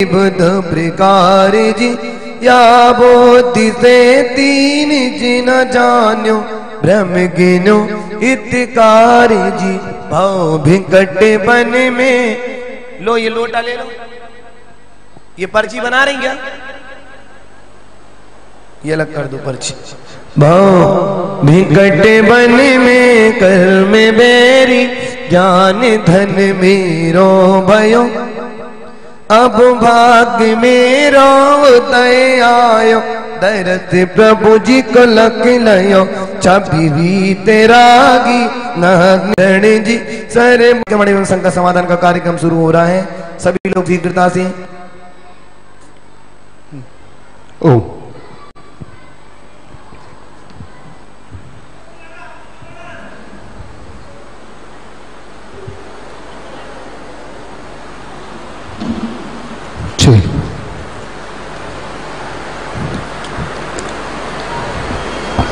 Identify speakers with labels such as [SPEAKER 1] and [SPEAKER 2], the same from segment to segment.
[SPEAKER 1] बुध प्रकार जी या बोधि से तीन जिन जान्यो ब्रह्म गिनो इतकार जी भाव भिकट बन में। लो ये लोटा ले लो, ये पर्ची बना रही क्या? ये अलग कर दो पर्ची। भाव भिकट बन में कर में बेरी ज्ञान धन मेरो भयो अब भाग्य मेरो उदय आयो दरत प्रभु जी को लख लयो छवि भी तेरागी नागण जी सर मणि संघ का समाधान का कार्यक्रम शुरू हो रहा है। सभी लोग शीघ्रता से ओ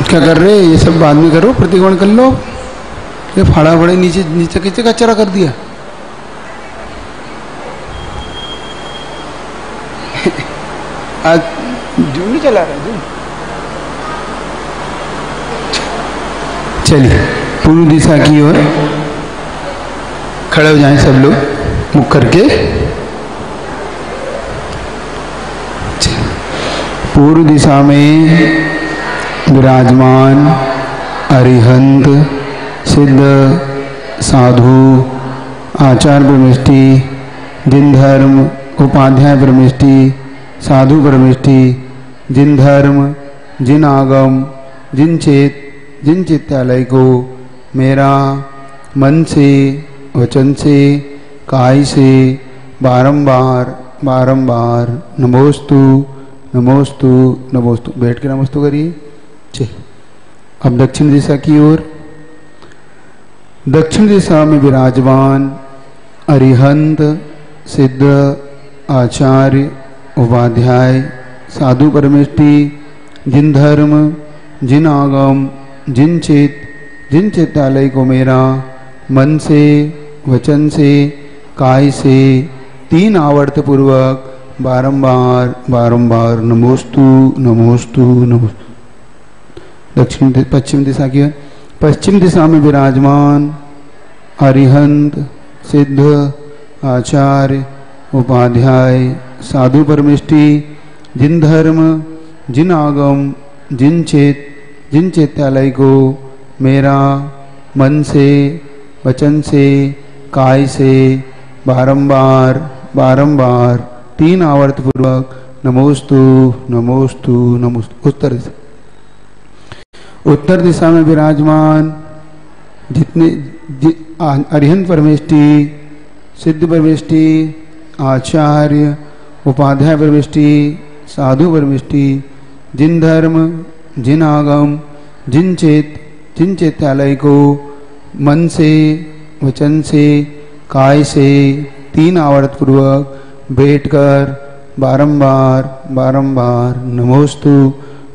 [SPEAKER 2] क्या कर रहे हैं? ये सब बाद में करो, प्रतिक्रमण कर लो। ये फाड़ा फड़े नीचे नीचे किसे कचरा कर दिया। आज जून नहीं चला रहा जून। चलिए पूर्व दिशा की ओर खड़े हो जाएं सब लोग मुख करके। पूर्व दिशा में विराजमान अरिहंत सिद्ध साधु आचार्य ब्रह्मष्टि जिन धर्म उपाध्याय ब्रह्मष्टि साधु ब्रह्मष्टि जिन धर्म जिन आगम जिन चित्तालय को मेरा मन से वचन से काय से बारंबार बारंबार नमोस्तु नमोस्तु नमोस्तु। बैठ के नमोस्तु करिए। अब दक्षिण दिशा की ओर। दक्षिण दिशा में विराजमान अरिहंत सिद्ध आचार्य उपाध्याय साधु परमेष्टि जिन धर्म जिन आगम जिन चित्तालय को मेरा मन से वचन से काय से 3 आवर्त पूर्वक बारंबार बारंबार नमोस्तु नमोस्तु नमोस्तु। दक्षिण पश्चिम दिशा की पश्चिम दिशा में विराजमान अरिहंत सिद्ध आचार्य उपाध्याय साधु परमेष्टि जिन धर्म जिन आगम जिन चित्तालय को मेरा मन से वचन से काय से बारंबार बारंबार 3 आवर्त पूर्वक नमोस्तु नमोस्तु नमोस्तु। उत्तर दिशा में विराजमान जितने अरिहंत परमेष्टि सिद्ध परमेष्टि आचार्य उपाध्याय परमेष्टि साधु परमेष्टि जिन धर्म जिन आगम जिन चित्तालय को मन से वचन से काय से 3 आवर्त पूर्वक बैठकर बारंबार बारंबार नमोस्तु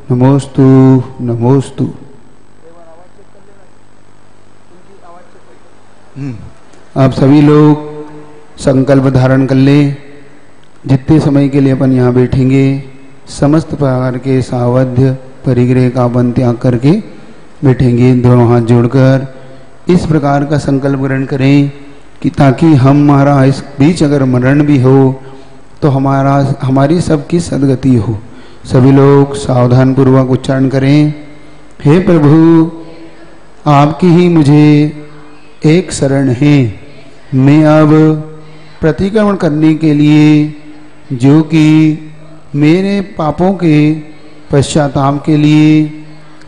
[SPEAKER 2] नमोस्तु नमोस्तु। आप सभी लोग संकल्प धारण कर लें। जितने समय के लिए अपन यहाँ बैठेंगे समस्त प्रकार के सावध्य परिग्रह का अपन त्याग करके बैठेंगे। दोनों हाथ जोड़कर इस प्रकार का संकल्प ग्रहण करें कि ताकि हमारा इस बीच अगर मरण भी हो तो हमारी सबकी सदगति हो। सभी लोग सावधान पूर्वक उच्चारण करें। हे प्रभु आपकी ही मुझे एक शरण है। मैं अब प्रतिक्रमण करने के लिए जो कि मेरे पापों के पश्चाताप के लिए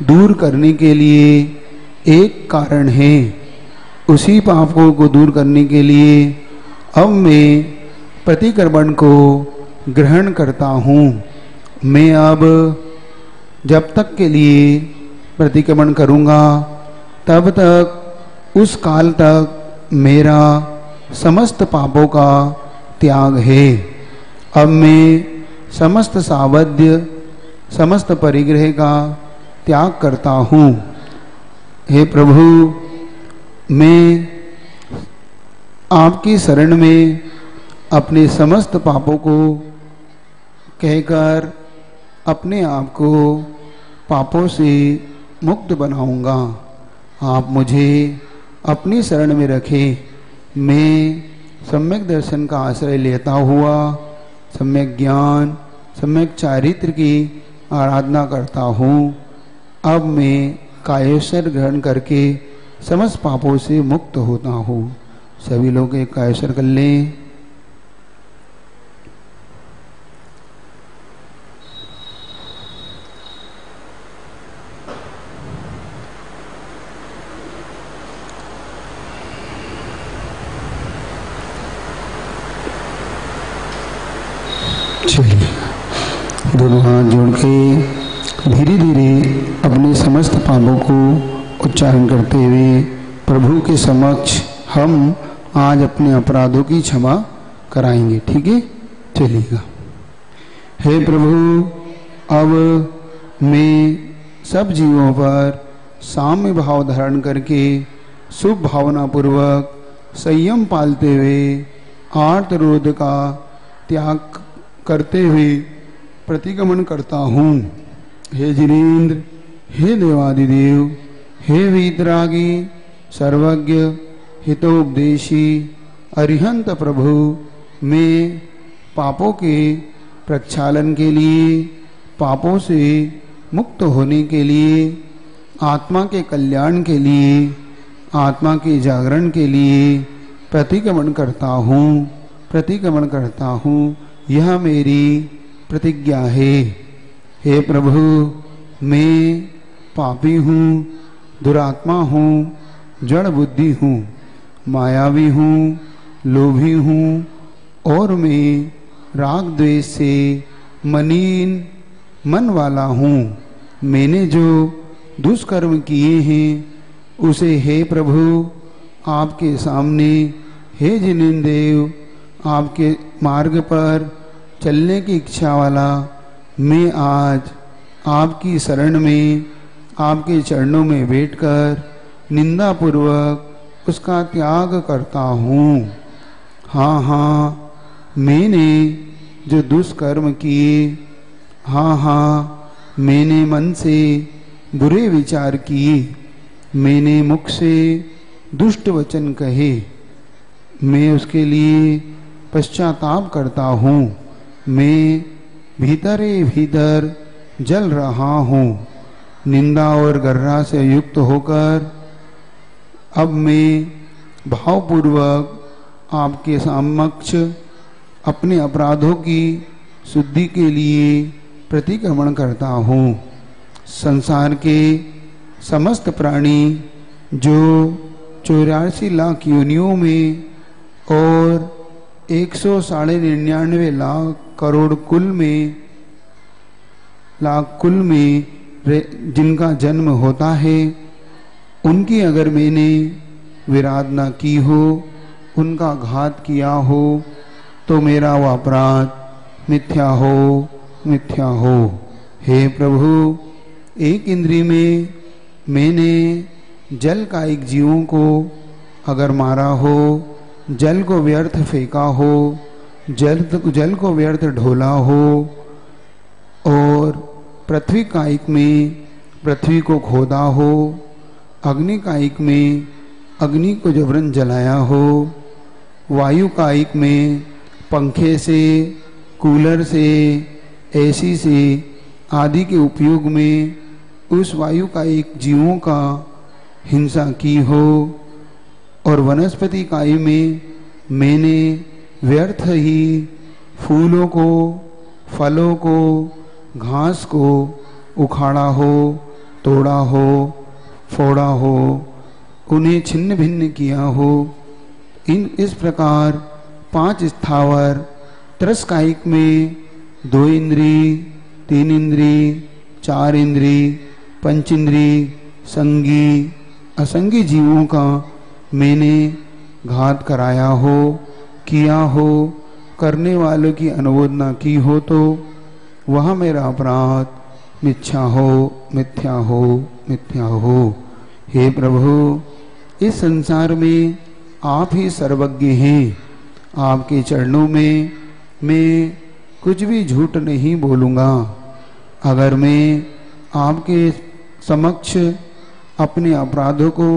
[SPEAKER 2] दूर करने के लिए एक कारण है, उसी पापों को दूर करने के लिए अब मैं प्रतिक्रमण को ग्रहण करता हूँ। मैं अब जब तक के लिए प्रतिक्रमण करूँगा तब तक उस काल तक मेरा समस्त पापों का त्याग है। अब मैं समस्त सावध्य समस्त परिग्रह का त्याग करता हूँ। हे प्रभु मैं आपकी शरण में अपने समस्त पापों को कहकर अपने आप को पापों से मुक्त बनाऊंगा। आप मुझे अपनी शरण में रखें। मैं सम्यक दर्शन का आश्रय लेता हुआ सम्यक ज्ञान सम्यक चारित्र की आराधना करता हूँ। अब मैं कायेश्वर ग्रहण करके समस्त पापों से मुक्त होता हूँ। सभी लोग एक कायेश्वर कर लें। चलिए दोनों हाथ जोड़ के धीरे धीरे अपने समस्त पापों को उच्चारण करते हुए प्रभु के समक्ष हम आज अपने अपराधों की क्षमा कराएंगे। ठीक है, चलिएगा। हे प्रभु, अब मैं सब जीवों पर साम्य भाव धारण करके शुभ भावना पूर्वक संयम पालते हुए आर्तरोध का त्याग करते हुए प्रतिगमन करता हूँ। हे जिनेन्द्र, हे देवादिदेव, हे वीतरागी, सर्वज्ञ, हितोपदेशी, अरिहंत प्रभु, मैं पापों के प्रक्षालन के लिए, पापों से मुक्त होने के लिए, आत्मा के कल्याण के लिए, आत्मा के जागरण के लिए प्रतिगमन करता हूँ। यह मेरी प्रतिज्ञा है। हे प्रभु, मैं पापी हूँ, दुरात्मा हूँ, जड़ बुद्धि हूँ, मायावी हूँ, लोभी हूँ और मैं राग द्वेष से मलिन मन वाला हूँ। मैंने जो दुष्कर्म किए हैं उसे हे प्रभु आपके सामने, हे जिनेन्द्र, आपके मार्ग पर चलने की इच्छा वाला मैं आज आपकी शरण में, आपके चरणों में बैठकर निंदा पूर्वक उसका त्याग करता हूँ। हाँ हाँ, मैंने जो दुष्कर्म किए, हाँ हाँ, मैंने मन से बुरे विचार किए, मैंने मुख से दुष्ट वचन कहे, मैं उसके लिए पश्चाताप करता हूँ। मैं भीतर ही भीतर जल रहा हूँ। निंदा और गर्रा से युक्त होकर अब मैं भावपूर्वक आपके समक्ष अपने अपराधों की शुद्धि के लिए प्रतिक्रमण करता हूँ। संसार के समस्त प्राणी जो 84 लाख योनियों में और 199 लाख करोड़ कुल में जिनका जन्म होता है, उनकी अगर मैंने विराधना की हो, उनका घात किया हो, तो मेरा वह अपराध मिथ्या हो। हे प्रभु, एक इंद्री में मैंने जल कायिक जीवों को अगर मारा हो, जल को व्यर्थ फेंका हो, जल को व्यर्थ ढोला हो, और पृथ्वी कायिक में पृथ्वी को खोदा हो, अग्नि कायिक में अग्नि को जबरन जलाया हो, वायु कायिक में पंखे से, कूलर से, एसी से आदि के उपयोग में उस वायु कायिक जीवों का हिंसा की हो, और वनस्पति कायी में मैंने व्यर्थ ही फूलों को, फलों को, घास को उखाड़ा हो, तोड़ा हो, फोड़ा हो, उन्हें छिन्न भिन्न किया हो। इस प्रकार 5 स्थावर त्रस्कायिक में 2 इंद्री, 3 इंद्री, 4 इंद्री, 5 इंद्री, संगी असंगी जीवों का मैंने घात कराया हो, किया हो, करने वालों की अनुमोदना की हो, तो वह मेरा अपराध मिथ्या हो। हे प्रभु, इस संसार में आप ही सर्वज्ञ हैं। आपके चरणों में मैं कुछ भी झूठ नहीं बोलूँगा। अगर मैं आपके समक्ष अपने अपराधों को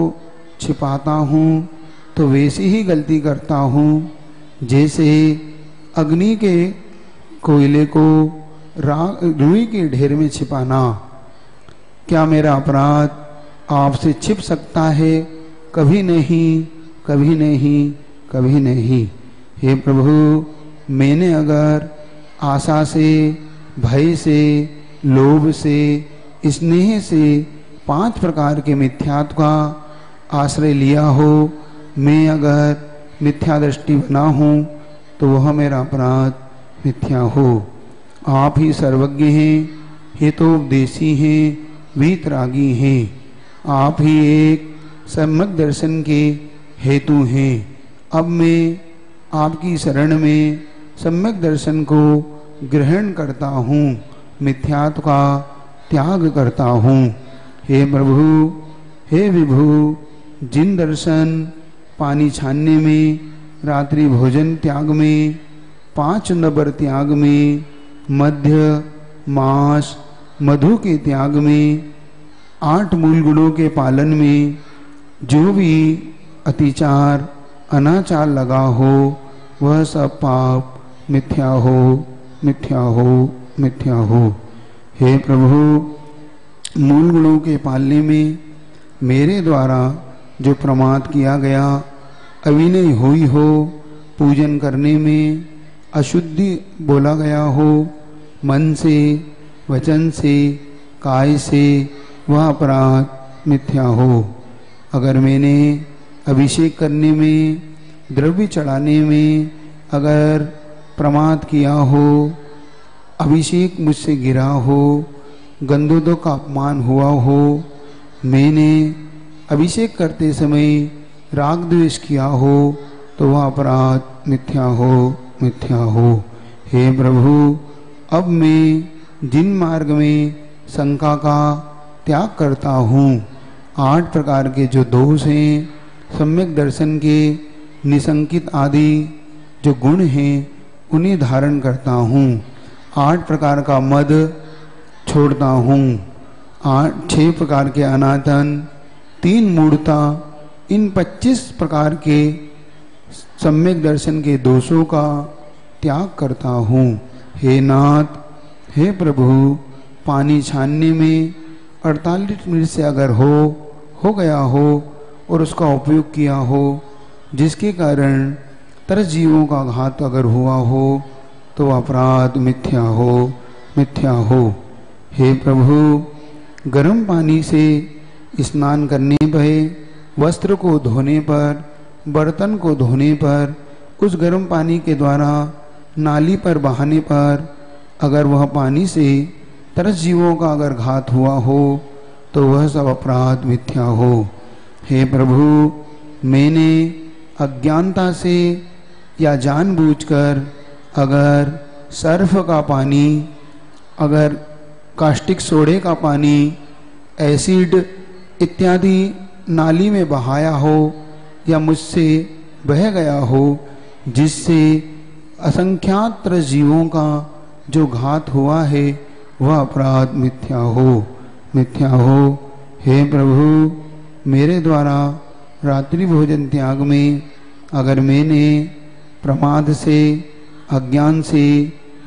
[SPEAKER 2] छिपाता हूँ तो वैसी ही गलती करता हूँ जैसे अग्नि के कोयले को रुई के ढेर में छिपाना। क्या मेरा अपराध आपसे छिप सकता है? कभी नहीं, कभी नहीं, कभी नहीं। हे प्रभु, मैंने अगर आशा से, भय से, लोभ से, स्नेह से 5 प्रकार के मिथ्यात्व का आश्रय लिया हो, मैं अगर मिथ्या दृष्टि बना हूँ तो वह मेरा अपराध मिथ्या हो। आप ही सर्वज्ञ हैं, हितोपदेशी हैं, वीतरागी हैं। आप ही एक सम्यक दर्शन के हेतु हैं। अब मैं आपकी शरण में सम्यक दर्शन को ग्रहण करता हूँ, मिथ्यात्व का त्याग करता हूँ। हे प्रभु, हे विभु, जिन दर्शन पानी छानने में, रात्रि भोजन त्याग में, 5 नंबर त्याग में, मध्य मांस मधु के त्याग में, 8 मूल गुणों के पालन में जो भी अतिचार अनाचार लगा हो वह सब पाप मिथ्या हो, मिथ्या हो, मिथ्या हो। हे प्रभु, मूल गुणों के पालने में मेरे द्वारा जो प्रमाद किया गया, अविनय हुई हो, पूजन करने में अशुद्धि बोला गया हो, मन से, वचन से, काय से, वह अपराध मिथ्या हो। अगर मैंने अभिषेक करने में, द्रव्य चढ़ाने में अगर प्रमाद किया हो, अभिषेक मुझसे गिरा हो, गंधोदक का अपमान हुआ हो, मैंने अभिषेक करते समय राग द्वेष किया हो तो वह अपराध मिथ्या हो, मिथ्या हो। हे प्रभु, अब मैं जिन मार्ग में शंका का त्याग करता हूँ, 8 प्रकार के जो दोष हैं, सम्यक दर्शन के निसंकित आदि जो गुण हैं उन्हें धारण करता हूँ। 8 प्रकार का मद छोड़ता हूँ, 6 प्रकार के अनातन, 3 मूढ़ता, इन 25 प्रकार के सम्यक दर्शन के दोषों का त्याग करता हूँ। हे नाथ, हे प्रभु, पानी छानने में 48 मिनट से अगर हो गया हो और उसका उपयोग किया हो, जिसके कारण तरस जीवों का घात अगर हुआ हो तो अपराध मिथ्या हो, मिथ्या हो। हे प्रभु, गर्म पानी से स्नान करने पर, वस्त्र को धोने पर, बर्तन को धोने पर, उस गर्म पानी के द्वारा नाली पर बहाने पर अगर वह पानी से तरस जीवों का अगर घात हुआ हो तो वह सब अपराध मिथ्या हो। हे प्रभु, मैंने अज्ञानता से या जानबूझकर अगर सर्फ का पानी, अगर कास्टिक सोडे का पानी, एसिड इत्यादि नाली में बहाया हो या मुझसे बह गया हो, जिससे असंख्यात जीवों का जो घात हुआ है वह अपराध मिथ्या हो, मिथ्या हो। हे प्रभु, मेरे द्वारा रात्रि भोजन त्याग में अगर मैंने प्रमाद से, अज्ञान से,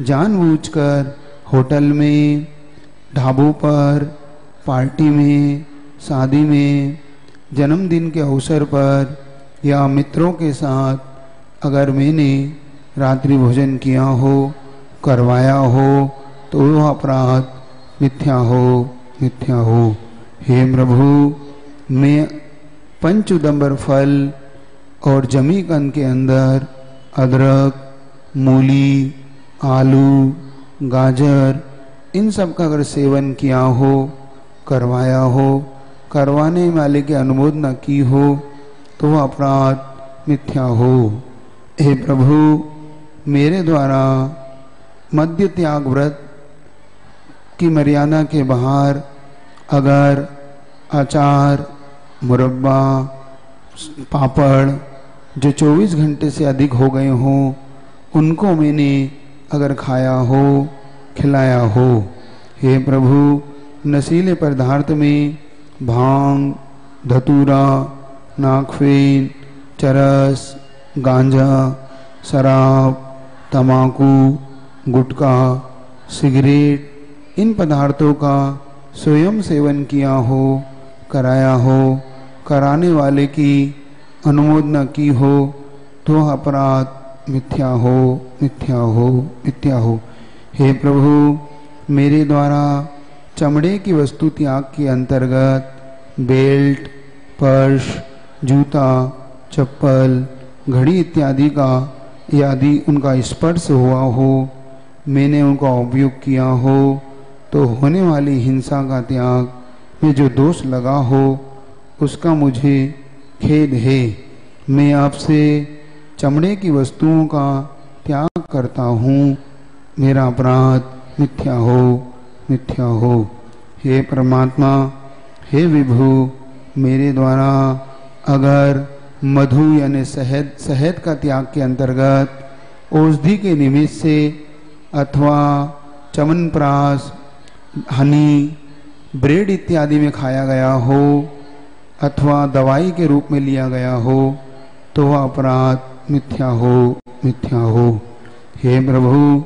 [SPEAKER 2] जानबूझकर होटल में, ढाबों पर, पार्टी में, शादी में, जन्मदिन के अवसर पर या मित्रों के साथ अगर मैंने रात्रि भोजन किया हो, करवाया हो तो वह अपराध मिथ्या हो, मिथ्या हो। हे प्रभु, मैं पंचउदंबर फल और जमी कंद के अंदर अदरक, मूली, आलू, गाजर, इन सब का अगर सेवन किया हो, करवाया हो, करवाने वाले की अनुमोदना की हो तो वह अपराध मिथ्या हो। हे प्रभु, मेरे द्वारा मद्य त्याग व्रत की मर्यादा के बाहर अगर अचार, मुरब्बा, पापड़ जो 24 घंटे से अधिक हो गए हों, उनको मैंने अगर खाया हो, खिलाया हो। हे प्रभु, नशीले पदार्थ में भांग, धतूरा, नागफेन, चरस, गांजा, शराब, तम्बाकू, गुटखा, सिगरेट, इन पदार्थों का स्वयं सेवन किया हो, कराया हो, कराने वाले की अनुमोदना की हो तो अपराध मिथ्या हो, मिथ्या हो, मिथ्या हो। हे प्रभु, मेरे द्वारा चमड़े की वस्तु त्याग के अंतर्गत बेल्ट, पर्स, जूता, चप्पल, घड़ी इत्यादि का यदि उनका स्पर्श हुआ हो, मैंने उनका उपयोग किया हो, तो होने वाली हिंसा का त्याग में जो दोष लगा हो उसका मुझे खेद है। मैं आपसे चमड़े की वस्तुओं का त्याग करता हूँ। मेरा अपराध मिथ्या हो, मिथ्या हो। हे परमात्मा, हे विभु, मेरे द्वारा अगर मधु यानी शहद का त्याग के अंतर्गत औषधि के निमित्त से अथवा च्यवनप्राश, हनी, ब्रेड इत्यादि में खाया गया हो अथवा दवाई के रूप में लिया गया हो तो वह अपराध मिथ्या हो, मिथ्या हो। हे प्रभु,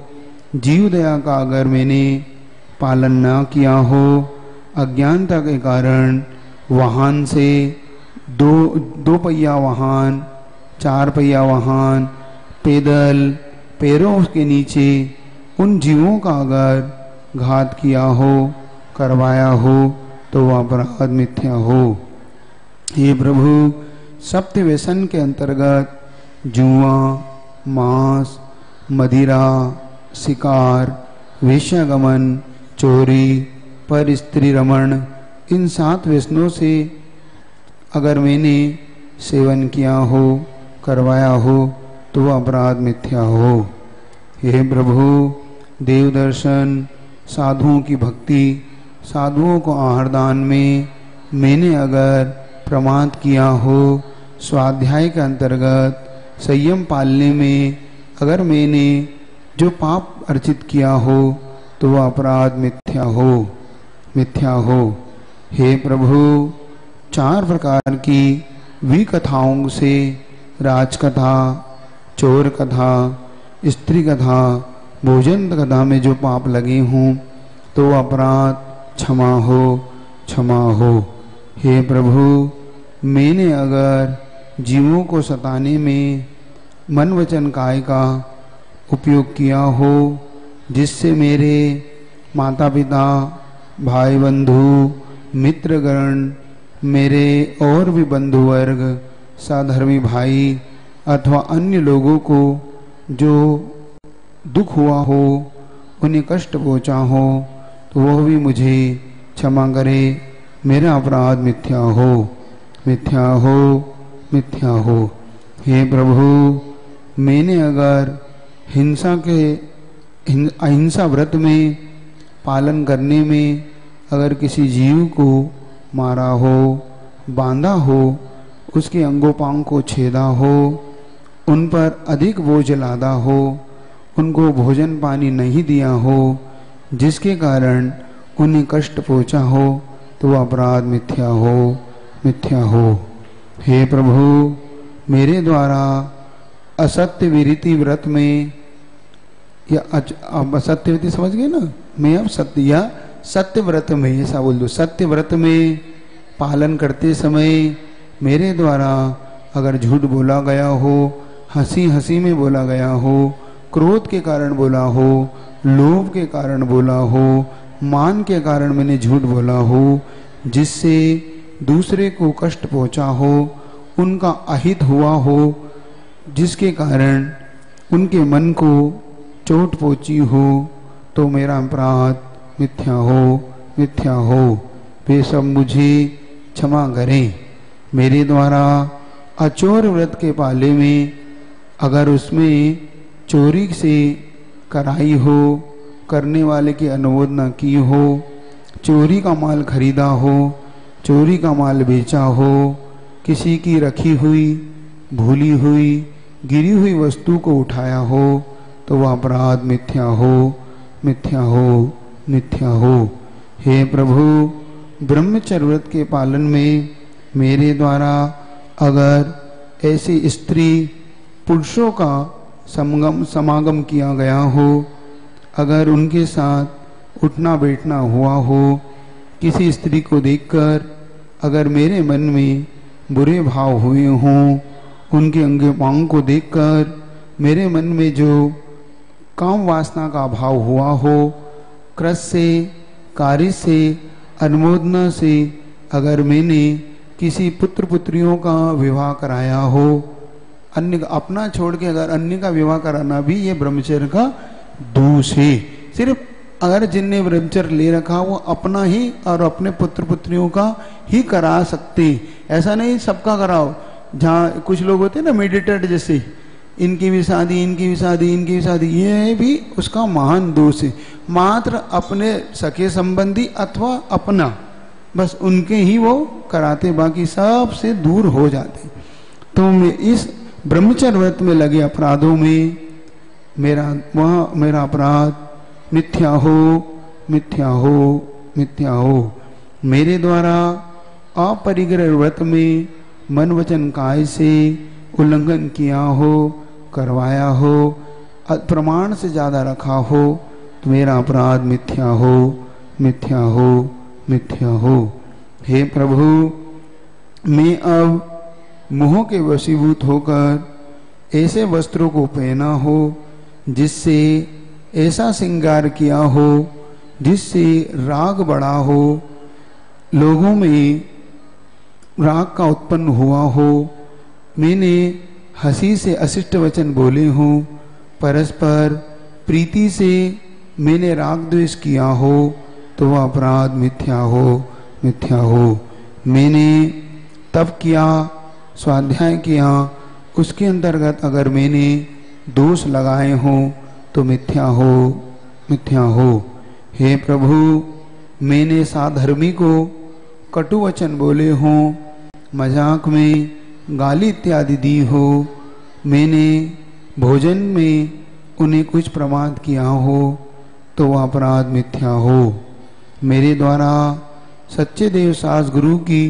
[SPEAKER 2] जीव दया का अगर मैंने पालन न किया हो, अज्ञानता के कारण वाहन से दो पहिया वाहन, चार पहिया वाहन, पैदल, पैरों के नीचे उन जीवों का अगर घात किया हो, करवाया हो तो वह अपराध मिथ्या हो। ये प्रभु, सप्त व्यसन के अंतर्गत जुआ, मांस, मदिरा, शिकार, वेश्यागमन, चोरी, पर स्त्री रमण, इन 7 व्यसनों से अगर मैंने सेवन किया हो, करवाया हो तो वह अपराध मिथ्या हो। हे प्रभु, देव दर्शन, साधुओं की भक्ति, साधुओं को आहारदान में मैंने अगर प्रमाद किया हो, स्वाध्याय के अंतर्गत संयम पालने में अगर मैंने जो पाप अर्जित किया हो तो वह अपराध मिथ्या हो, मिथ्या हो। हे प्रभु, 4 प्रकार की विकथाओं से राजकथा, चोर कथा, स्त्री कथा, भोजन कथा में जो पाप लगे हों तो अपराध क्षमा हो, क्षमा हो। हे प्रभु, मैंने अगर जीवों को सताने में मन वचन काय का उपयोग किया हो जिससे मेरे माता पिता, भाई बंधु, मित्रगण, मेरे और भी बंधु वर्ग, साधर्मी भाई अथवा अन्य लोगों को जो दुख हुआ हो, उन्हें कष्ट पहुँचा हो तो वह भी मुझे क्षमा करे। मेरा अपराध मिथ्या हो, मिथ्या हो, मिथ्या हो। हे प्रभु, मैंने अगर अहिंसा व्रत में पालन करने में अगर किसी जीव को मारा हो, बांधा हो, उसके अंगोपांग को छेदा हो, उन पर अधिक बोझ लादा हो, उनको भोजन पानी नहीं दिया हो, जिसके कारण उन्हें कष्ट पहुँचा हो तो वह अपराध मिथ्या हो, मिथ्या हो। हे प्रभु, मेरे द्वारा असत्य विरति व्रत में या अब असत्य विरति समझ गए ना, मैं अब सत्य या सत्य व्रत में ऐसा बोल दो, सत्य व्रत में पालन करते समय मेरे द्वारा अगर झूठ बोला गया हो, हंसी हंसी में बोला गया हो, क्रोध के कारण बोला हो, लोभ के कारण बोला हो, मान के कारण मैंने झूठ बोला हो, जिससे दूसरे को कष्ट पहुंचा हो, उनका अहित हुआ हो, जिसके कारण उनके मन को चोट पहुंची हो तो मेरा अपराध मिथ्या हो, मिथ्या हो। वे सब मुझे क्षमा करें। मेरे द्वारा अचोर व्रत के पाले में अगर उसमें चोरी से कराई हो, करने वाले की अनुमोदना की हो, चोरी का माल खरीदा हो, चोरी का माल बेचा हो, किसी की रखी हुई, भूली हुई, गिरी हुई वस्तु को उठाया हो तो वह अपराध मिथ्या हो, मिथ्या हो, मिथ्या हो। हे प्रभु, ब्रह्मचर्य व्रत के पालन में मेरे द्वारा अगर ऐसी स्त्री पुरुषों का समागम किया गया हो, अगर उनके साथ उठना बैठना हुआ हो, किसी स्त्री को देखकर अगर मेरे मन में बुरे भाव हुए हों, उनके अंग पांग को देखकर मेरे मन में जो काम वासना का भाव हुआ हो, क्रस से, कार्य से, अनुमोदना से अगर मैंने किसी पुत्र पुत्रियों का विवाह कराया हो, अन्य अपना छोड़ के अगर अन्य का विवाह कराना भी ये ब्रह्मचर्य का दोष है। सिर्फ अगर जिनने ब्रह्मचर्य ले रखा वो अपना ही और अपने पुत्र पुत्रियों का ही करा सकते, ऐसा नहीं सबका कराओ। जहाँ कुछ लोग होते हैं ना मेडिटेट जैसे, इनकी भी शादी, इनकी भी शादी, इनकी भी शादी, ये भी उसका महान दोष है। मात्र अपने सखे संबंधी अथवा अपना, बस उनके ही वो कराते, बाकी सब से दूर हो जाते। तो मैं इस ब्रह्मचर्य व्रत में लगे अपराधों में मेरा अपराध मिथ्या हो, मिथ्या हो, मिथ्या हो। मेरे द्वारा अपरिग्रह व्रत में मन वचन काय से उल्लंघन किया हो, करवाया हो, प्रमाण से ज्यादा रखा हो, तो मेरा अपराध मिथ्या हो, मिथ्या हो, मिथ्या हो। हे प्रभु, मैं अब मोह के वशीभूत होकर ऐसे वस्त्रों को पहना हो, जिससे ऐसा श्रृंगार किया हो जिससे राग बढ़ा हो, लोगों में राग का उत्पन्न हुआ हो, मैंने हंसी से अशिष्ट वचन बोले हों, परस्पर प्रीति से मैंने राग द्वेष किया हो, तो वह अपराध मिथ्या हो, मिथ्या हो। मैंने तप किया, स्वाध्याय किया, उसके अंतर्गत अगर मैंने दोष लगाए हों तो मिथ्या हो, मिथ्या हो। हे प्रभु, मैंने साधर्मी को कटु वचन बोले हों, मजाक में गाली इत्यादि दी हो, मैंने भोजन में उन्हें कुछ प्रमाद किया हो, तो वह अपराध मिथ्या हो। मेरे द्वारा सच्चे देव सास गुरु की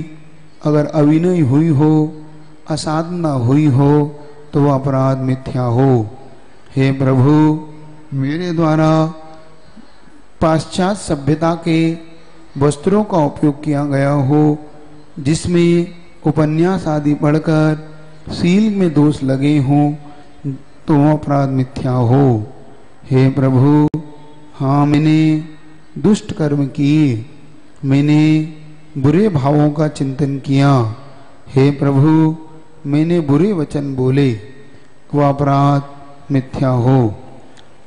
[SPEAKER 2] अगर अविनय हुई हो, असाधना हुई हो, तो वह अपराध मिथ्या हो। हे प्रभु, मेरे द्वारा पाश्चात्य सभ्यता के वस्त्रों का उपयोग किया गया हो, जिसमें उपन्यास आदि पढ़कर सील में दोष लगे हों, तो वह अपराध मिथ्या हो। हे प्रभु, हाँ, मैंने दुष्ट कर्म किए, मैंने बुरे भावों का चिंतन किया। हे प्रभु, मैंने बुरे वचन बोले, वह अपराध मिथ्या हो।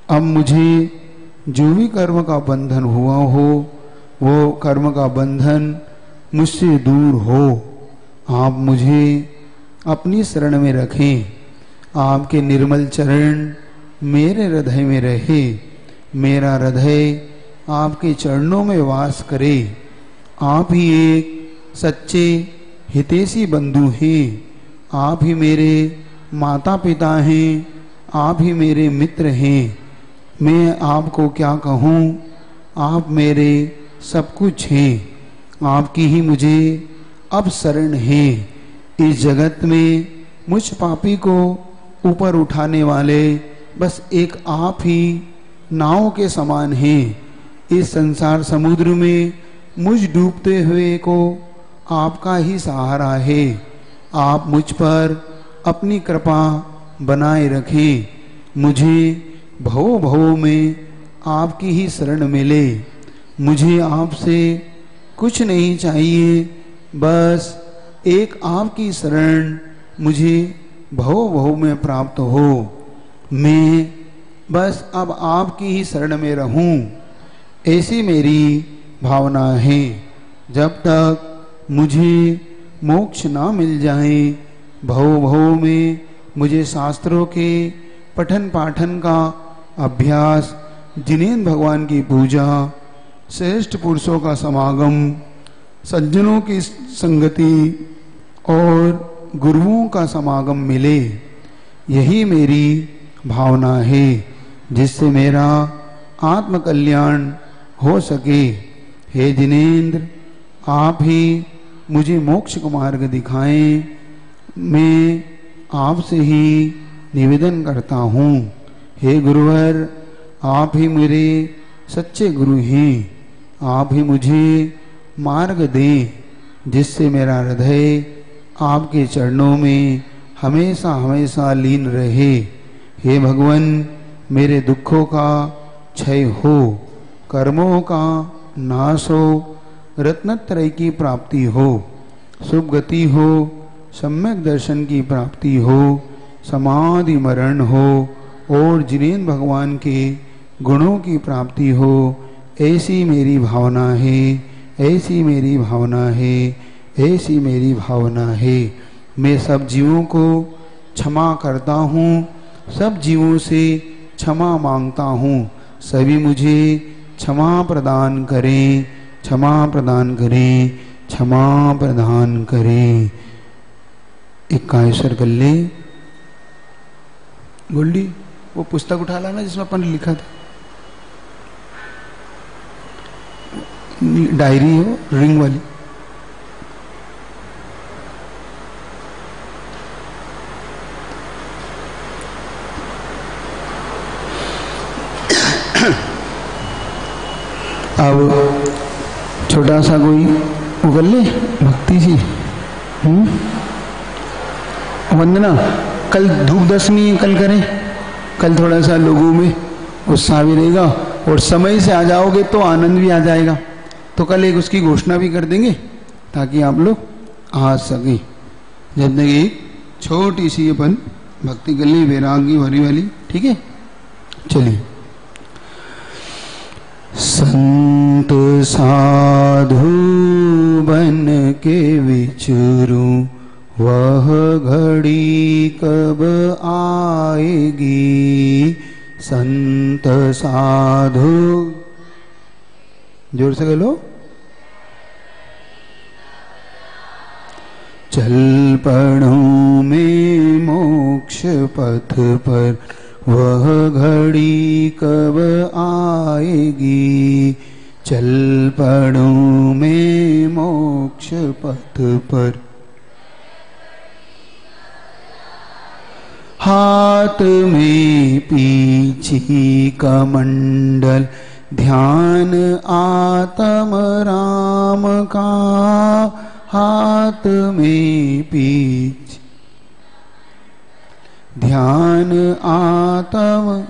[SPEAKER 2] अब मुझे जो भी कर्म का बंधन हुआ हो, वो कर्म का बंधन मुझसे दूर हो। आप मुझे अपनी शरण में रखें, आपके निर्मल चरण मेरे हृदय में रहे, मेरा हृदय आपके चरणों में वास करे। आप ही एक सच्चे हितैषी बंधु हैं, आप ही मेरे माता पिता हैं, आप ही मेरे मित्र हैं। मैं आपको क्या कहूँ, आप मेरे सब कुछ हैं, आपकी ही मुझे अब शरण है। इस जगत में मुझ पापी को ऊपर उठाने वाले बस एक आप ही नाव के समान हैं। इस संसार समुद्र में मुझ डूबते हुए को आपका ही सहारा है। आप मुझ पर अपनी कृपा बनाए रखें, मुझे भव भव में आपकी ही शरण मिले। मुझे आपसे कुछ नहीं चाहिए, बस एक आपकी शरण मुझे भव भव में प्राप्त हो। मैं बस अब आपकी ही शरण में रहूं, ऐसी मेरी भावना है। जब तक मुझे मोक्ष ना मिल जाए, भव भव में मुझे शास्त्रों के पठन पाठन का अभ्यास, जिनेन्द्र भगवान की पूजा, श्रेष्ठ पुरुषों का समागम, सज्जनों की संगति और गुरुओं का समागम मिले, यही मेरी भावना है। जिससे मेरा आत्म कल्याण हो सके। हे जिनेंद्र, आप ही मुझे मोक्ष का मार्ग दिखाएं। मैं आपसे ही निवेदन करता हूँ। हे गुरुवर, आप ही मेरे सच्चे गुरु हैं। आप ही मुझे मार्ग दें, जिससे मेरा हृदय आपके चरणों में हमेशा हमेशा लीन रहे। हे भगवान, मेरे दुखों का क्षय हो, कर्मों का नाश हो, रत्नत्रय की प्राप्ति हो, शुभ गति हो, सम्यक दर्शन की प्राप्ति हो, समाधि मरण हो और जिनेंद्र भगवान के गुणों की प्राप्ति हो। ऐसी मेरी भावना है, ऐसी मेरी भावना है, ऐसी मेरी भावना है। मैं सब जीवों को क्षमा करता हूँ, सब जीवों से क्षमा मांगता हूँ। सभी मुझे क्षमा प्रदान करें, क्षमा प्रदान करें, क्षमा प्रदान करें। एक कायसर कर ले। गोल्डी, वो पुस्तक उठा लाना जिसमें अपन ने लिखा था, डायरी हो रिंग वाली। अब छोटा सा कोई वो कर ले भक्ति जी। वंदना, कल धूप दशमी कल करें, कल थोड़ा सा लोगों में उत्साह भी रहेगा और समय से आ जाओगे तो आनंद भी आ जाएगा। तो कल एक उसकी घोषणा भी कर देंगे ताकि आप लोग आ सकें। जब तक एक छोटी सी अपन भक्ति कर ले वैरागी भरी वाली, ठीक है। चलिए। संत साधु बन के विचरूं, वह घड़ी कब आएगी। संत साधु, जोर से बोलो। चल पड़ूं में मोक्ष पथ पर, वह घड़ी कब आएगी। चल पड़ूं में मोक्ष पथ पर, हाथ में पीछी कमंडल, ध्यान आत्म राम का। हाथ में पीछ ध्यान आत्म,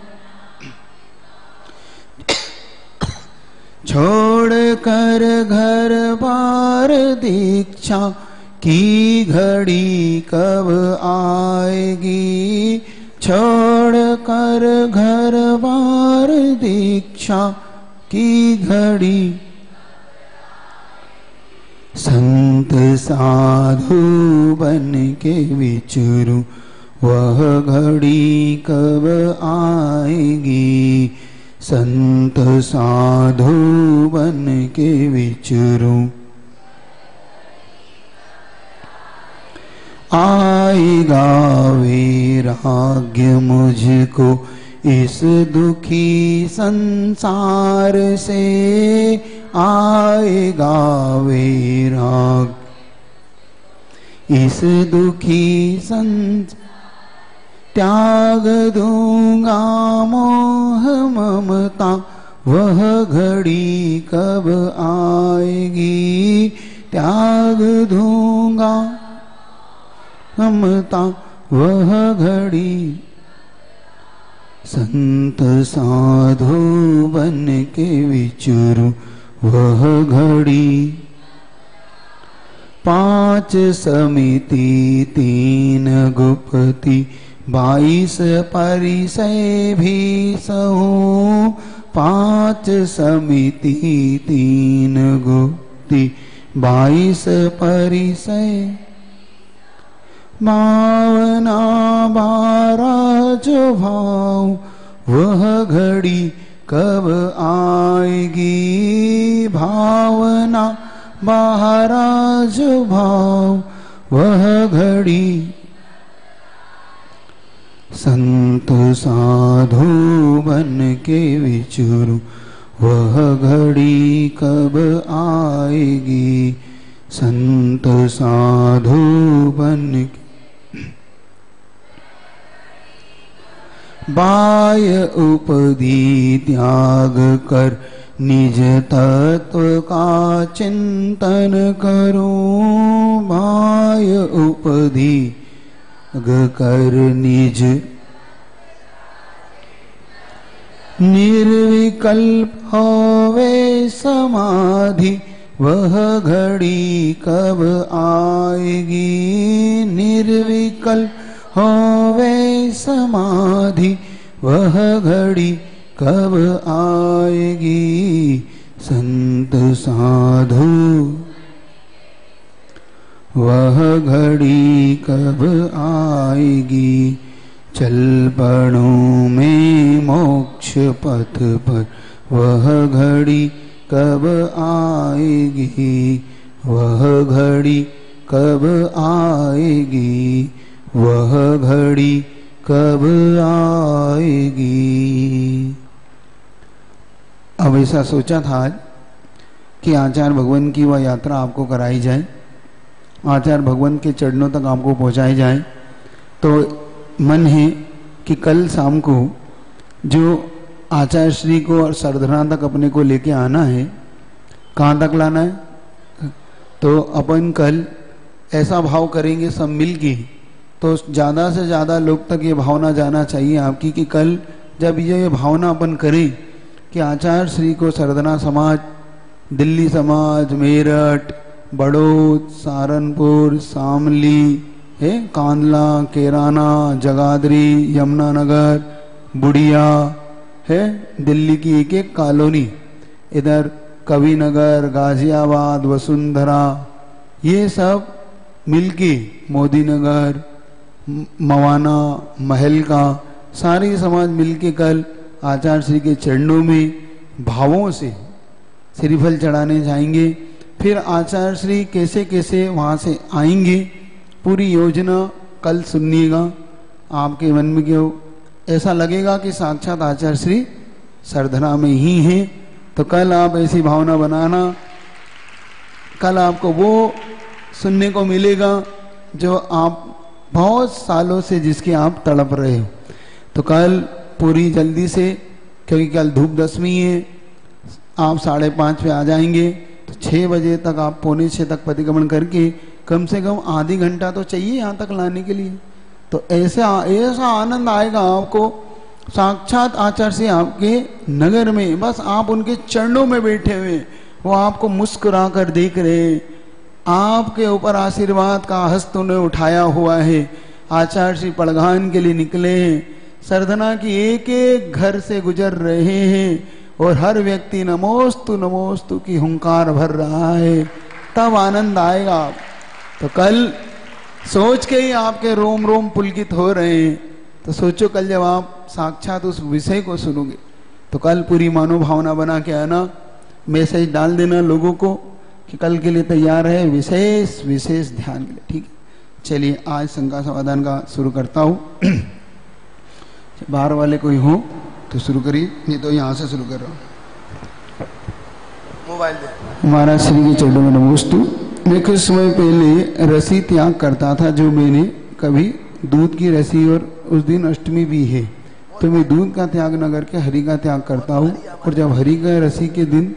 [SPEAKER 2] छोड़ कर घर बार दीक्षा की घड़ी कब आएगी। छोड़ कर घर बार दीक्षा की घड़ी। संत साधु बन के विचरूं, वह घड़ी कब आएगी। संत साधु बन के विचरूं, आएगा वैराग्य मुझको इस दुखी संसार से। आएगा वैराग्य इस दुखी संसार, त्याग दूंगा मोह ममता, वह घड़ी कब आएगी। त्याग दूंगा ममता, वह घड़ी। संत साधु बन के विचरूं, वह घड़ी। 5 समिति 3 गुप्ति, 22 परिसय भी सहूं। 5 समिति 3 गुप्ति, 22 परिसय। भावना 12 जो भाव, वह घड़ी कब आएगी। भावना 12 जो भाव, वह घड़ी। संत संत साधु बन के विचरूं वह घड़ी कब आएगी। संत साधु बन के बाह्य उपधि त्याग कर निज तत्व का चिंतन करूं। बाह्य उपधि कर निज निर्विकल्प होवे समाधि वह घड़ी कब आएगी। निर्विकल्प होवे समाधि वह घड़ी कब आएगी। संत साधु वह घड़ी कब आएगी। चल पड़ूं में मोक्ष पथ पर वह घड़ी कब आएगी। वह घड़ी कब आएगी। वह घड़ी कब आएगी। अब ऐसा सोचा था कि आचार्य भगवान की वह यात्रा आपको कराई जाए, आचार्य भगवान के चरणों तक आपको पहुंचाई जाए। तो मन है कि कल शाम को जो आचार्य श्री को और सरधना तक अपने को लेके आना है, कहाँ तक लाना है, तो अपन कल ऐसा भाव करेंगे सब मिल के, तो ज़्यादा से ज़्यादा लोग तक ये भावना जाना चाहिए आपकी कि कल जब ये भावना अपन करें कि आचार्य श्री को सरधना समाज, दिल्ली समाज, मेरठ, बड़ौद, सहारनपुर, शामली है, कांदला, केराना, जगाधरी, यमुनानगर, बुढ़िया है, दिल्ली की एक एक कॉलोनी, इधर कविनगर, गाजियाबाद, वसुंधरा, ये सब मिलके मोदी नगर, मवाना, महल का सारी समाज मिलके कल आचार्य श्री के चरणों में भावों से श्रीफल चढ़ाने जाएंगे। फिर आचार्य श्री कैसे कैसे वहाँ से आएंगे, पूरी योजना कल सुनिएगा। आपके मन में क्यों ऐसा लगेगा कि साक्षात आचार्य श्री सरधना में ही हैं, तो कल आप ऐसी भावना बनाना, कल आपको वो सुनने को मिलेगा जो आप बहुत सालों से जिसके आप तड़प रहे हो। तो कल पूरी जल्दी से, क्योंकि कल धूप दशमी है, आप 5:30 पे आ जाएंगे, तो 6 बजे तक आप 5:45 तक परिक्रमण करके कम से कम आधी घंटा तो चाहिए यहाँ तक लाने के लिए। तो ऐसा आनंद आएगा आपको, साक्षात आचार्य से आपके नगर में, बस आप उनके चरणों में बैठे हुए, वो आपको मुस्कुरा कर देख रहे, आपके ऊपर आशीर्वाद का हस्त उन्हें उठाया हुआ है। आचार्य श्री पड़घान के लिए निकले हैं, सरधना की एक एक घर से गुजर रहे हैं, और हर व्यक्ति नमोस्तु की हुंकार भर रहा है, तब आनंद आएगा। तो कल सोच के ही आपके रोम रोम पुलकित हो रहे हैं। तो सोचो कल जब आप साक्षात उस विषय को सुनोगे, तो कल पूरी मनोभावना बना के आना, मैसेज डाल देना लोगों को कि कल के लिए तैयार है, विशेष विशेष ध्यान के लिए। ठीक है, चलिए आज शंका समाधान का शुरू करता हूँ। बाहर वाले कोई हो तो शुरू करिए, नहीं तो यहाँ से शुरू कर रहा हूँ।
[SPEAKER 1] मोबाइल दे।
[SPEAKER 2] महाराज श्री के चरणों में नमोस्तु। मैं कुछ समय पहले रसी त्याग करता था, जो मैंने कभी दूध की रसी, और उस दिन अष्टमी भी है, तो मैं दूध का त्याग न करके हरि का त्याग करता हूँ, और जब हरि का रसी के दिन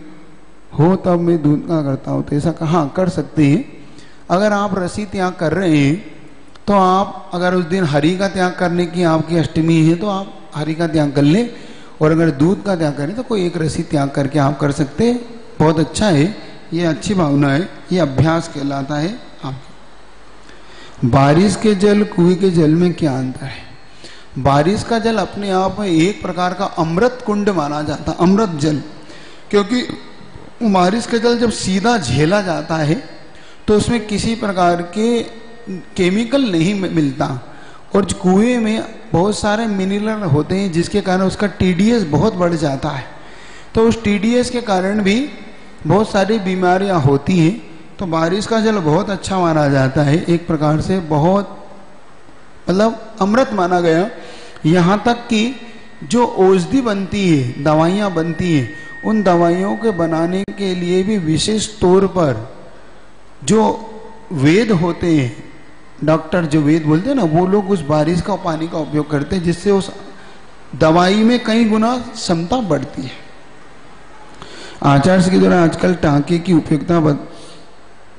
[SPEAKER 2] हो तब मैं दूध का करता हूँ। तो ऐसा कहाँ कर सकते हैं, अगर आप रसी त्याग कर रहे हैं तो आप, अगर उस दिन हरि का त्याग करने की आपकी अष्टमी है तो आप हरि का त्याग कर ले, और अगर दूध का त्याग करें तो कोई एक रसी त्याग करके आप कर सकते हैं। बहुत अच्छा है, ये अच्छी भावना है, ये अभ्यास कहलाता है। आप बारिश के जल कुएं के जल में क्या अंतर है? बारिश का जल अपने आप में एक प्रकार का अमृत कुंड माना जाता, अमृत जल, क्योंकि बारिश का जल जब सीधा झेला जाता है तो उसमें किसी प्रकार के केमिकल नहीं मिलता, और कुएं में बहुत सारे मिनरल होते हैं जिसके कारण उसका टीडीएस बहुत बढ़ जाता है। तो उस टीडीएस के कारण भी बहुत सारी बीमारियां होती हैं। तो बारिश का जल बहुत अच्छा माना जाता है, एक प्रकार से बहुत मतलब अमृत माना गया। यहाँ तक कि जो औषधि बनती है, दवाइयाँ बनती हैं, उन दवाइयों के बनाने के लिए भी विशेष तौर पर जो वेद होते हैं, डॉक्टर जो वेद बोलते हैं ना, वो लोग उस बारिश का पानी का उपयोग करते हैं, जिससे उस दवाई में कई गुना क्षमता बढ़ती है। आचार्य के द्वारा आजकल टांके की उपयोगिता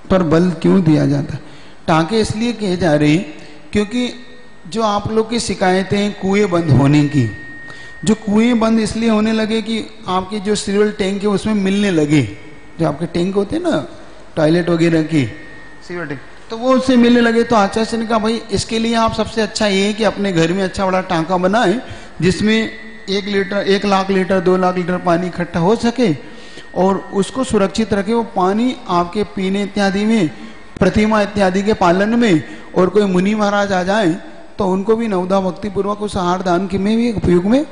[SPEAKER 2] पर बल क्यों दिया जाता है? टांके इसलिए कहे जा रहे हैं क्योंकि जो आप लोग की शिकायतें हैं कुएं बंद होने की, जो कुएं बंद इसलिए होने लगे कि आपके जो सीवरेज टैंक है उसमें मिलने लगे, जो आपके टैंक होते हैं ना टॉयलेट वगैरह की सीवरेज टैंक, तो वो उससे मिलने लगे। तो आचार्य ने कहा भाई इसके लिए आप सबसे अच्छा ये है कि अपने घर में अच्छा बड़ा टांका बनाए जिसमें 1 लाख लीटर 2 लाख लीटर पानी इकट्ठा हो सके और उसको सुरक्षित रखे। वो पानी आपके पीने इत्यादि में, प्रतिमा इत्यादि के पालन में, और कोई मुनि महाराज आ जाए तो उनको भी नवदा भक्ति पूर्वक उस आहार दान के में भी उपयोग में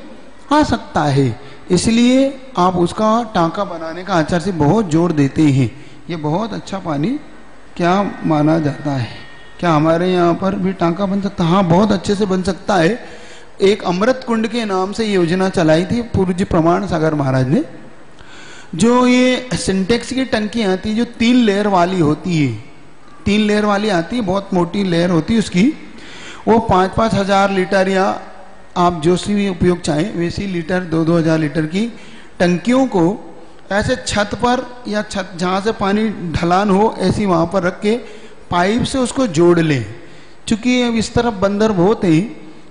[SPEAKER 2] आ सकता है। इसलिए आप उसका टांका बनाने का आचार्य से बहुत जोर देते हैं। ये बहुत अच्छा पानी क्या माना जाता है। क्या हमारे यहाँ पर भी टांका बन सकता है? हाँ, बहुत अच्छे से बन सकता है। एक अमृत कुंड के नाम से योजना चलाई थी पूज्य प्रमाण सागर महाराज ने। जो ये सिंटेक्स की टंकी आती है जो 3 लेयर वाली होती है, 3 लेयर वाली आती है, बहुत मोटी लेयर होती है उसकी, वो 5-5 हजार लीटर या आप जो सी भी उपयोग चाहें वैसी लीटर 2-2 हजार लीटर की टंकियों को ऐसे छत पर या छत जहाँ से पानी ढलान हो ऐसी वहाँ पर रख के पाइप से उसको जोड़ लें। चूँकि अब इस तरफ बंदर बहुत है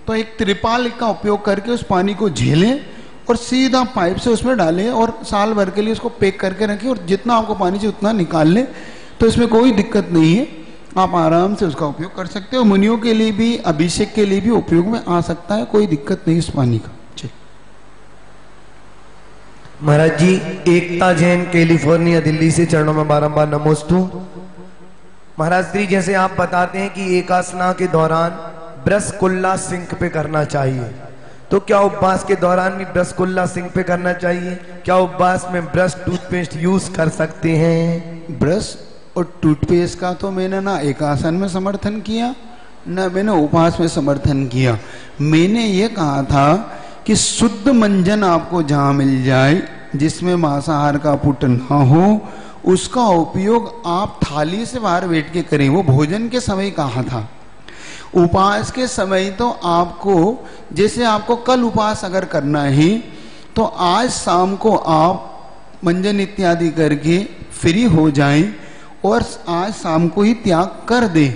[SPEAKER 2] तो एक त्रिपाल का उपयोग करके उस पानी को झेलें और सीधा पाइप से उसमें डालें और साल भर के लिए उसको पैक करके रखें और जितना आपको पानी चाहिए उतना निकाल लें। तो इसमें कोई दिक्कत नहीं है, आप आराम से उसका उपयोग कर सकते हो। मुनियों के लिए भी, अभिषेक के लिए भी उपयोग में आ सकता है, कोई दिक्कत नहीं इस पानी का।
[SPEAKER 1] महाराज जी, एकता जैन कैलिफोर्निया दिल्ली से चरणों में बारंबार नमोस्तु। महाराज श्री, जैसे आप बताते हैं कि एकासना के दौरान ब्रश कुल्ला सिंक पे करना चाहिए, तो क्या उपवास के दौरान भी ब्रश कुल्ला सिंक पे करना चाहिए? क्या उपवास में ब्रश टूथपेस्ट यूज कर सकते हैं?
[SPEAKER 2] ब्रश और टूथपेस्ट का तो मैंने ना एकासन में समर्थन किया न मैंने उपवास में समर्थन किया। मैंने ये कहा था कि शुद्ध मंजन आपको जहाँ मिल जाए जिसमें मांसाहार का पुट ना हो, उसका उपयोग आप थाली से बाहर बैठ के करें। वो भोजन के समय कहा था। उपवास के समय तो आपको, जैसे आपको कल उपवास अगर करना है तो आज शाम को आप मंजन इत्यादि करके फ्री हो जाएं और आज शाम को ही त्याग कर दें।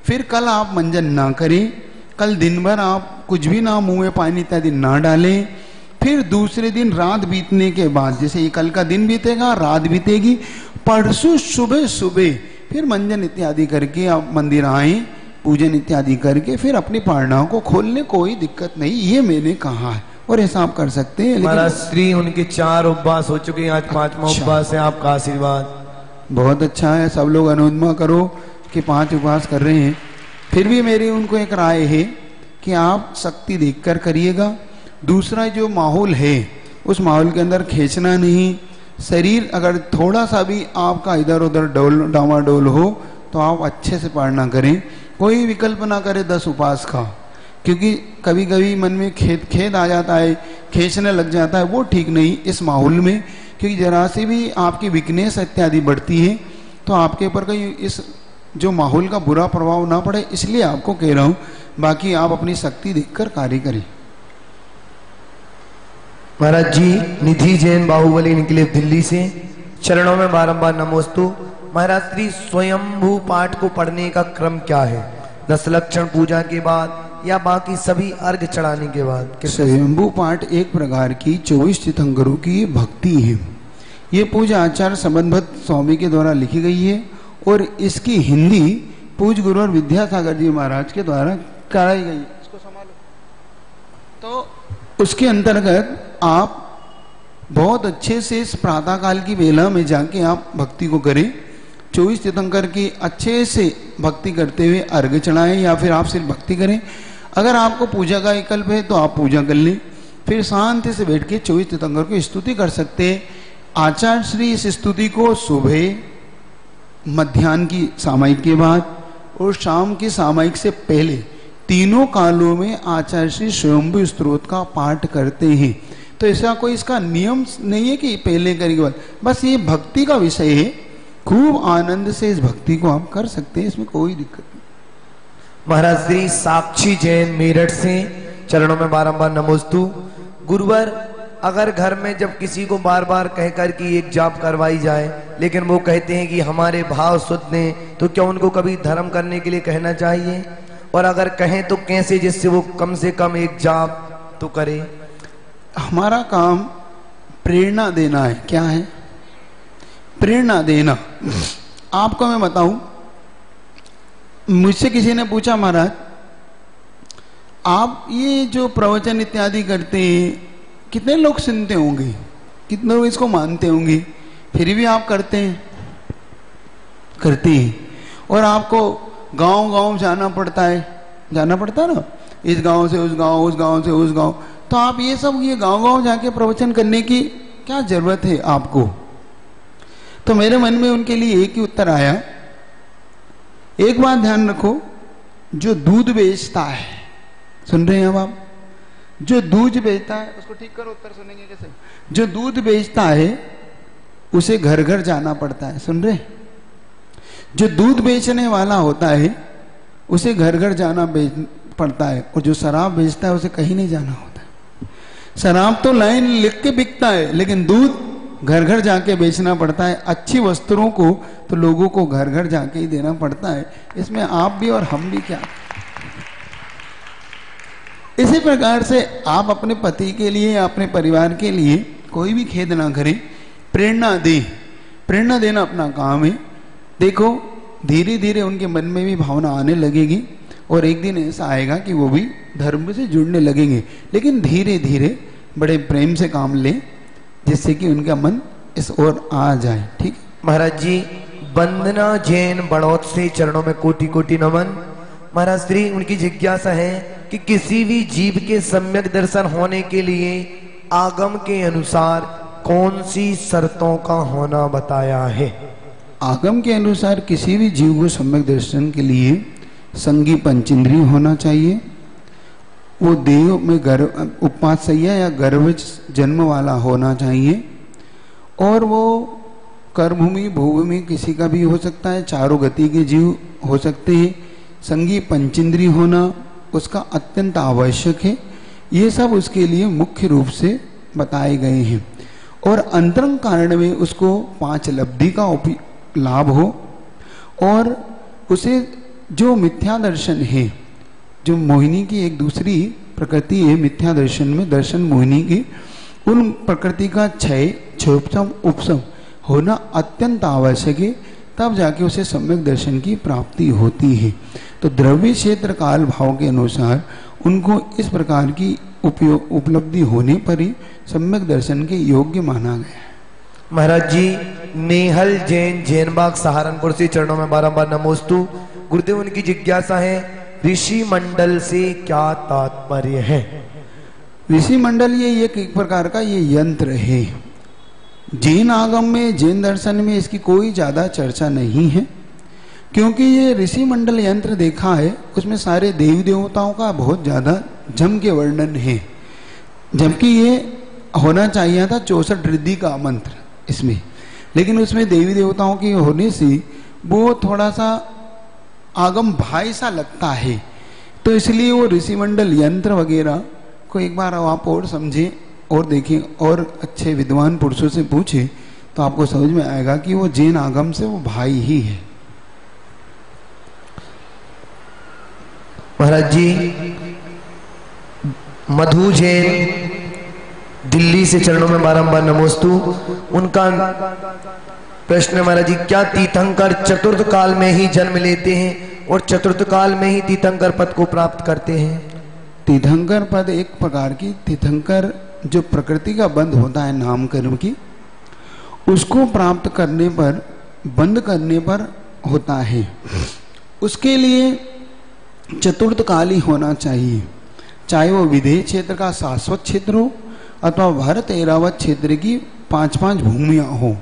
[SPEAKER 2] फिर कल आप मंजन ना करें, कल दिन भर आप कुछ भी ना, मुंह में पानी इत्यादि ना डालें। फिर दूसरे दिन रात बीतने के बाद, जैसे ये कल का दिन बीतेगा, रात बीतेगी, परसों सुबह सुबह फिर मंजन इत्यादि करके आप मंदिर आए, पूजन इत्यादि करके फिर अपनी पारणाओं को खोलने, कोई दिक्कत नहीं। ये मैंने कहा है और ऐसा आप कर सकते हैं।
[SPEAKER 1] महाराज श्री, उनके 4 उपवास हो चुके हैं, आज 5वां उपवास है। आपका आशीर्वाद
[SPEAKER 2] बहुत अच्छा है। सब लोग अनुमोदन करो कि 5 उपवास कर रहे हैं। फिर भी मेरी उनको एक राय है कि आप शक्ति देखकर करिएगा। दूसरा, जो माहौल है उस माहौल के अंदर खींचना नहीं। शरीर अगर थोड़ा सा भी आपका इधर उधर डामाडोल हो तो आप अच्छे से पालना करें। कोई विकल्प ना करें 10 उपवास का, क्योंकि कभी कभी मन में खेद आ जाता है, खींचने लग जाता है, वो ठीक नहीं इस माहौल में। क्योंकि जरा से भी आपकी वीकनेस इत्यादि बढ़ती है तो आपके ऊपर कहीं इस जो माहौल का बुरा प्रभाव ना पड़े, इसलिए आपको कह रहा हूँ। बाकी आप अपनी शक्ति देखकर कार्य करें।
[SPEAKER 1] महाराज जी, निधि जैन बाहुबली निकले दिल्ली से, चरणों में बारंबार नमोस्तु। महाराज श्री, स्वयंभू पाठ को पढ़ने का क्रम क्या है? 10 लक्षण पूजा के बाद या बाकी सभी अर्घ चढ़ाने के बाद?
[SPEAKER 2] स्वयंभू पाठ एक प्रकार की 24 तीर्थंकरों की भक्ति है। ये पूजा आचार्य संबंधभट्ट स्वामी के द्वारा लिखी गई है और इसकी हिंदी पूज्य गुरु और विद्यासागर जी महाराज के द्वारा कराई गई है। इसको संभालो। तो उसके अंतर्गत आप बहुत अच्छे से इस प्रातः काल की वेला में जाके आप भक्ति को करें। 24 तीर्थंकर की अच्छे से भक्ति करते हुए अर्घ चढ़ाएं या फिर आप सिर्फ भक्ति करें। अगर आपको पूजा का विकल्प है तो आप पूजा कर लें। फिर शांति से बैठ के 24 तीर्थंकर की स्तुति कर सकते हैं। आचार्य श्री इस स्तुति को सुबह, मध्याह्न की सामायिक के बाद और शाम की सामायिक से पहले तीनों कालों में आचार्य श्री स्वयंभू स्तोत्र का पाठ करते हैं। तो ऐसा कोई इसका नियम नहीं है कि पहले करेंगे बाद, बस ये भक्ति का विषय है। खूब आनंद से इस भक्ति को आप कर सकते हैं, इसमें कोई दिक्कत नहीं।
[SPEAKER 1] महाराज श्री साक्षी जैन मेरठ से चरणों में बारंबार नमोस्तु। गुरुवर, अगर घर में जब किसी को बार बार कहकर कि एक जाप करवाई जाए, लेकिन वो कहते हैं कि हमारे भाव शुद्ध हैं, तो क्या उनको कभी धर्म करने के लिए कहना चाहिए? और अगर कहें तो कैसे, जिससे वो कम से कम एक जाप तो करे?
[SPEAKER 2] हमारा काम प्रेरणा देना है। क्या है? प्रेरणा देना। आपको मैं बताऊं, मुझसे किसी ने पूछा, महाराज आप ये जो प्रवचन इत्यादि करते हैं कितने लोग सुनते होंगे, कितने लोग इसको मानते होंगे, फिर भी आप करते हैं? करते हैं। और आपको गांव गांव जाना पड़ता है ना, इस गांव से उस गांव, उस गांव से उस गांव। तो आप ये सब ये गांव गांव जाके प्रवचन करने की क्या जरूरत है आपको? तो मेरे मन में उनके लिए एक ही उत्तर आया। एक बात ध्यान रखो, जो दूध बेचता है, सुन रहे हैं अब आप? जो दूध बेचता है, उसको ठीक करो, उत्तर सुनेंगे कैसे? जो दूध बेचता है उसे घर घर जाना पड़ता है, सुन रहे? जो दूध बेचने वाला होता है उसे घर घर जाना पड़ता है, और जो शराब बेचता है उसे कहीं नहीं जाना होता है। शराब तो लाइन लिख के बिकता है, लेकिन दूध घर घर जाके बेचना पड़ता है। अच्छी वस्त्रों को तो लोगों को घर घर जाके ही देना पड़ता है। इसमें आप भी और हम भी क्या? इसी प्रकार से आप अपने पति के लिए, अपने परिवार के लिए कोई भी खेद ना करें, प्रेरणा दें। प्रेरणा देना अपना काम है। देखो, धीरे धीरे उनके मन में भी भावना आने लगेगी, और एक दिन ऐसा आएगा कि वो भी धर्म से जुड़ने लगेंगे। लेकिन धीरे धीरे बड़े प्रेम से काम लें, जिससे कि उनका मन इस ओर आ जाए। ठीक?
[SPEAKER 1] महाराज जी, वंदना जैन बड़ौत से चरणों में कोटि कोटि नमन। महाराज श्री, उनकी जिज्ञासा है कि किसी भी जीव के सम्यक दर्शन होने के लिए आगम के अनुसार कौन सी शर्तों का होना बताया है?
[SPEAKER 2] आगम के अनुसार किसी भी जीव को सम्यक दर्शन के लिए संगी पंचेंद्रिय होना चाहिए। वो देह में उपासया या गर्भ जन्म वाला होना चाहिए, और वो कर्मभूमि भूभूमि किसी का भी हो सकता है, चारों गति के जीव हो सकते हैं। संगी पंचेंद्रिय होना उसका अत्यंत आवश्यक है। ये सब उसके लिए मुख्य रूप से बताए गए हैं। और अंतरंग कारण में उसको 5 लब्धि का लाभ हो, और उसे जो मिथ्या दर्शन है, जो मोहिनी की एक दूसरी प्रकृति है मिथ्या दर्शन में, दर्शन मोहिनी की, उन प्रकृति का क्षय, क्षोभम, उपशम होना अत्यंत आवश्यक है। तब जाके उसे सम्यक दर्शन की प्राप्ति होती है। तो द्रव्य क्षेत्र काल भाव के अनुसार उनको इस प्रकार की उपलब्धि होने पर ही सम्यक दर्शन के योग्य माना गया है।
[SPEAKER 1] महाराज जी, नेहल जैन जैनबाग सहारनपुर से चरणों में बारंबार नमोस्तु। गुरुदेव, उनकी जिज्ञासा है, ऋषि मंडल से क्या तात्पर्य है?
[SPEAKER 2] ऋषि मंडल ये एक प्रकार का ये यंत्र है। जैन आगम में, जैन दर्शन में इसकी कोई ज्यादा चर्चा नहीं है, क्योंकि ये ऋषि मंडल यंत्र देखा है उसमें सारे देवी देवताओं का बहुत ज्यादा जम के वर्णन है, जबकि ये होना चाहिए था 64 रिद्धि का मंत्र इसमें, लेकिन उसमें देवी देवताओं की होने से वो थोड़ा सा आगम भाई सा लगता है। तो इसलिए वो ऋषि मंडल यंत्र वगैरह को एक बार आप और समझें और देखें, और अच्छे विद्वान पुरुषों से पूछें, तो आपको समझ में आएगा कि वो जैन आगम से वो भाई ही है।
[SPEAKER 1] महाराज जी, मधु जैन दिल्ली से चरणों में बारंबार नमोस्तु। उनका प्रश्न महाराज जी, क्या तीर्थंकर चतुर्थ काल में ही जन्म लेते हैं और चतुर्थ काल में ही तीर्थंकर पद को प्राप्त करते हैं?
[SPEAKER 2] तीर्थंकर पद एक प्रकार की, तीर्थंकर जो प्रकृति का बंध होता है नाम कर्म की, उसको प्राप्त करने पर, बंद करने पर होता है। उसके लिए चतुर्थ काल ही होना चाहिए, चाहे वो विदेह क्षेत्र का शाश्वत क्षेत्र हो अथवा भरत ऐरावत क्षेत्र की 5-5 भूमियां हो।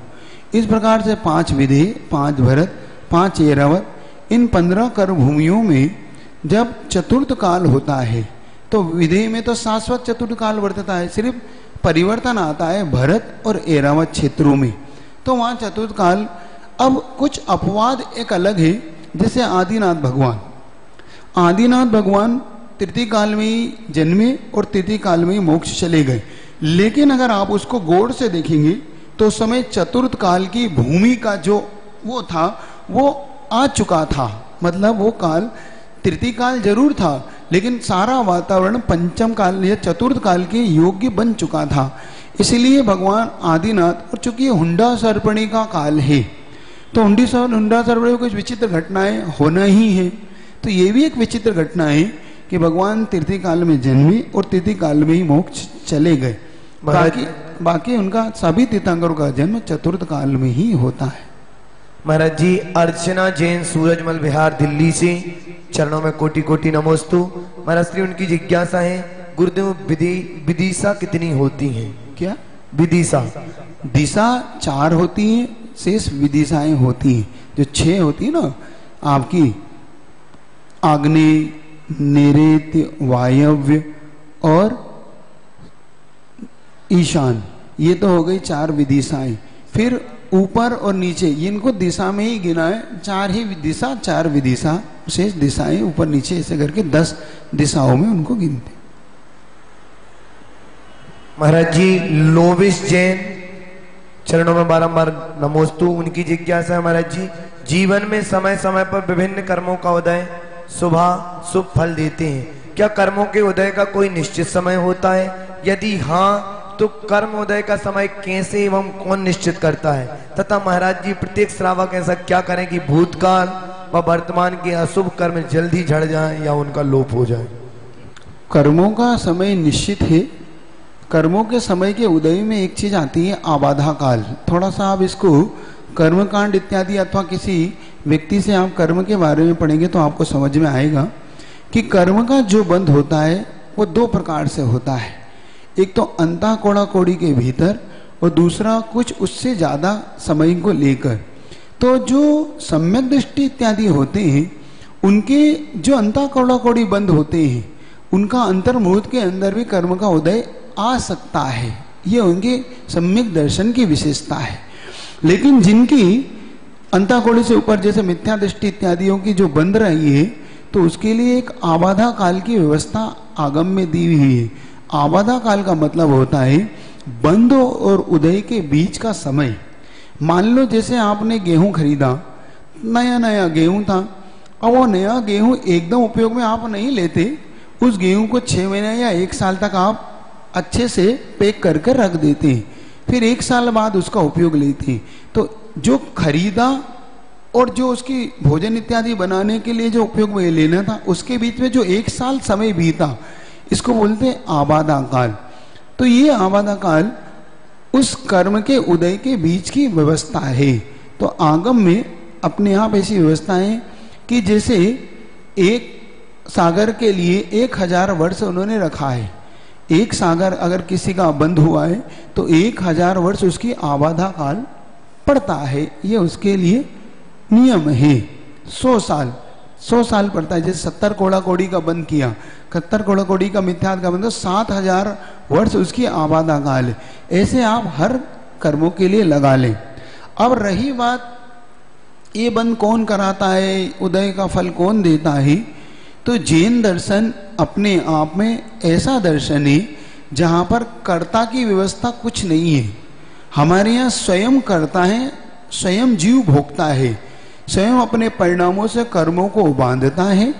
[SPEAKER 2] इस प्रकार से 5 विदेह, 5 भरत, 5 ऐरावत, इन 15 कर भूमियों में जब चतुर्थ काल होता है तो विधेय में तो शाश्वत चतुर्थ काल वर्तता है, सिर्फ परिवर्तन आता है भरत और ऐरावत क्षेत्रों में, तो वहाँ चतुर्थ काल। अब कुछ अपवाद एक अलग है, जैसे आदिनाथ भगवान तृतीय काल में ही जन्मे और तृतीय काल में ही मोक्ष चले गए। लेकिन अगर आप उसको गौर से देखेंगे तो उस समय चतुर्थ काल की भूमि का जो वो था वो आ चुका था, मतलब वो काल तृतीय काल जरूर था लेकिन सारा वातावरण पंचम काल या चतुर्थ काल के योग्य बन चुका था। इसलिए भगवान आदिनाथ, और चूंकि हुंडा सर्पणी का काल है तो हुंडा सर्पणी में कुछ विचित्र घटनाएं होना ही है, तो ये भी एक विचित्र घटना है कि भगवान तृतीय काल में जन्मे और तृतीय काल में ही मोक्ष चले गए। बाकी उनका सभी तीर्थंकरों का जन्म चतुर्थ काल में ही होता है।
[SPEAKER 1] महाराज जी, अर्चना जैन, सूरजमल विहार, दिल्ली से, चरणों में कोटि कोटि नमोस्तु। महाराज श्री उनकी जिज्ञासा है, गुरुदेव विदिशा कितनी होती हैं?
[SPEAKER 2] क्या
[SPEAKER 1] विदिशा?
[SPEAKER 2] दिशा 4 होती हैं, शेष विदिशाएं होती हैं। जो 6 होती है ना आपकी, आग्नेय, नैऋत्य, वायव्य और ईशान, ये तो हो गई 4 विदिशाएं। फिर ऊपर और नीचे, इनको दिशा में ही गिना है, 4 ही दिशा 4 विदिशा, शेष दिशाएं ऊपर नीचे ऐसे करके 10 दिशाओं में उनको गिनते।
[SPEAKER 1] महाराज जी, लोविस जैन, चरणों में बारंबार नमोस्तु। उनकी जिज्ञासा है, महाराज जी, जीवन में समय समय पर विभिन्न कर्मों का उदय सुबह शुभ फल देते हैं, क्या कर्मों के उदय का कोई निश्चित समय होता है? यदि हाँ तो कर्म उदय का समय कैसे एवं कौन निश्चित करता है? तथा महाराज जी, प्रत्येक श्रावक ऐसा क्या करें कि भूतकाल व वर्तमान के अशुभ कर्म जल्दी झड़ जाएं या उनका लोप हो जाए?
[SPEAKER 2] कर्मों का समय निश्चित है। कर्मों के समय के उदय में एक चीज आती है, आबाधा काल। थोड़ा सा आप इसको कर्मकांड इत्यादि अथवा किसी व्यक्ति से आप कर्म के बारे में पढ़ेंगे तो आपको समझ में आएगा कि कर्म का जो बंध होता है वो 2 प्रकार से होता है। एक तो अंतः कोड़ा कोड़ी के भीतर और दूसरा कुछ उससे ज्यादा समय को लेकर। तो जो सम्यक दृष्टि इत्यादि होते हैं उनके जो अंतः कोड़ा कोड़ी बंद होते हैं उनका अंतर्मुहूर्त के अंदर भी कर्म का उदय आ सकता है, ये उनके सम्यक दर्शन की विशेषता है। लेकिन जिनकी अंतः कोड़ी से ऊपर जैसे मिथ्या दृष्टि इत्यादियों की जो बंद रही है तो उसके लिए एक आबाधा काल की व्यवस्था आगम में दी हुई है। आबाधा काल का मतलब होता है बंद और उदय के बीच का समय। मान लो जैसे आपने गेहूं खरीदा, नया नया गेहूं था, अब वो नया गेहूं एकदम उपयोग में आप नहीं लेते, उस गेहूं को 6 महीने या 1 साल तक आप अच्छे से पैक करके रख देते हैं, फिर 1 साल बाद उसका उपयोग लेते हैं। तो जो खरीदा और जो उसकी भोजन इत्यादि बनाने के लिए जो उपयोग में लेना था उसके बीच में जो 1 साल समय बीता, इसको बोलते हैं आबादा काल। तो ये आबादा काल उस कर्म के उदय के बीच की व्यवस्था है। तो आगम में अपने आप ऐसी व्यवस्था है कि जैसे एक सागर के लिए 1000 वर्ष उन्होंने रखा है। एक सागर अगर किसी का बंद हुआ है तो 1000 वर्ष उसकी आबादा काल पड़ता है, ये उसके लिए नियम है। 100 साल पड़ता है। जैसे 70 कोड़ा कोड़ी का बंद किया, 71 कोड़ा कोड़ी का मिथ्यात का बंद, 7000 वर्ष उसकी आबादा काल है। ऐसे आप हर कर्मों के लिए लगा लें। अब रही बात ये बंद कौन कराता है, उदय का फल कौन देता है, तो जैन दर्शन अपने आप में ऐसा दर्शन है जहाँ पर कर्ता की व्यवस्था कुछ नहीं है। हमारे यहाँ स्वयं कर्ता है, स्वयं जीव भोगता है, स्वयं अपने परिणामों से कर्मों को बांधता है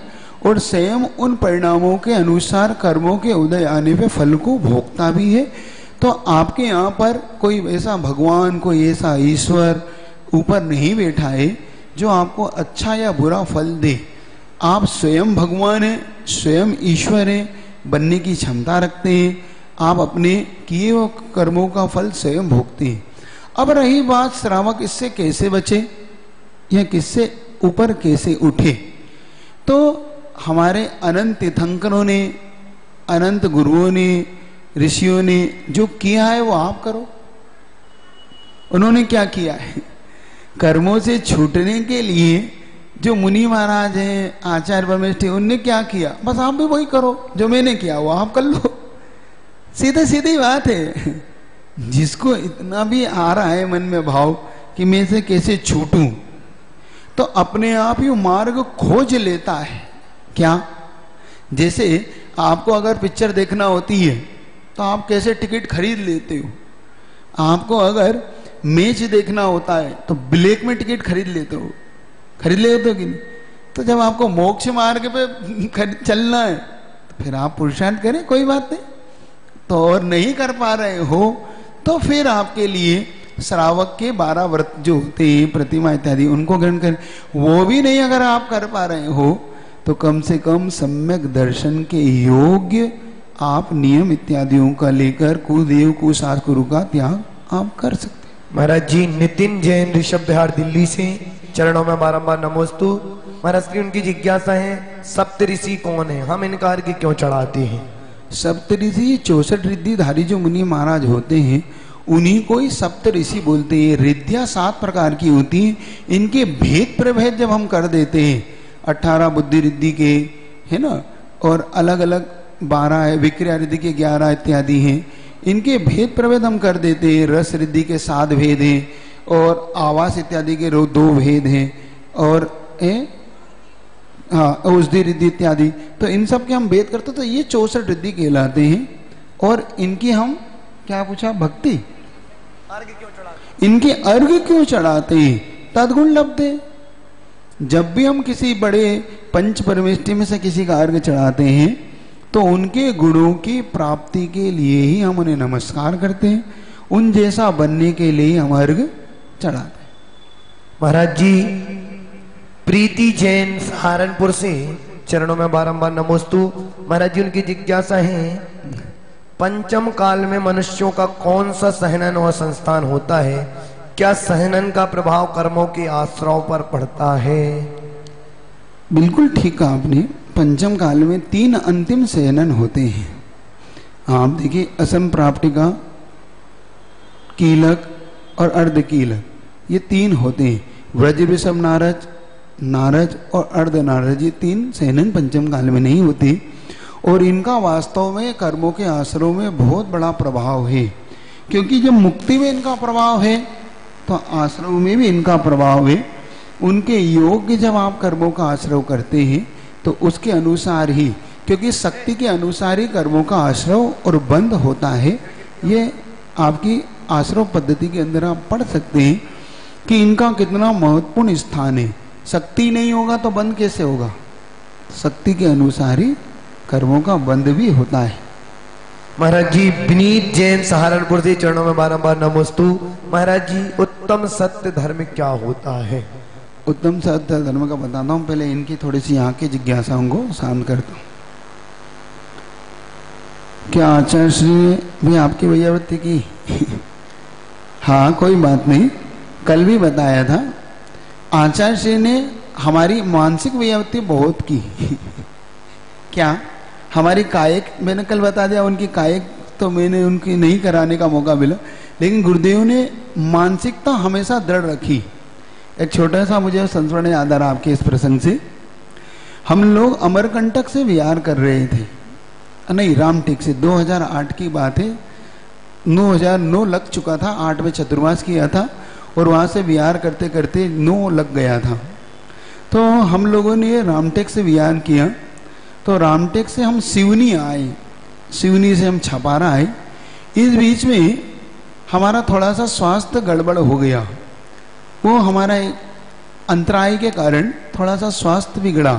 [SPEAKER 2] और स्वयं उन परिणामों के अनुसार कर्मों के उदय आने पे फल को भोगता भी है। तो आपके यहाँ पर कोई ऐसा भगवान, कोई ऐसा ईश्वर ऊपर नहीं बैठा है जो आपको अच्छा या बुरा फल दे। आप स्वयं भगवान हैं, स्वयं ईश्वर हैं, बनने की क्षमता रखते हैं। आप अपने किए हुए कर्मों का फल स्वयं भोगते हैं। अब रही बात श्रावक इससे कैसे बचे या किससे ऊपर कैसे उठे, तो हमारे अनंत तीर्थंकरों ने, अनंत गुरुओं ने, ऋषियों ने जो किया है वो आप करो। उन्होंने क्या किया है, कर्मों से छूटने के लिए जो मुनि महाराज हैं, आचार्य परमेष्ठी, उनने क्या किया, बस आप भी वही करो जो मैंने किया वो आप कर लो। सीधे सीधी बात है। जिसको इतना भी आ रहा है मन में भाव कि मैं से कैसे छूटूं, तो अपने आप ही मार्ग खोज लेता है। क्या? जैसे आपको अगर पिक्चर देखना होती है तो आप कैसे टिकट खरीद लेते हो? आपको अगर मैच देखना होता है तो ब्लैक में टिकट खरीद लेते हो, खरीद लेते हो कि नहीं? तो जब आपको मोक्ष मार्ग पे चलना है तो फिर आप पुरुषार्थ करें, कोई बात नहीं। तो और नहीं कर पा रहे हो तो फिर आपके लिए श्रावक के 12 व्रत जो होते हैं, प्रतिमा इत्यादि, उनको ग्रहण करें। वो भी नहीं अगर आप कर पा रहे हो तो कम से कम सम्यक दर्शन के योग्य आप नियम इत्यादियों का लेकर कुदेव कुशास्त्र गुरु का त्याग आप कर सकते।
[SPEAKER 1] महाराज जी, नितिन जैन ऋषभ बिहार दिल्ली से, चरणों में बारंबार नमोस्तु। महाराज जी, उनकी जिज्ञासा है सप्तऋषि कौन है, हम इनका अर्घ्य क्यों चढ़ाते हैं?
[SPEAKER 2] सप्तऋषि 64 रिद्धिधारी जो मुनि महाराज होते हैं उन्हीं को ही सप्तऋषि बोलते हैं। रिद्धियां 7 प्रकार की होती हैं। इनके भेद प्रभेद जब हम कर देते हैं, 18 बुद्धि रिद्धि के है ना, और अलग अलग 12 है, विक्रिया रिद्धि के 11 इत्यादि हैं। इनके भेद प्रभेद हम कर देते हैं। रस रिद्धि के 7 भेद हैं और आवास इत्यादि के 2 भेद हैं, और हाँ औषधि रिद्धि इत्यादि। तो इन सब के हम भेद करते तो ये 64 रिद्धि कहलाते हैं। और इनकी हम क्या पूछा, भक्ति, इनके अर्घ क्यों चढ़ाते हैं? तदगुण लब्धे। जब भी हम किसी बड़े पंच परमेष्टि में से किसी का अर्घ चढ़ाते हैं तो उनके गुणों की प्राप्ति के लिए ही हम उन्हें नमस्कार करते हैं, उन जैसा बनने के लिए हम अर्घ चढ़ाते हैं।
[SPEAKER 1] महाराज जी, प्रीति जैन सहारनपुर से, चरणों में बारंबार नमोस्तु। महाराज जी, उनकी जिज्ञासा है पंचम काल में मनुष्यों का कौन सा सहनन और संस्थान होता है? क्या सहनन का प्रभाव कर्मों के आश्रव पर पड़ता है?
[SPEAKER 2] बिल्कुल ठीक कहा आपने। पंचम काल में 3 अंतिम सहनन होते हैं। आप देखिए, असम प्राप्तिका, कीलक और अर्ध कीलक, ये 3 होते हैं। व्रज ऋषभ नारज, नारज और अर्ध नारज, ये 3 सहनन पंचम काल में नहीं होते। और इनका वास्तव में कर्मों के आश्रव में बहुत बड़ा प्रभाव है, क्योंकि जब मुक्ति में इनका प्रभाव है तो आश्रव में भी इनका प्रभाव है। उनके योग्य जब आप कर्मों का आश्रव करते हैं तो उसके अनुसार ही, क्योंकि शक्ति के अनुसार ही कर्मों का आश्रव और बंध होता है। ये आपकी आश्रव पद्धति के अंदर आप पढ़ सकते हैं कि इनका कितना महत्वपूर्ण स्थान है। शक्ति नहीं होगा तो बंध कैसे होगा? शक्ति के अनुसार ही कर्मों का बंध भी होता है।
[SPEAKER 1] महाराज जी, विनीत जैन सहारनपुर से, चरणों में बारंबार नमोस्तु। महाराज जी, उत्तम सत्य धर्म क्या होता है?
[SPEAKER 2] उत्तम सत्य धर्म का बताता हूँ, पहले इनकी थोड़ी सी यहाँ की जिज्ञासाओं को शांत करता हूँ। क्या आचार्य श्री ने भी आपकी वैयावृत्ति की? हाँ, कोई बात नहीं, कल भी बताया था। आचार्य श्री ने हमारी मानसिक वैयावृत्ति बहुत की। क्या? हमारी कायिक मैंने कल बता दिया, उनकी कायिक तो मैंने उनकी नहीं कराने का मौका मिला, लेकिन गुरुदेव ने मानसिकता हमेशा दृढ़ रखी। एक छोटा सा मुझे संस्मरण याद आ रहा आपके इस प्रसंग से। हम लोग अमरकंटक से विहार कर रहे थे, नहीं रामटेक से, 2008 की बात है। 2009 लग चुका था, 8 में चतुर्मास किया था और वहाँ से विहार करते करते 9 लग गया था। तो हम लोगों ने रामटेक से विहार किया। तो रामटेक से हम सिवनी आए, सिवनी से हम छपारा आए। इस बीच में हमारा थोड़ा सा स्वास्थ्य गड़बड़ हो गया। वो हमारा अंतराय के कारण थोड़ा सा स्वास्थ्य बिगड़ा।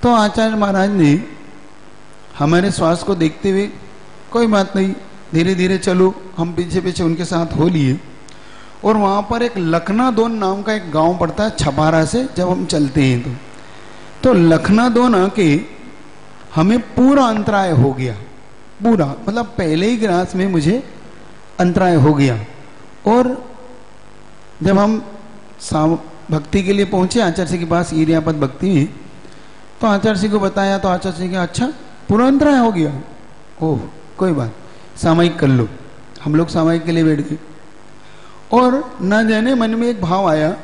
[SPEAKER 2] तो आचार्य महाराज ने हमारे स्वास्थ्य को देखते हुए, कोई बात नहीं, धीरे धीरे चलो, हम पीछे पीछे उनके साथ हो लिए। और वहाँ पर एक लखनादोन नाम का एक गांव पड़ता है छपारा से जब हम चलते हैं तो लखनादोन आके हमें पूरा अंतराय हो गया, पूरा, मतलब पहले ही ग्रास में मुझे अंतराय हो गया। और जब हम भक्ति के लिए पहुंचे आचार्य जी के पास, इरियापद भक्ति में, तो आचार्य जी को बताया तो आचार्य जी कहा अच्छा पूरा अंतराय हो गया, ओह कोई बात, सामयिक कर लो। हम लोग सामयिक के लिए बैठ गए। और न जाने मन में एक भाव आया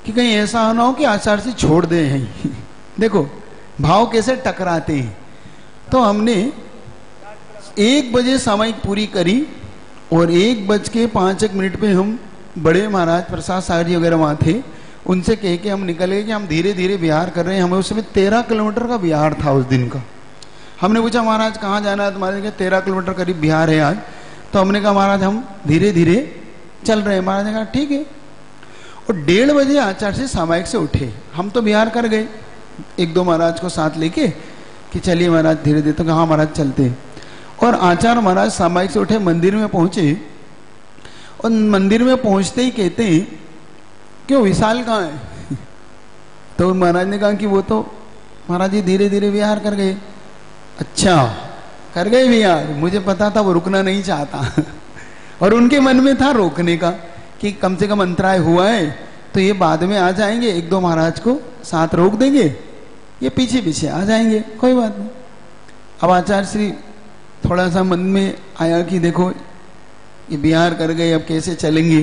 [SPEAKER 2] कि कहीं ऐसा ना हो कि आचार्य जी छोड़ दे हैं। देखो भाव कैसे टकराते हैं। तो हमने 1 बजे सामायिक पूरी करी और 1:05 पे हम बड़े महाराज प्रसाद सागर जी वगैरह वहाँ थे, उनसे कह के हम निकले कि हम धीरे धीरे बिहार कर रहे हैं। हमें उसमें 13 किलोमीटर का बिहार था उस दिन का। हमने पूछा महाराज कहाँ जाना है तुम्हारे? क्या 13 किलोमीटर करीब बिहार है आज। तो हमने कहा महाराज हम धीरे धीरे चल रहे हैं। महाराज ने कहा ठीक है। और 1:30 बजे आचार्य से सामायिक से उठे। हम तो बिहार कर गए 1-2 महाराज को साथ लेके कि चलिए महाराज धीरे धीरे। तो कहा महाराज चलते। और आचार्य महाराज सामायिक से उठे, मंदिर में पहुंचे और मंदिर में पहुंचते ही कहते हैं क्यों विशाल कहाँ है? तो महाराज ने कहा कि वो तो महाराज जी धीरे धीरे विहार कर गए। अच्छा कर गए विहार, मुझे पता था वो रुकना नहीं चाहता। और उनके मन में था रोकने का कि कम से कम अंतराय हुआ है तो ये बाद में आ जाएंगे, 1-2 महाराज को साथ रोक देंगे, ये पीछे पीछे आ जाएंगे, कोई बात नहीं। अब आचार्य श्री थोड़ा सा मन में आया कि देखो ये बिहार कर गए, अब कैसे चलेंगे।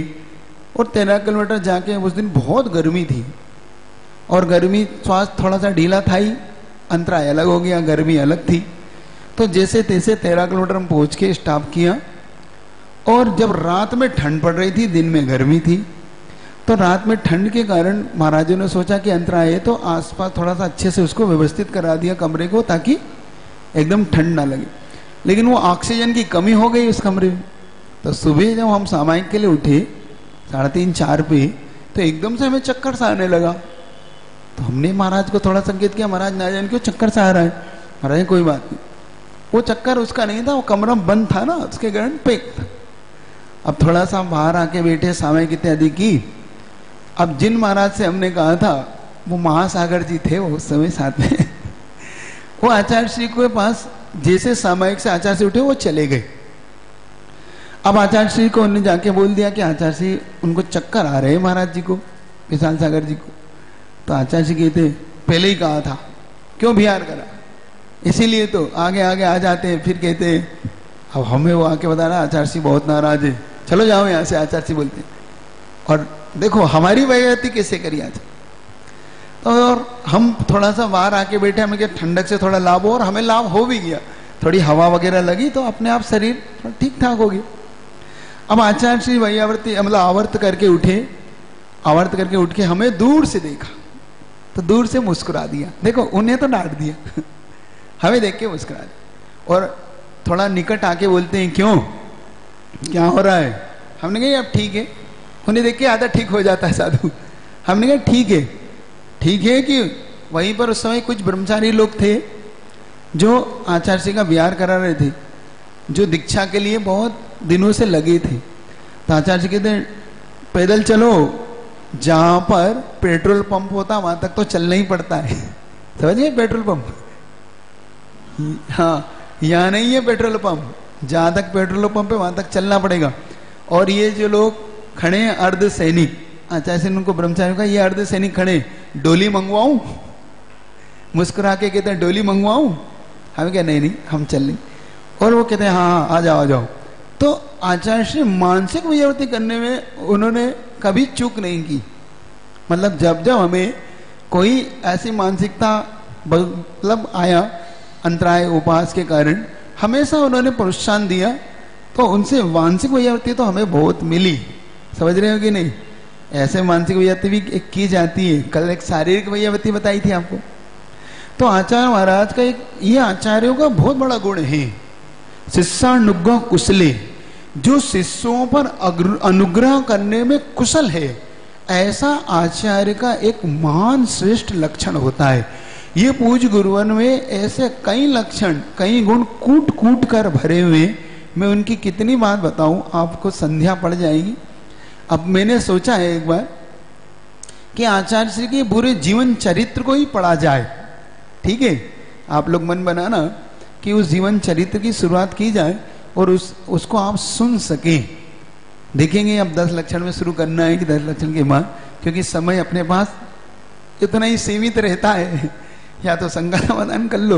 [SPEAKER 2] और 13 किलोमीटर जाके उस दिन बहुत गर्मी थी और गर्मी स्वास्थ्य थोड़ा सा ढीला था ही, अंतराय अलग हो गया, गर्मी अलग थी। तो जैसे तैसे 13 किलोमीटर हम पहुंच के स्टॉप किया। और जब रात में ठंड पड़ रही थी, दिन में गर्मी थी, तो रात में ठंड के कारण महाराजों ने सोचा कि अंतराय है तो आसपास थोड़ा सा अच्छे से उसको व्यवस्थित करा दिया कमरे को, ताकि एकदम ठंड ना लगे। लेकिन वो ऑक्सीजन की कमी हो गई उस कमरे में। तो सुबह जब हम सामायिक के लिए उठे 3:30-4 पे, तो एकदम से हमें चक्कर सा आने लगा। तो हमने महाराज को थोड़ा संकेत किया, महाराज ना जाने क्यों चक्कर सा आ रहा है। महाराज कोई बात नहीं, वो चक्कर उसका नहीं था, वो कमरा बंद था ना, उसके कारण पैक था। अब थोड़ा सा बाहर आके बैठे, सामायिक इत्यादि की। अब जिन महाराज से हमने कहा था वो महासागर जी थे वो उस समय साथ में। वो आचार्य श्री के पास जैसे सामायिक से आचार्य से उठे वो चले गए। अब आचार्य श्री को उन्होंने जाके बोल दिया कि आचार्य श्री उनको चक्कर आ रहे हैं महाराज जी को, विशाल सागर जी को। तो आचार्य जी कहते पहले ही कहा था, क्यों बिहार करा, इसीलिए तो आगे आगे आ जाते हैं। फिर कहते अब हमें वो आके बता रहा आचार्य श्री बहुत नाराज है, चलो जाओ यहाँ से, आचार्य श्री बोलते। और देखो हमारी बेइज्जती कैसे करी आज। तो और हम थोड़ा सा बाहर आके बैठे, हमें क्या ठंडक से थोड़ा लाभ हो, और हमें लाभ हो भी गया, थोड़ी हवा वगैरह लगी तो अपने आप शरीर ठीक ठाक हो गया। अब आचार्य श्री वैयावर्ती मतलब आवर्त करके उठे, आवर्त करके उठ के हमें दूर से देखा तो दूर से मुस्कुरा दिया। देखो उन्हें तो डांट दिया, हमें देख के मुस्कुरा दिया। और थोड़ा निकट आके बोलते हैं क्यों, क्या हो रहा है। हमने कहा अब ठीक है, उन्हें देख के आधा ठीक हो जाता है साधु। हमने कहा ठीक है, ठीक है कि वहीं पर उस समय कुछ ब्रह्मचारी लोग थे जो आचार्य श्री का विहार करा रहे थे, जो दीक्षा के लिए बहुत दिनों से लगे थे। तो आचार्य जी कहते पैदल चलो, जहां पर पेट्रोल पंप होता वहां तक तो चलना ही पड़ता है। समझिए पेट्रोल पंप, हाँ यहाँ नहीं है पेट्रोल पंप, जहां तक पेट्रोल पंप है वहां तक चलना पड़ेगा। और ये जो लोग खड़े हैं अर्ध सैनिक, आचार्य से उनको ब्रह्मचारी का ये अर्ध सैनिक खड़े, डोली मंगवाऊं, मुस्कुरा के कहते हैं डोली मंगवाऊं। हमें क्या नहीं नहीं हम चल लें। और वो कहते हैं हाँ हाँ आ जाओ आ जाओ। तो आचार्य श्री मानसिक विजयवती करने में उन्होंने कभी चूक नहीं की। मतलब जब जब हमें कोई ऐसी मानसिकता मतलब आया अंतराय उपास के कारण, हमेशा उन्होंने प्रोत्साहन दिया। तो उनसे मानसिक विजयवती तो हमें बहुत मिली, समझ रहे हो कि नहीं। ऐसे मानसिक विजयवती भी की जाती है, कल एक शारीरिक विजयवती बताई थी आपको। तो आचार्य महाराज का एक ये आचार्यों का बहुत बड़ा गुण है, शिष्यानुग्रह कुशले, जो शिष्यों पर अनुग्रह करने में कुशल है, ऐसा आचार्य का एक महान श्रेष्ठ लक्षण होता है। ये पूज्य गुरुवन में ऐसे कई लक्षण कई गुण कूट कूट कर भरे हुए, मैं उनकी कितनी बात बताऊं, आपको संध्या पड़ जाएगी। अब मैंने सोचा है एक बार कि आचार्य श्री के पूरे जीवन चरित्र को ही पढ़ा जाए, ठीक है। आप लोग मन बनाना कि उस जीवन चरित्र की शुरुआत की जाए और उसको आप सुन सकें। देखेंगे अब 10 लक्षण में शुरू करना है कि 10 लक्षण के बाद, क्योंकि समय अपने पास इतना ही सीमित रहता है। या तो संज्ञा समाधान कर लो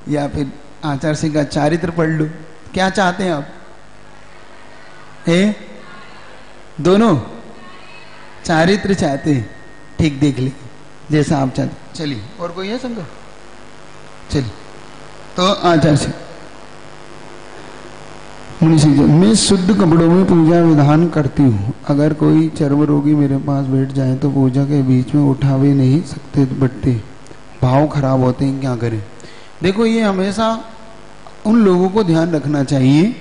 [SPEAKER 2] या फिर आचार्य श्री का चारित्र पढ़ लो। क्या चाहते हैं आप? दोनों चारित्र चाहते हैं, ठीक देख ले जैसा आप चाहते। चलिए, और कोई है संकल्प? चलिए, तो आचार्य से मुनि सिंह जी, मैं शुद्ध कपड़ों में पूजा विधान करती हूँ। अगर कोई चर्म रोगी मेरे पास बैठ जाए तो पूजा के बीच में उठा भी नहीं सकते, बटते भाव खराब होते हैं, क्या करें? देखो, ये हमेशा उन लोगों को ध्यान रखना चाहिए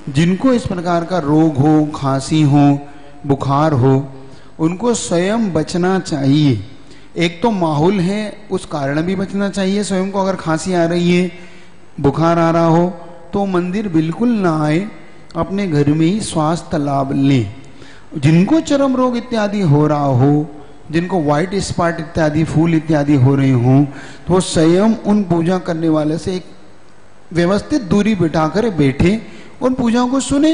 [SPEAKER 2] जिनको इस प्रकार का रोग हो, खांसी हो, बुखार हो, उनको स्वयं बचना चाहिए। एक तो माहौल है, उस कारण भी बचना चाहिए। स्वयं को अगर खांसी आ रही है, बुखार आ रहा हो, तो मंदिर बिल्कुल ना आए, अपने घर में ही स्वास्थ्य लाभ लें। जिनको चर्म रोग इत्यादि हो रहा हो, जिनको व्हाइट स्पॉट इत्यादि, फूल इत्यादि हो रहे हों, तो स्वयं उन पूजा करने वाले से एक व्यवस्थित दूरी बिठाकर बैठे, उन पूजाओं को सुने,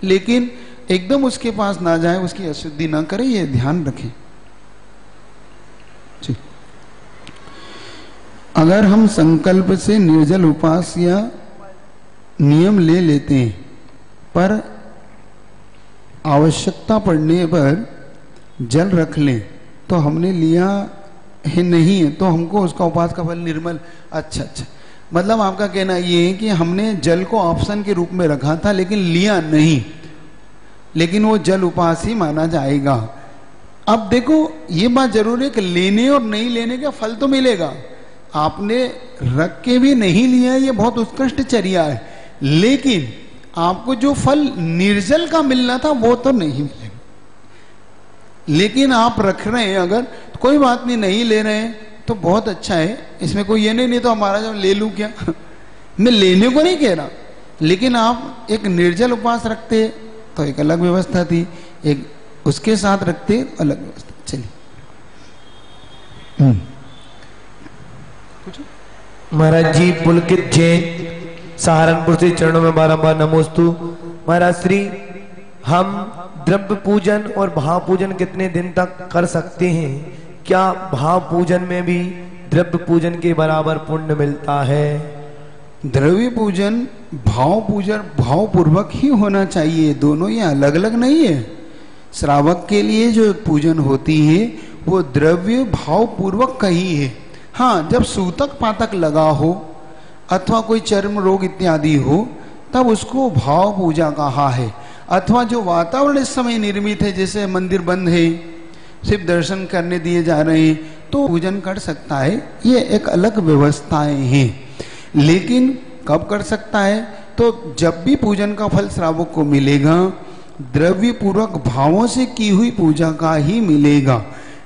[SPEAKER 2] लेकिन एकदम उसके पास ना जाए, उसकी अशुद्धि ना करे, ये ध्यान रखें। अगर हम संकल्प से निर्जल उपास या नियम ले लेते हैं, पर आवश्यकता पड़ने पर जल रख लें, तो हमने लिया है नहीं है, तो हमको उसका उपास का फल निर्मल। अच्छा, मतलब आपका कहना ये है कि हमने जल को ऑप्शन के रूप में रखा था लेकिन लिया नहीं, लेकिन वो जल उपास ही माना जाएगा। अब देखो, ये बात जरूर है कि लेने और नहीं लेने का फल तो मिलेगा। आपने रख के भी नहीं लिया, ये बहुत उत्कृष्ट चर्या है, लेकिन आपको जो फल निर्जल का मिलना था वो तो नहीं मिलेगा। लेकिन आप रख रहे हैं, अगर तो कोई बात नहीं ले रहे हैं तो बहुत अच्छा है, इसमें कोई ये नहीं तो हमारा जब ले लूं क्या मैं लेने को नहीं कह रहा, लेकिन आप एक निर्जल उपवास रखते तो एक अलग व्यवस्था थी, एक उसके साथ रखते अलग व्यवस्था। चलिए,
[SPEAKER 1] महाराज जी पुलकित जैन सहारनपुर से चरणों में बारंबार नमोस्तु। महाराज श्री, हम द्रव्य पूजन और भाव पूजन कितने दिन तक कर सकते हैं? क्या भाव पूजन में भी द्रव्य पूजन के बराबर पुण्य मिलता है?
[SPEAKER 2] द्रव्य पूजन भाव पूजन भाव पूर्वक ही होना चाहिए, दोनों ये अलग अलग नहीं है। श्रावक के लिए जो पूजन होती है वो द्रव्य भाव पूर्वक का ही है। हाँ, जब सूतक पातक लगा हो अथवा कोई चर्म रोग इत्यादि हो, तब उसको भाव पूजा कहा है। अथवा जो वातावरण इस समय निर्मित है, जैसे मंदिर बंद है, सिर्फ दर्शन करने दिए जा रहे हैं, तो पूजन कर सकता है, ये एक अलग व्यवस्थाएं हैं। लेकिन कब कर सकता है? तो जब भी पूजन का फल श्रावक को मिलेगा, द्रव्य पूर्वक भावों से की हुई पूजा का ही मिलेगा।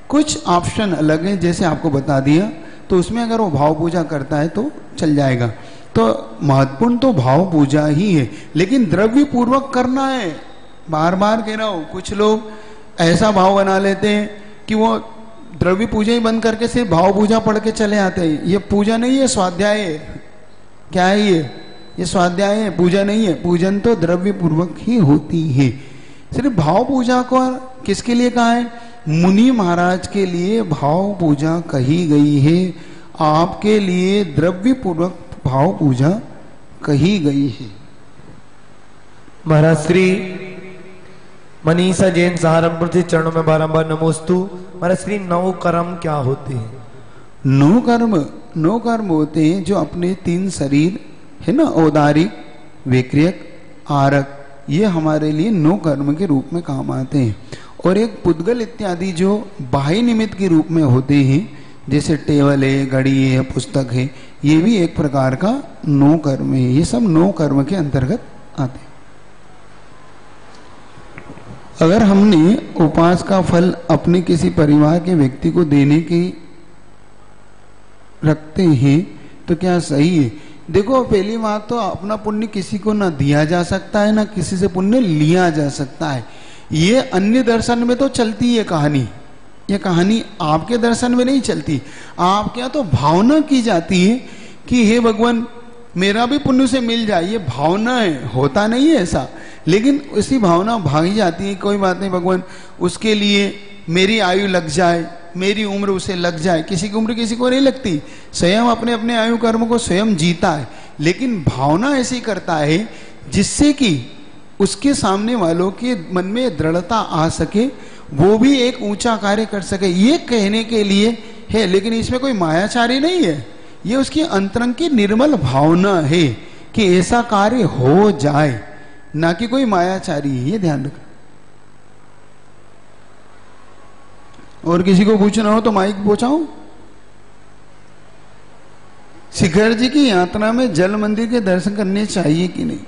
[SPEAKER 2] कुछ ऑप्शन अलग हैं, जैसे आपको बता दिया, तो उसमें अगर वो भाव पूजा करता है तो चल जाएगा। तो महत्वपूर्ण तो भाव पूजा ही है, लेकिन द्रव्य पूर्वक करना है। बार बार कह रहा हूं, कुछ लोग ऐसा भाव बना लेते हैं कि वो द्रव्य पूजा ही बंद करके सिर्फ भाव पूजा पढ़ के चले आते हैं। ये पूजा नहीं है, स्वाध्याय है। क्या है ये स्वाध्याय है, पूजा नहीं है। पूजन तो द्रव्य पूर्वक ही होती है। सिर्फ भाव पूजा को किसके लिए कहा है? मुनि महाराज के लिए भाव पूजा कही गई है, आपके लिए द्रव्य पूर्वक भाव पूजा कही गई है।
[SPEAKER 1] महाराज श्री मनीषा जैन सहारनपुर से चरणों में बारंबार नमोस्तु। महाराज श्री, 9 कर्म क्या होते हैं?
[SPEAKER 2] 9 कर्म होते हैं जो अपने 3 शरीर है ना, औदारिक, विक्रियक, आरक, ये हमारे लिए 9 कर्म के रूप में काम आते हैं। और एक पुद्गल इत्यादि जो बाह्य निमित्त के रूप में होते हैं, जैसे टेबल है, घड़ी है, पुस्तक है, ये भी एक प्रकार का 9 कर्म है। ये सब 9 कर्म के अंतर्गत आते हैं। अगर हमने उपास का फल अपने किसी परिवार के व्यक्ति को देने की रखते हैं तो क्या सही है? देखो, पहली बात तो अपना पुण्य किसी को ना दिया जा सकता है, ना किसी से पुण्य लिया जा सकता है। ये अन्य दर्शन में तो चलती है कहानी, ये कहानी आपके दर्शन में नहीं चलती। आपके यहाँ तो भावना की जाती है कि हे भगवान मेरा भी पुण्य से मिल जाए, ये भावना है, होता नहीं है ऐसा। लेकिन उसी भावना भागी जाती है, कोई बात नहीं भगवान उसके लिए मेरी आयु लग जाए, मेरी उम्र उसे लग जाए। किसी की उम्र किसी को नहीं लगती, स्वयं अपने अपने आयु कर्म को स्वयं जीता है। लेकिन भावना ऐसी करता है जिससे कि उसके सामने वालों के मन में दृढ़ता आ सके वो भी एक ऊंचा कार्य कर सके, ये कहने के लिए है। लेकिन इसमें कोई मायाचारी नहीं है, ये उसकी अंतरंग की निर्मल भावना है कि ऐसा कार्य हो जाए, ना कि कोई मायाचारी है। ये ध्यान रखना। और किसी को पूछना हो तो माइक पहुंचाऊं। शिखर जी की यात्रा में जल मंदिर के दर्शन करने चाहिए कि नहीं?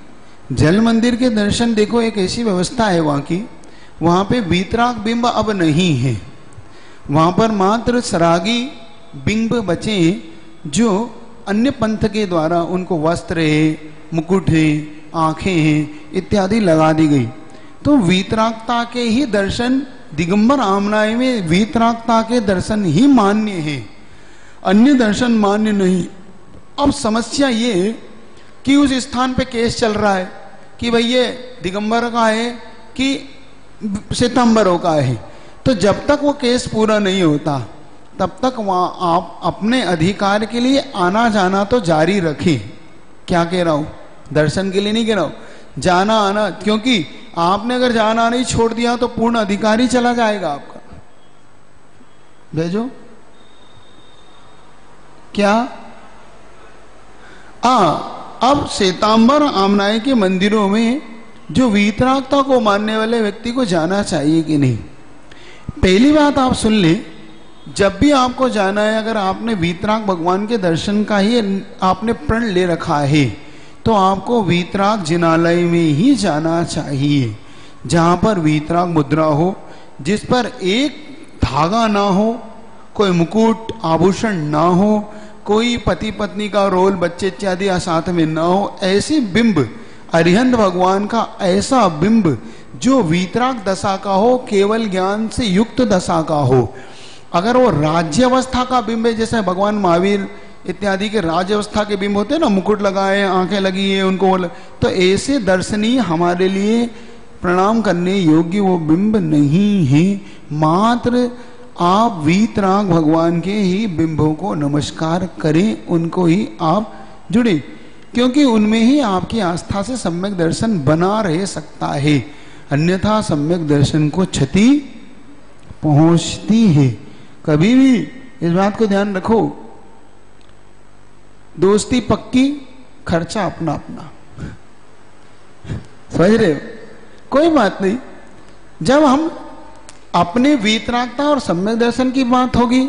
[SPEAKER 2] जल मंदिर के दर्शन, देखो एक ऐसी व्यवस्था है वहां की, वहां पे वीतराग बिंब अब नहीं है, वहां पर मात्र सरागी बिंब बचे जो अन्य पंथ के द्वारा उनको वस्त्र है, मुकुट है, आंखें हैं इत्यादि लगा दी गई। तो वीतरागता के ही दर्शन, दिगंबर आमनाय में वीतरागता के दर्शन ही मान्य है, अन्य दर्शन मान्य नहीं। अब समस्या ये कि उस स्थान पे केस चल रहा है कि भाई ये दिगंबर का है कि श्वेतांबरों का है। तो जब तक वो केस पूरा नहीं होता तब तक वहां आप अपने अधिकार के लिए आना जाना तो जारी रखें। क्या कह रहा हूं? दर्शन के लिए नहीं कह रहा हूं, जाना आना, क्योंकि आपने अगर जाना नहीं छोड़ दिया तो पूर्ण अधिकार ही चला जाएगा आपका। भेजो क्या? अब श्वेतांबर आमनाय के मंदिरों में जो वीतरागता को मानने वाले व्यक्ति को जाना चाहिए कि नहीं? पहली बात आप सुन ले, जब भी आपको जाना है, अगर आपने वीतराग भगवान के दर्शन का ही आपने प्रण ले रखा है तो आपको वीतराग जिनालय में ही जाना चाहिए, जहां पर वीतराग मुद्रा हो, जिस पर एक धागा ना हो, कोई मुकुट आभूषण ना हो, कोई पति पत्नी का रोल, बच्चे इत्यादि साथ में ना हो, ऐसी बिंब, अरिहंत भगवान का ऐसा बिंब जो वीतराग दशा का हो, केवल ज्ञान से युक्त दशा का हो। अगर वो राज्य अवस्था का बिंब है, जैसे भगवान महावीर इत्यादि के राज्य अवस्था के बिंब होते हैं ना, मुकुट लगाए, आंखें लगी है उनको, तो ऐसे दर्शनीय हमारे लिए प्रणाम करने योग्य वो बिंब नहीं है। मात्र आप वीतराग भगवान के ही बिंबों को नमस्कार करें, उनको ही आप जुड़े, क्योंकि उनमें ही आपकी आस्था से सम्यक दर्शन बना रह सकता है, अन्यथा सम्यक दर्शन को क्षति पहुंचती है। कभी भी इस बात को ध्यान रखो, दोस्ती पक्की, खर्चा अपना अपना। समझ रहे हो? कोई बात नहीं, जब हम अपने वीतरागता और सम्यक दर्शन की बात होगी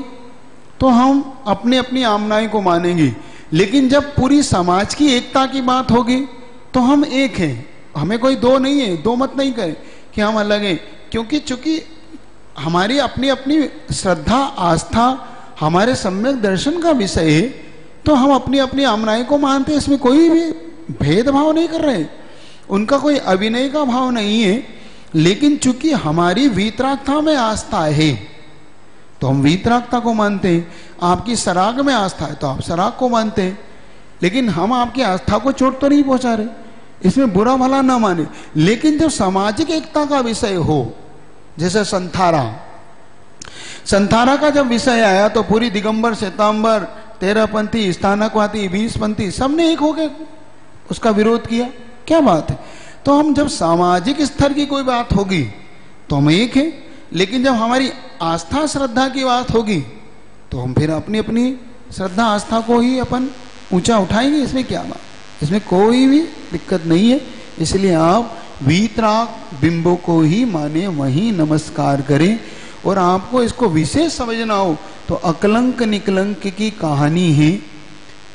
[SPEAKER 2] तो हम अपने अपनी आमनाई को मानेंगे, लेकिन जब पूरी समाज की एकता की बात होगी तो हम एक हैं, हमें कोई दो नहीं है, दो मत नहीं करें कि हम अलग हैं, क्योंकि चूंकि हमारी अपनी अपनी श्रद्धा आस्था हमारे सम्यक दर्शन का विषय है, तो हम अपनी अपनी आमनाई को मानते हैं, इसमें कोई भी भेदभाव नहीं कर रहे, उनका कोई अभिनय का भाव नहीं है। लेकिन चूंकि हमारी वीतरागता में आस्था है तो हम वीतरागता को मानते हैं, आपकी सराग में आस्था है तो आप सराग को मानते हैं, लेकिन हम आपकी आस्था को चोट तो नहीं पहुंचा रहे, इसमें बुरा भला ना माने। लेकिन जब सामाजिक एकता का विषय हो, जैसे संथारा का जब विषय आया तो पूरी दिगंबर, श्वेतांबर, 13 पंथी, स्थानकवादी, 20 पंथी सबने एक होकर उसका विरोध किया। क्या बात है? तो हम जब सामाजिक स्तर की कोई बात होगी तो हम एक हैं, लेकिन जब हमारी आस्था श्रद्धा की बात होगी तो हम फिर अपनी अपनी श्रद्धा आस्था को ही अपन ऊंचा उठाएंगे। इसमें क्या बात, इसमें कोई भी दिक्कत नहीं है। इसलिए आप वीतराग बिंबों को ही माने, वही नमस्कार करें। और आपको इसको विशेष समझना हो तो अकलंक निकलंक की कहानी है,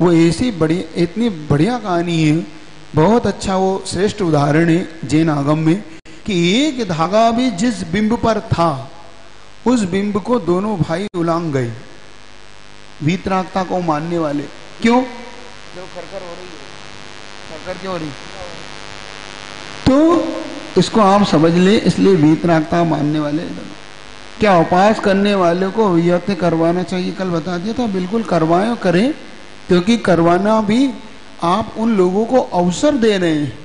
[SPEAKER 2] वो ऐसी बड़ी, इतनी बढ़िया कहानी है, बहुत अच्छा वो श्रेष्ठ उदाहरण है जैन आगम में, कि एक धागा भी जिस बिंब पर था उस बिंब को दोनों भाई उलांग गए, वीतरागता को मानने वाले। क्यों? जो खरखर हो रही है, खरखर क्यों हो रही? तो इसको आप समझ ले, इसलिए वीतरागता मानने वाले, क्या उपास करने वाले को यज्ञ करवाना चाहिए, कल बता दिया था, बिल्कुल करवाएं, करें, क्योंकि करवाना भी आप उन लोगों को अवसर दे रहे हैं।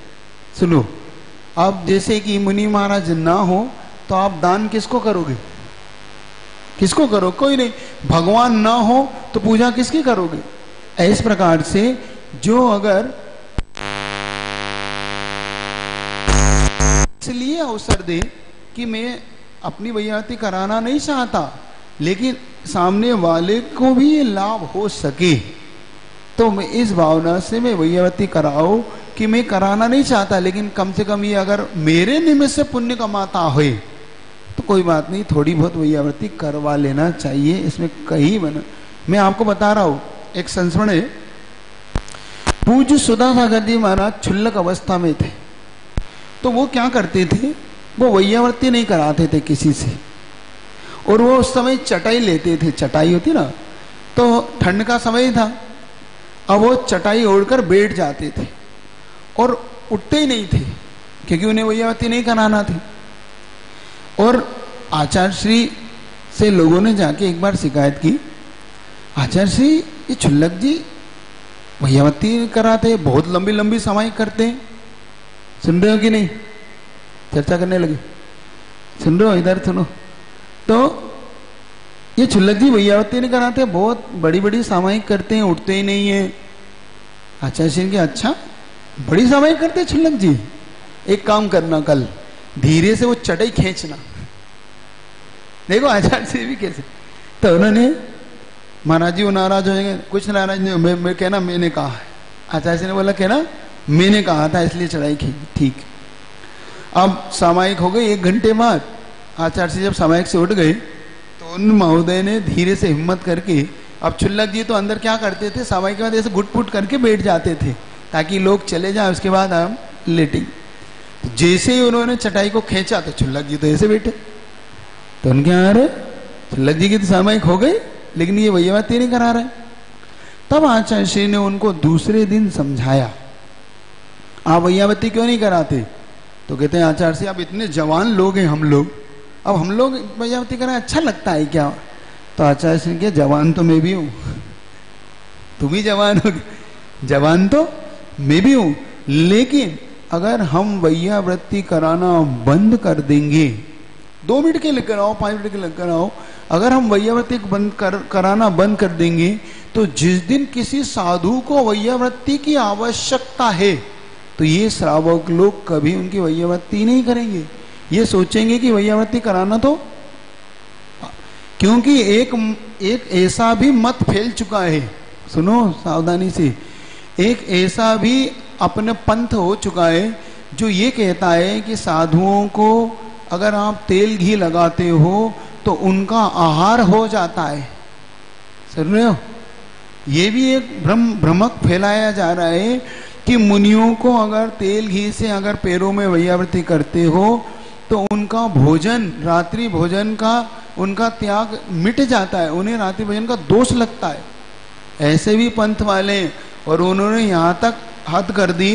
[SPEAKER 2] सुनो, अब जैसे कि मुनि महाराज ना हो तो आप दान किसको करोगे? किसको करो? कोई नहीं। भगवान ना हो तो पूजा किसकी करोगे? इस प्रकार से जो अगर इसलिए अवसर दे कि मैं अपनी वैयावृत्ति कराना नहीं चाहता, लेकिन सामने वाले को भी ये लाभ हो सके, तो मैं इस भावना से मैं वैयावृत्ति कराऊं कि मैं कराना नहीं चाहता, लेकिन कम से कम ये अगर मेरे निमित्त से पुण्य कमाता हो तो कोई बात नहीं, थोड़ी बहुत वैयावृत्ति करवा लेना चाहिए, इसमें कहीं बना। मैं आपको बता रहा हूं, एक संस्मरण है, पूज्य सुधा सागर जी महाराज क्षुल्लक अवस्था में थे, तो वो क्या करते थे, वो वैयावृत्ति नहीं कराते थे किसी से, और वो उस समय चटाई लेते थे, चटाई होती ना, तो ठंड का समय था, अब वो चटाई ओढ़कर बैठ जाते थे और उठते ही नहीं थे, क्योंकि उन्हें वैयावृत्ति नहीं कराना थी। और आचार्य श्री से लोगों ने जाके एक बार शिकायत की, आचार्य श्री ये क्षुल्लक जी वैयावृत्ति कराते, बहुत लंबी लंबी समाई करते हैं, सुन रहे हो कि नहीं, चर्चा करने लगे, सुन रहे हो, इधर सुनो, तो ये क्षुल्लक जी वैयावृत्ति नहीं कराते, बहुत बड़ी बड़ी सामायिक करते हैं, उठते ही नहीं है। आचार्य श्री के अच्छा बड़ी सामायिक करते हैं क्षुल्लक जी, एक काम करना, कल धीरे से वो चटाई खींचना, देखो आचार्य श्री भी कैसे। तो उन्होंने, महाराज जी वो नाराज हो जाएंगे, कुछ नाराज नहीं, मैं कहना मैंने कहा है, आचार्य श्री ने बोला कहना मैंने कहा था इसलिए चढ़ाई खींची, ठीक। अब सामायिक हो गई, 1 घंटे बाद आचार्य श्री जब सामायिक से उठ गए तो उन महोदय ने धीरे से हिम्मत करके, अब क्षुल्लक जी तो अंदर क्या करते थे, सामायिक के बाद ऐसे घुट-पुट करके बैठ जाते थे ताकि लोग चले जाए, उसके बाद हम लेटेंगे। तो जैसे ही उन्होंने चटाई को खींचा तो क्षुल्लक जी तो ऐसे बैठे, तो उनके आ रहे क्षुल्लक जी की तो सामायिक हो गई, लेकिन ये वैयावृत्ति नहीं करा रहे। तब आचार्य श्री ने उनको दूसरे दिन समझाया, आप वैयावृत्ति क्यों नहीं कराते? तो कहते हैं आचार्य श्री आप इतने जवान लोग हैं हम लोग, अब हम लोग वैयावृत्ति कराएं अच्छा लगता है क्या? तो आचार्य श्री के जवान तो मैं भी हूं, तुम ही जवान हो, जवान तो मैं भी हूं, लेकिन अगर हम वैयावृत्ति कराना बंद कर देंगे, 2 मिनट के लिए कराओ, 5 मिनट के लिए कराओ, अगर हम वैयावृत्ति कराना बंद कर देंगे तो जिस दिन किसी साधु को वैयावृत्ति की आवश्यकता है तो ये श्रावक लोग कभी उनकी वैयावृत्ति नहीं करेंगे, ये सोचेंगे कि वैयावृत्ति कराना तो, क्योंकि एक ऐसा भी मत फैल चुका है, सुनो सावधानी से, एक ऐसा भी अपने पंथ हो चुका है जो ये कहता है कि साधुओं को अगर आप तेल घी लगाते हो तो उनका आहार हो जाता है। सुन रहे हो, ये भी एक भ्रमक फैलाया जा रहा है कि मुनियों को अगर तेल घी से अगर पैरों में वैयावृत्ति करते हो तो उनका भोजन, रात्रि भोजन का उनका त्याग मिट जाता है, उन्हें रात्रि भोजन का दोष लगता है। ऐसे भी पंथ वाले, और उन्होंने यहाँ तक हद कर दी,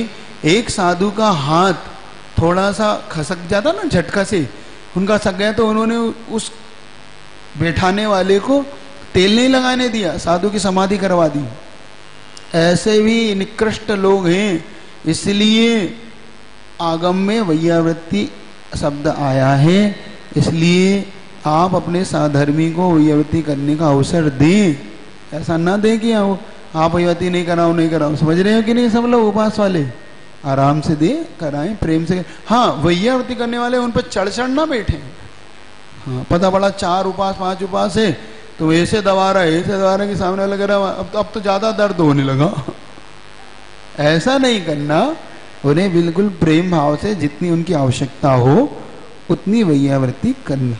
[SPEAKER 2] एक साधु का हाथ थोड़ा सा खसक जाता ना झटका से, उनका सक गया तो उन्होंने उस बैठाने वाले को तेल नहीं लगाने दिया, साधु की समाधि करवा दी। ऐसे भी निकृष्ट लोग हैं, इसलिए आगम में वैयावृत्ति शब्द आया है, इसलिए आप अपने साधर्मी को वैयावृत्ति करने का अवसर दें, ऐसा ना दें कि आप वैयावृत्ति नहीं कराओ, समझ रहे हो कि नहीं सब लोग उपास वाले, आराम से दे कराएं, प्रेम से। हाँ, वैयावृत्ति करने वाले उन पर चढ़ ना बैठे, हाँ पता पड़ा 4 उपास 5 उपास है तो ऐसे दबा रहा कि सामने वाला कह रहा अब तो ज्यादा दर्द होने लगा, ऐसा नहीं करना, उन्हें बिल्कुल प्रेम भाव से जितनी उनकी आवश्यकता हो उतनी वैयावृत्ति करना।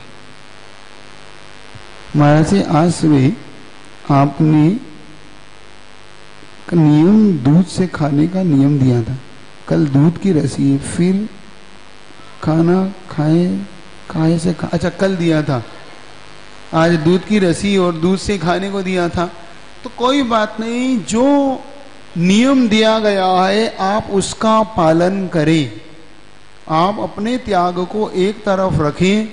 [SPEAKER 2] महाराज से आज सुबह आपने नियम दूध से खाने का नियम दिया था, कल दूध की रसी, फिर खाना खाए से अच्छा कल दिया था, आज दूध की रसी और दूध से खाने को दिया था। तो कोई बात नहीं, जो नियम दिया गया है आप उसका पालन करें, आप अपने त्याग को एक तरफ रखें,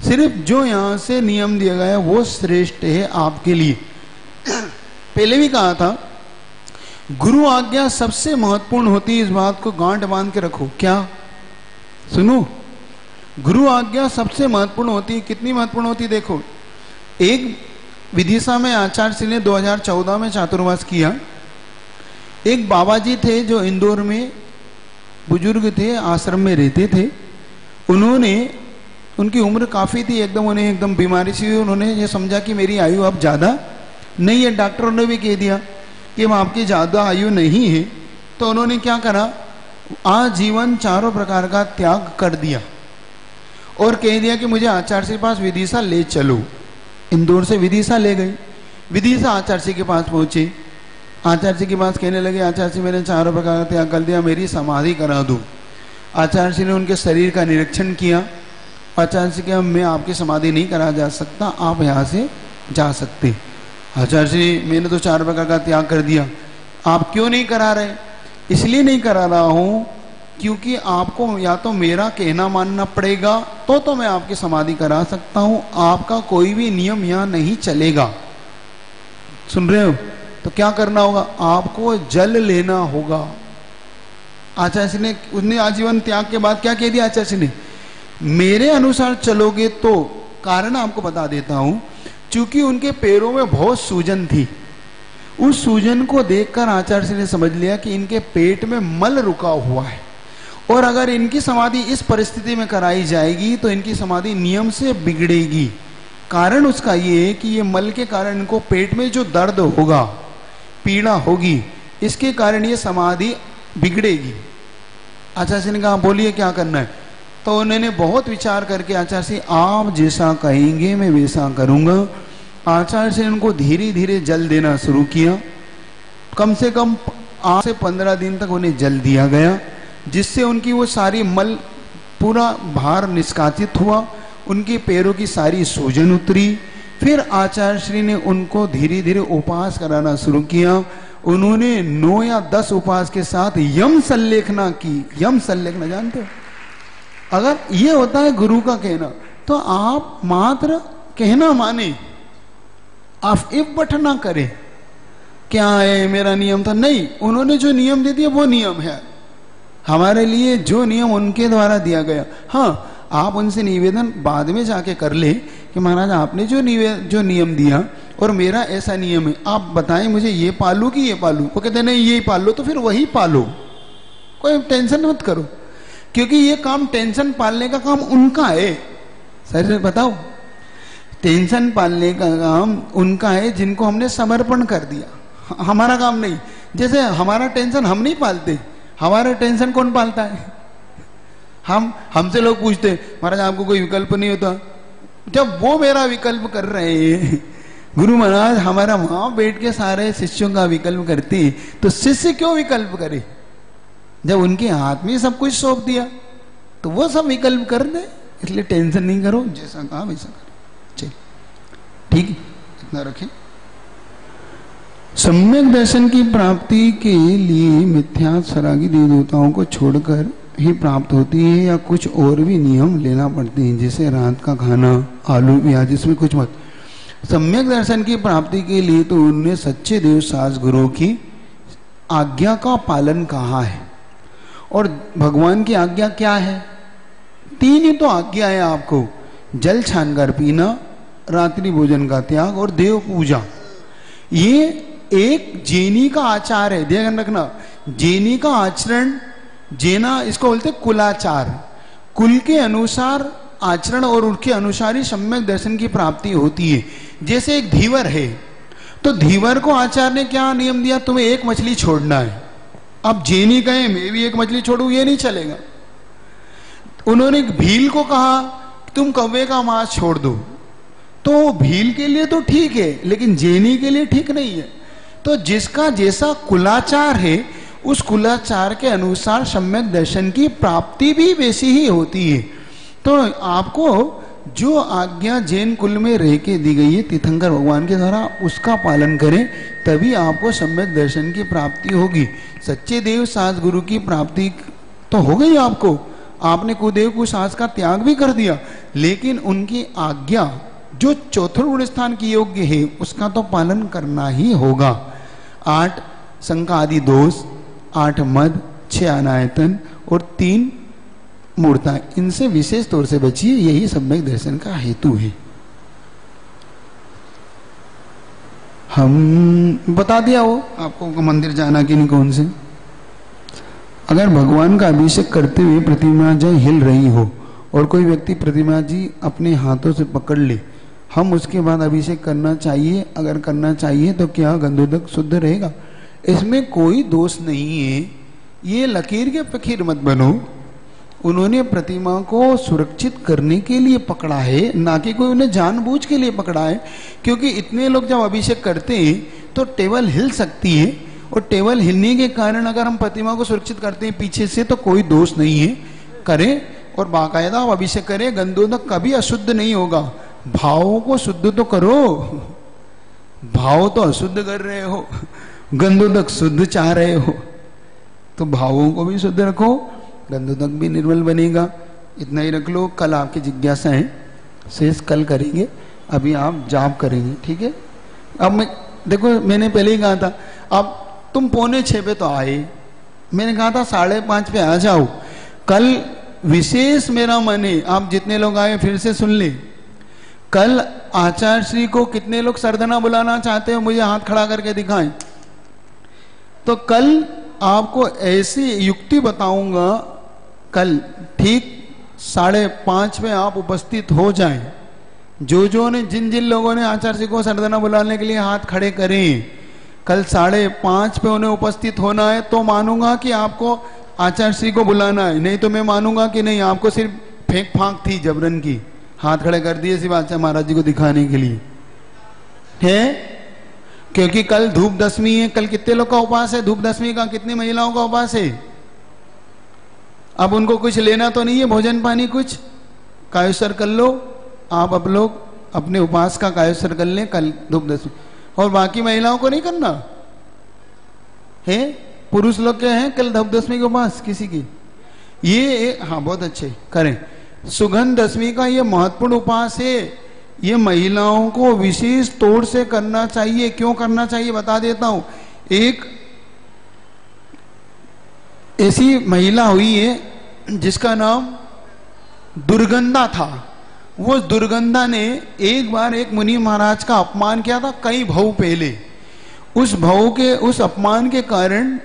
[SPEAKER 2] सिर्फ जो यहाँ से नियम दिया गया है वो श्रेष्ठ है आपके लिए। पहले भी कहा था गुरु आज्ञा सबसे महत्वपूर्ण होती है, इस बात को गांठ बांध के रखो। क्या? सुनो, गुरु आज्ञा सबसे महत्वपूर्ण होती है। कितनी महत्वपूर्ण होती है देखो, एक विदिशा में आचार्य श्री ने 2014 में चातुर्मास किया। एक बाबा जी थे जो इंदौर में बुजुर्ग थे, आश्रम में रहते थे, उन्होंने उनकी उम्र काफ़ी थी, एकदम उन्हें एकदम बीमारी सी हुई। उन्होंने ये समझा कि मेरी आयु अब ज़्यादा नहीं है, डॉक्टरों ने भी कह दिया कि आपकी ज़्यादा आयु नहीं है। तो उन्होंने क्या करा, आजीवन चारों प्रकार का त्याग कर दिया और कह दिया कि मुझे आचार्य के पास विदिशा ले चलो। इंदौर से विदिशा ले गई। विदिशा आचार्य के पास पहुंचे। आचार्य के पास कहने लगे, आचार्य मैंने चारों प्रकार का त्याग कर दिया, मेरी समाधि करा दो। आचार्य ने उनके शरीर का निरीक्षण किया। आचार्य से कहा, मैं आपकी समाधि नहीं करा जा सकता, आप यहाँ से जा सकते। आचार्य जी, मैंने तो चारों प्रकार का त्याग कर दिया, आप क्यों नहीं करा रहे? इसलिए नहीं करा रहा हूँ क्योंकि आपको या तो मेरा कहना मानना पड़ेगा तो मैं आपकी समाधि करा सकता हूँ, आपका कोई भी नियम यहाँ नहीं चलेगा। सुन रहे हो? तो क्या करना होगा, आपको जल लेना होगा। आचार्य ने उसने आजीवन त्याग के बाद क्या कह दिया आचार्य ने, मेरे अनुसार चलोगे तो, कारण आपको बता देता हूं, क्योंकि उनके पैरों में बहुत सूजन थी। उस सूजन को देखकर आचार्य ने समझ लिया कि इनके पेट में मल रुका हुआ है और अगर इनकी समाधि इस परिस्थिति में कराई जाएगी तो इनकी समाधि नियम से बिगड़ेगी। कारण उसका ये है कि ये मल के कारण इनको पेट में जो दर्द होगा, पीड़ा होगी, इसके कारण ये समाधि बिगड़ेगी। आचार्य ने कहा, बोलिए क्या करना है? तो उन्होंने बहुत विचार करके आचार्य से, आप जैसा कहेंगे मैं वैसा करूंगा। आचार्य ने उनको धीरे धीरे जल देना शुरू किया। कम से कम 8 से 15 दिन तक उन्हें जल दिया गया, जिससे उनकी वो सारी मल पूरा भार निष्कासित हुआ, उनके पैरों की सारी सूजन उतरी। फिर आचार्य श्री ने उनको धीरे धीरे उपवास कराना शुरू किया। उन्होंने 9 या 10 उपवास के साथ यम संलेखना की। यम संलेखना जानते हो? अगर ये होता है गुरु का कहना, तो आप मात्र कहना माने, आप इफ बट ना करें, क्या है मेरा नियम था, नहीं, उन्होंने जो नियम दे दिया वो नियम है हमारे लिए, जो नियम उनके द्वारा दिया गया। हाँ, आप उनसे निवेदन बाद में जाके कर ले कि महाराज आपने जो नियम दिया और मेरा ऐसा नियम है, आप बताएं मुझे ये पालू कि ये पालू। वो कहते नहीं ये पालो, तो फिर वही पालो, कोई टेंशन मत करो, क्योंकि ये काम टेंशन पालने का काम उनका है। सर बताओ, टेंशन पालने का काम उनका है जिनको हमने समर्पण कर दिया, हमारा काम नहीं। जैसे हमारा टेंशन हम नहीं पालते, हमारा टेंशन कौन पालता है? हमसे लोग पूछते महाराज आपको कोई विकल्प नहीं होता? जब वो मेरा विकल्प कर रहे हैं, गुरु महाराज हमारा वहां बैठ के सारे शिष्यों का विकल्प करते, तो शिष्य क्यों विकल्प करे? जब उनके हाथ में सब कुछ सौंप दिया तो वो सब विकल्प कर दे। इसलिए टेंशन नहीं करो, जैसा कहा वैसा करो। चलिए ठीक है, इतना रखें। सम्यक दर्शन की प्राप्ति के लिए मिथ्या सरागी देवताओं को छोड़कर ही प्राप्त होती है या कुछ और भी नियम लेना पड़ते हैं, जैसे रात का खाना, आलू प्याज, इसमें कुछ मत। सम्यक दर्शन की प्राप्ति के लिए तो उन्होंने सच्चे देव सास गुरु की आज्ञा का पालन कहा है। और भगवान की आज्ञा क्या है? 3 ही तो आज्ञा है आपको, जल छानकर पीना, रात्रि भोजन का त्याग और देव पूजा। ये एक जैनी का आचार है, ध्यान रखना। जैनी का आचरण, जैना इसको बोलते कुलाचार, कुल के अनुसार आचरण और उनके अनुसार ही सम्यक दर्शन की प्राप्ति होती है। जैसे एक धीवर है, तो धीवर को आचार्य ने क्या नियम दिया, तुम्हें एक मछली छोड़ना है। अब जैनी कहे मैं भी एक मछली छोड़ू, ये नहीं चलेगा। उन्होंने भील को कहा तुम कौवे का मांस छोड़ दो, तो भील के लिए तो ठीक है, लेकिन जैनी के लिए ठीक नहीं है। तो जिसका जैसा कुलाचार है, उस कुलाचार के अनुसार सम्यक दर्शन की प्राप्ति भी वैसी ही होती है। तो आपको जो आज्ञा जैन कुल में रह के दी गई है तीर्थंकर भगवान के द्वारा, उसका पालन करें, तभी आपको सम्यक दर्शन की प्राप्ति होगी। सच्चे देव सास गुरु की प्राप्ति तो हो गई आपको, आपने कुदेव कुशास का त्याग भी कर दिया, लेकिन उनकी आज्ञा जो चौथे गुण स्थान की योग्य है उसका तो पालन करना ही होगा। 8 शंका आदि दोष, 8 मद, 6 अनायतन और 3 मूर्ता, इनसे विशेष तौर से बचिए, यही सम्यक दर्शन का हेतु है। हम बता दिया हो आपको मंदिर जाना कि नहीं, कौन से। अगर भगवान का अभिषेक करते हुए प्रतिमा जब हिल रही हो और कोई व्यक्ति प्रतिमा जी अपने हाथों से पकड़ ले, हम उसके बाद अभिषेक करना चाहिए? अगर करना चाहिए तो क्या गंधोदक शुद्ध रहेगा? इसमें कोई दोष नहीं है। ये लकीर के फकीर मत बनो। उन्होंने प्रतिमा को सुरक्षित करने के लिए पकड़ा है, ना कि कोई उन्हें जानबूझ के लिए पकड़ा है। क्योंकि इतने लोग जब अभिषेक करते हैं तो टेबल हिल सकती है, और टेबल हिलने के कारण अगर हम प्रतिमा को सुरक्षित करते हैं पीछे से तो कोई दोष नहीं है। करें और बाकायदा आप अभिषेक करें। गंधोदक कभी अशुद्ध नहीं होगा। भावों को शुद्ध तो करो, भाव तो अशुद्ध कर रहे हो, गंधोदक शुद्ध चाह रहे हो, तो भावों को भी शुद्ध रखो, गंधोदक भी निर्मल बनेगा। इतना ही रख लो। कल आपकी जिज्ञासा है, शेष कल करेंगे, अभी आप जाप करेंगे, ठीक है? अब मैं देखो, मैंने पहले ही कहा था, अब तुम 5:45 पे तो आए, मैंने कहा था 5:30 पे आ जाओ। कल विशेष मेरा मन है, आप जितने लोग आए फिर से सुन ले। कल आचार्य श्री को कितने लोग सरदना बुलाना चाहते हो, मुझे हाथ खड़ा करके दिखाएं। तो कल आपको ऐसी युक्ति बताऊंगा, कल ठीक 5:30 पे आप उपस्थित हो जाएं। जो ने जिन लोगों ने आचार्य श्री को सरदना बुलाने के लिए हाथ खड़े करें, कल 5:30 पे उन्हें उपस्थित होना है। तो मानूंगा कि आपको आचार्य श्री को बुलाना है, नहीं तो मैं मानूंगा कि नहीं, आपको सिर्फ फेंक फांक थी जबरन की, हाथ खड़े कर दिए सिर्फ आचार्य महाराज जी को दिखाने के लिए है। क्योंकि कल धूप दशमी है। कल कितने लोग का उपास है? धूप दशमी का कितनी महिलाओं का उपास है? अब उनको कुछ लेना तो नहीं है, भोजन पानी कुछ कायोसर कर लो। आप लोग अपने उपास का कायोसर कर लें कल धूप दशमी, और बाकी महिलाओं को नहीं करना है। पुरुष लोग क्या हैं कल धूप दशमी के उपास किसी की? ये हाँ, बहुत अच्छे करें। सुगंध दशमी का ये महत्वपूर्ण उपास है। ये महिलाओं को विशेष तौर से करना चाहिए। क्यों करना चाहिए बता देता हूं। एक ऐसी महिला हुई है जिसका नाम दुर्गंधा था। वो दुर्गंधा ने एक बार एक मुनि महाराज का अपमान किया था कई भव पहले। उस भव के उस अपमान के कारण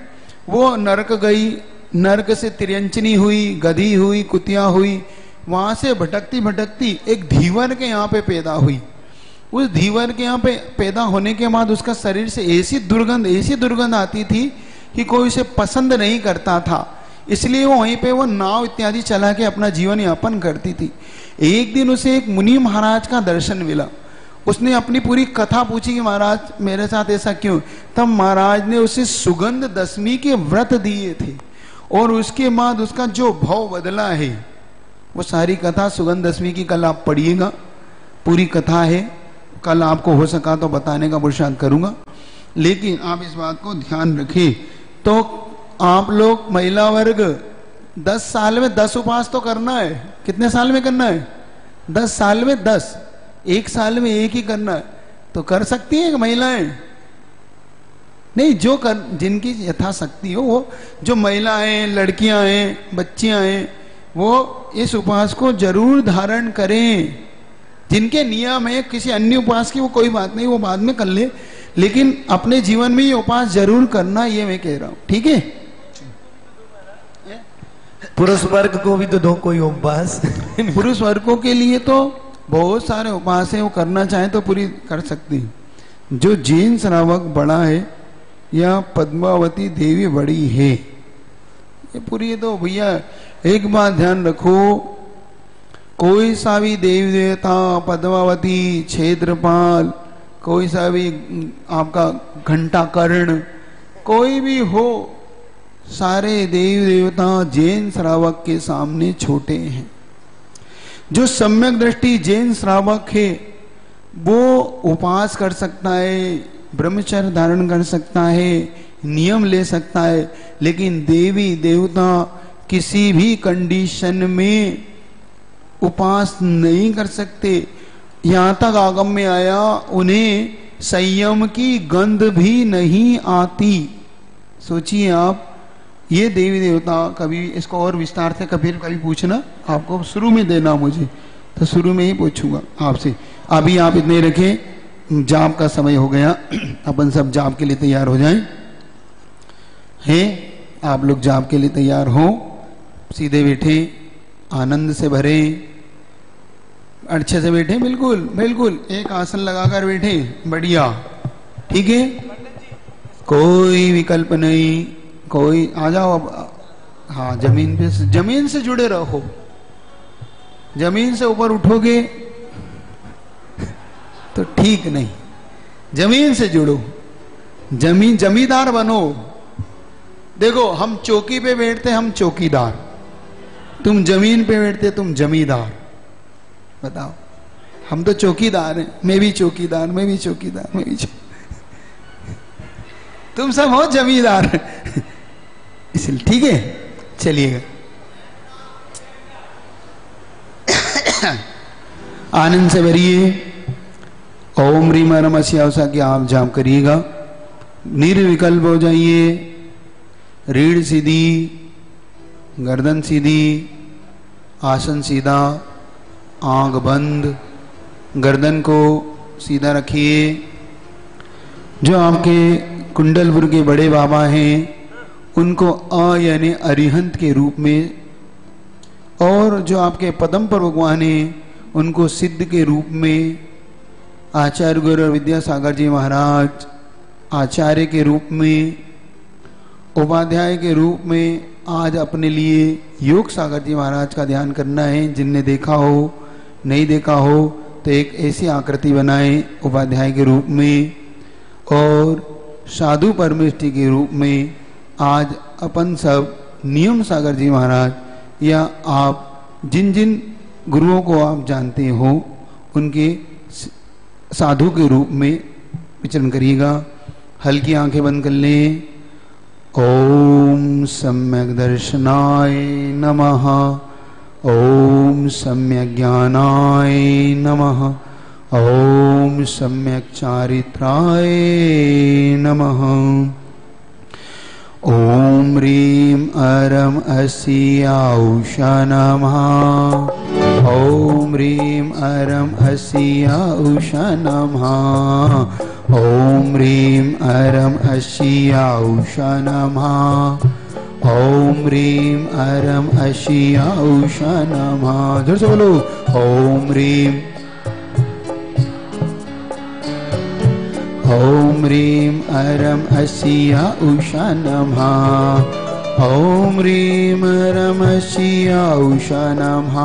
[SPEAKER 2] वो नरक गई। नरक से तिरंचनी हुई, गधी हुई, कुतिया हुई। वहां से भटकती भटकती एक धीवर के यहाँ पे पैदा हुई। उस धीवर के यहाँ पे पैदा होने के बाद उसका शरीर से ऐसी दुर्गंध आती थी कि कोई उसे पसंद नहीं करता था। इसलिए वो वहीं पे वो नाव इत्यादि चला के अपना जीवन यापन करती थी। एक दिन उसे एक मुनि महाराज का दर्शन मिला। उसने अपनी पूरी कथा पूछी कि महाराज मेरे साथ ऐसा क्यों। तब महाराज ने उसे सुगंध दशमी के व्रत दिए थे, और उसके बाद उसका जो भाव बदला है वो सारी कथा सुगंध दशमी की कल आप पढ़िएगा। पूरी कथा है, कल आपको हो सका तो बताने का पुरुषार्थ करूंगा। लेकिन आप इस बात को ध्यान रखें, तो आप लोग महिला वर्ग 10 साल में 10 उपास तो करना है। कितने साल में करना है? 10 साल में 10। एक साल में एक ही करना है। तो कर सकती है महिलाएं? नहीं, जो कर जिनकी यथाशक्ति हो, वो जो महिलाएं, लड़कियां हैं, बच्चियां हैं, वो इस उपास को जरूर धारण करें। जिनके नियम है किसी अन्य उपास की वो कोई बात नहीं, वो बाद में कर ले, लेकिन अपने जीवन में ये उपास जरूर करना, ये मैं कह रहा हूं। ठीक है?
[SPEAKER 1] पुरुष वर्ग को भी तो दो कोई उपवास।
[SPEAKER 2] पुरुष वर्गों के लिए तो बहुत सारे उपास है, वो करना चाहे तो पूरी कर सकती। जो जैन श्रावक बड़ा है या पद्मावती देवी बड़ी है, ये पूरी तो भैया एक बात ध्यान रखो, कोई सा भी देवी देवता, पद्मावती, क्षेत्रपाल, कोई सा भी आपका घंटा कर्ण, कोई भी हो, सारे देवी देवता जैन श्रावक के सामने छोटे हैं। जो सम्यक दृष्टि जैन श्रावक है वो उपास कर सकता है, ब्रह्मचर्य धारण कर सकता है, नियम ले सकता है, लेकिन देवी देवता किसी भी कंडीशन में उपास नहीं कर सकते। यहां तक आगम में आया उन्हें संयम की गंध भी नहीं आती। सोचिए आप, ये देवी देवता, कभी इसको और विस्तार से कभी पूछना, आपको शुरू में देना मुझे, तो शुरू में ही पूछूंगा आपसे। अभी आप इतने रखें, जाप का समय हो गया, अपन सब जाप के लिए तैयार हो जाएं। हैं आप लोग जाप के लिए तैयार हो, सीधे बैठे, आनंद से भरे, अच्छे से बैठे, बिल्कुल बिल्कुल एक आसन लगाकर बैठे, बढ़िया, ठीक है, कोई विकल्प नहीं, कोई आ जाओ अब। हाँ, जमीन से जुड़े रहो, जमीन से ऊपर उठोगे तो ठीक नहीं, जमीन से जुड़ो, जमींदार बनो। देखो, हम चौकी पे बैठते, हम चौकीदार, तुम जमीन पे बैठते, तुम जमींदार। बताओ, हम तो चौकीदार हैं, मैं भी चौकीदार, मैं भी चौकीदार, मैं भी तुम सब हो जमींदार इसलिए ठीक है, चलिएगा। आनंद से भरिए, ओम ह्रीम नमः शिवाय की आप जाप करिएगा। निर्विकल्प हो जाइए, रीढ़ सीधी, गर्दन सीधी, आसन सीधा, आंख बंद, गर्दन को सीधा रखिए। जो आपके कुंडलपुर के बड़े बाबा हैं, उनको यानी अरिहंत के रूप में, और जो आपके पदम पर भगवान हैं, उनको सिद्ध के रूप में, आचार्य गुरु विद्यासागर जी महाराज आचार्य के रूप में, उपाध्याय के रूप में आज अपने लिए योग सागर जी महाराज का ध्यान करना है। जिनने देखा हो, नहीं देखा हो, तो एक ऐसी आकृति बनाए उपाध्याय के रूप में, और साधु परमेष्टि के रूप में आज अपन सब नियम सागर जी महाराज, या आप जिन जिन गुरुओं को आप जानते हो, उनके साधु के रूप में विचरण करिएगा। हल्की आंखें बंद कर लें। ओम सम्यक दर्शनाय नमः, ओम सम्यक ज्ञानाय नमः, ओम सम्यक चारित्राय नमः। ओम ह्रीम अरम अस्याउषा नमः, ओम ह्रीम अरम अस्याउषा नमः, ओम ह्रीम अरम अस्याउषा नमः, ओम ह्रीम अरम अस्याउषा नमः। जोर से बोलो, ओम ह्रीम, ओम ह्रीम अरम अस्याउषा नमः, ओम ह्रीम अरम अस्याउषा नमः,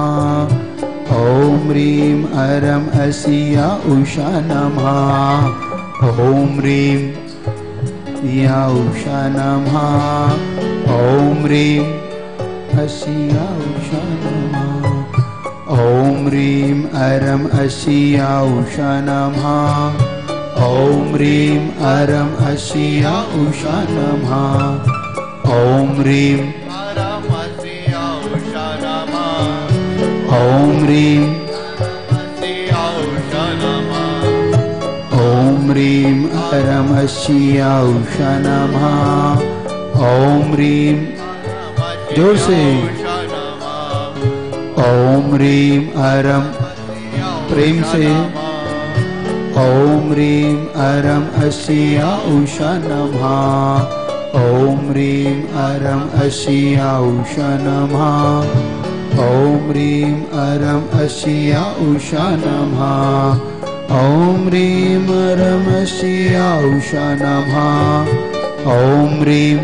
[SPEAKER 2] ओम ह्रीम अरम अस्याउषा नमः, ओम ह्रीम याउषा नमः, ओम ह्रीम अस्याउषा नमः, ओम ह्रीम अरम अस्याउषा नमः, ओम ह्रीम अरम अस्याउषा नमः, ओम ह्रीम अरम अस्याउषा नमः, ओम ह्रीम अस्याउषा नमः, ओम ह्रीम अरम अस्याउषा नमः, ओम ह्रीम, जोर से, ओम ह्रीम अरम, प्रेम से, ओम ह्रीम अरम अस्याउषा नमः, ओम ह्रीम अरम अस्याउषा नमः, ओम ह्रीम अरम अस्याउषा नमः, ओम ह्रीम अरम अस्याउषा नमः, ओम ह्रीम,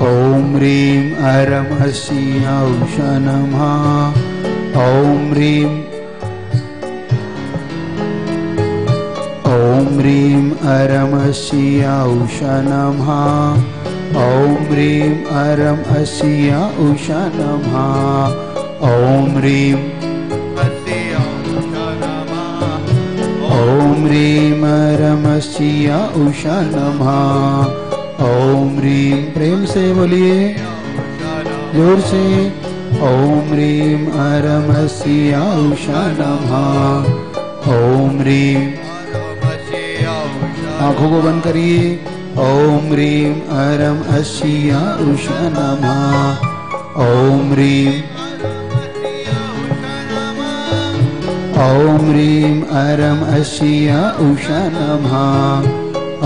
[SPEAKER 2] ओम ह्रीम अरम अस्याउषा नमः, ओम ह्रीम, ओम ह्रीम अरम अस्याउषा नमः, ओम ह्रीम अरम अस्याउषा नमः, ओम ह्रीम अस्याउषा नमः, ओम ह्रीम अरम अस्याउषा नमः, ओम ह्रीम, प्रेम से बोलिए, जोर से, ओम ह्रीम अरम अस्याउषा नमः, ओम ह्रीम, आंखों को बंद करिए, ओम ह्रीम अरम अस्याउषा नमः, ओम ह्रीम, ओम ह्रीम अरम अस्याउषा नमः,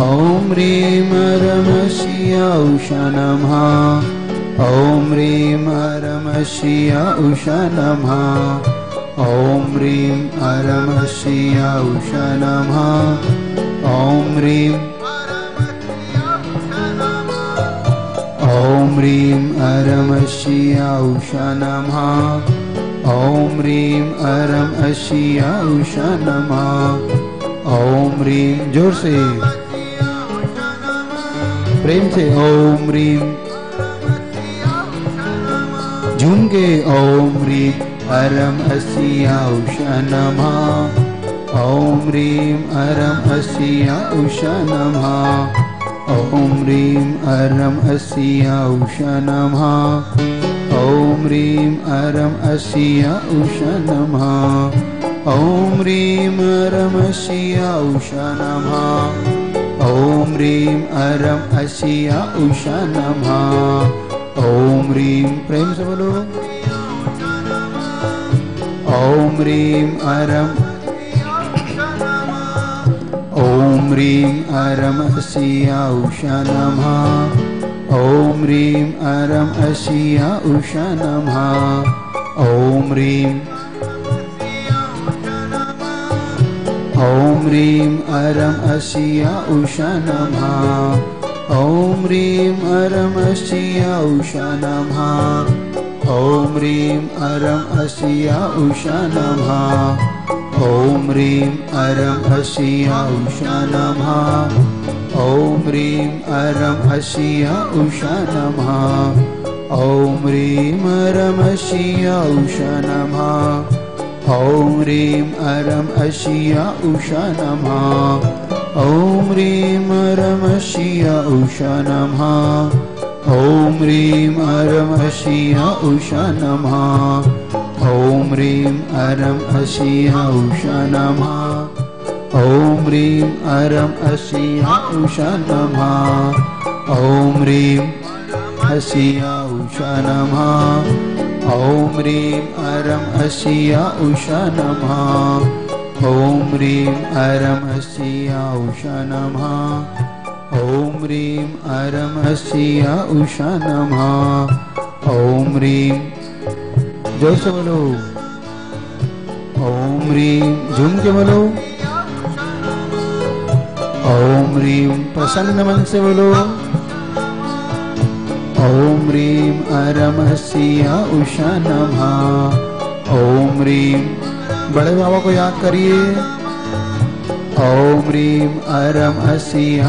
[SPEAKER 2] ओम ह्रीम अरम अस्याउषा नमः, ॐ ह्रीं अरमशिय उषा नमः। ॐ ह्रीं अरमशिय उषा नमः। ॐ ह्रीं अरमशिय उषा नमः। ॐ ह्रीं अरमशिय उषा नमः। ॐ ह्रीं जोर से प्रेम से ॐ ह्रीं झूम के ॐ ह्रीं अरमशिय उषा नमः। ॐ ह्रीं अरमशिय उषा नमः। ॐ ह्रीं अरमशिय उषा नमः। ॐ ह्रीं अरमशिय उषा नमः। ॐ ह्रीं अरमशिय उषा नमः। ॐ ह्रीं अरमशिय उषा नमः। ॐ ह्रीं प्रेम से बोलो ॐ ह्रीं अरमशिय उषा नमः। ॐ ह्रीं अरमशिय उषा नमः। ॐ ह्रीं अरमशिय उषा नमः। ॐ ह्रीं अरमशिय उषा नमः। ॐ ह्रीं अरमशिय उषा नमः। ॐ ह्रीं अरमशिय उषा नमः। ॐ ह्रीं अरमशिय उषा नमः। ॐ ह्रीं अरमशिय उषा नमः। ॐ ह्रीं अरमशिय उषा नमः। ॐ ह्रीं अरमशिय उषा नमः। ॐ ह्रीं अरमशिय उषा नमः। ॐ ह्रीं अरमशिय उषा नमः। ॐ ह्रीं अरमशिय उषा नमः। ॐ ह्रीं अरमशिय उषा नमः। ॐ ह्रीं अरमशिय उषा नमः। ॐ ह्रीं अरमशिय उषा नमः। ॐ ह्रीं अरमशिय उषा नमः। ॐ ह्रीं जोर से बोलो ॐ ह्रीं झूम के बोलो ॐ ह्रीं प्रसन्न मन से बोलो ॐ ह्रीं अरमशिय उषा नमः। ॐ ह्रीं बड़े बाबा को याद करिए ॐ ह्रीं अरमशिय।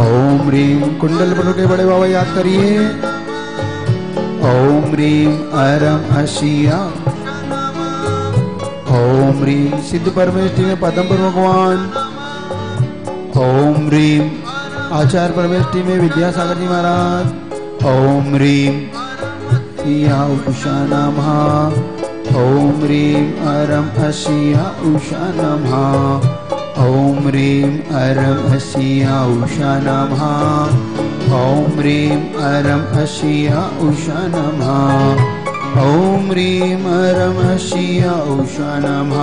[SPEAKER 2] ॐ ह्रीं कुंडलपुर के बड़े बाबा याद करिए ॐ ह्रीं अरमशिय। ॐ ह्रीं सिद्ध परमेष्ठी में पदमपुर भगवान। ॐ ह्रीं आचार्य परमेष्ठी में विद्यासागर जी महाराज। ॐ ह्रीं उषा नमः। ॐ ह्रीं अरमशिय उषा नमः। ॐ ह्रीं अरमशिय उषा नमः। ॐ ह्रीं अरमशिय उषा नमः। ॐ ह्रीं अरमशिय उषा नमः।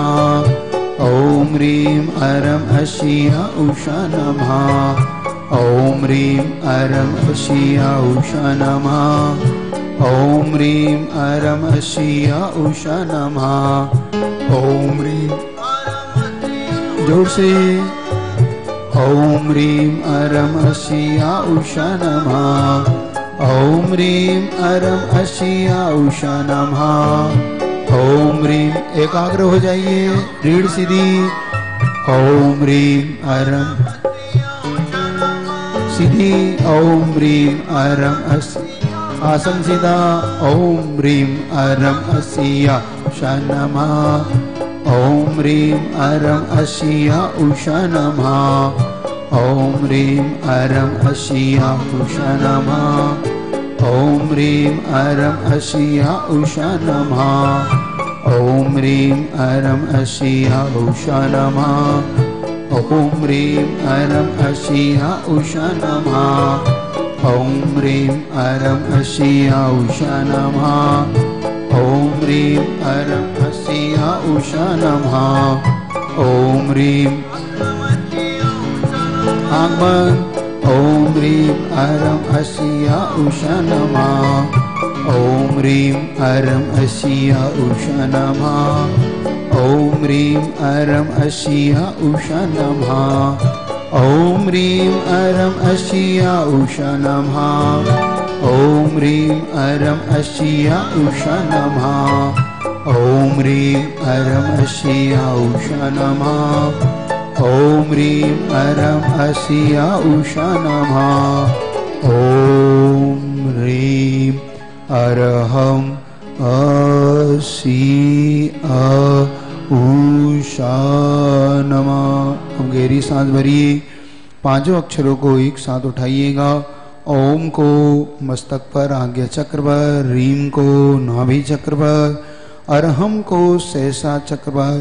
[SPEAKER 2] ॐ ह्रीं अरमशिय उषा नमः। ॐ ह्रीं अरमशिय उषा नमः। ॐ ह्रीं अरमशिय उषा नमः। ॐ ह्रीं जोर से ॐ ह्रीं अरमशिय उषा नमः। ॐ ह्रीं अरमशिय उषा नमः। ॐ ह्रीं एकाग्र हो जाइए रीढ़ सीधी। ॐ ह्रीं अरम सीधी। ॐ ह्रीं अरमशिय आसन सीधा। ॐ ह्रीं अरमशिय उषा नमः। ॐ ह्रीं अरमशिय उषा नमः। ॐ ह्रीं अरमशिय उषा नमः। ॐ ह्रीं अरमशिय उषा नमः। ॐ ह्रीं अरमशिय उषा नमः। ॐ ह्रीं अरमशिय उषा नमः। ॐ ह्रीं अरमशिय उषा नमः। ॐ ह्रीं अरमशिय उषा नमः। ॐ ह्रीं आंख बंद। ॐ ह्रीं अरं अस्य उषा नमः। ॐ ह्रीं अरं अस्य उषा नमः। ॐ ह्रीं अरं अस्य उषा नमः। ॐ ह्रीं अरं अस्य उषा नमः। ॐ ह्रीं अरं अस्य उषा नमः। ॐ ह्रीं अरं अस्य उषा नमः। ॐ ह्रीं अरं अस्य उषा नमः। ॐ ह्रीं अरहं अस्य उषा नमः। अब गहरी सांस भरिए, पांचों अक्षरों को एक साथ उठाइएगा। ओम को मस्तक पर आज्ञा चक्र पर, रीम को नाभि चक्र पर, अरहम को सहसा चक्र पर,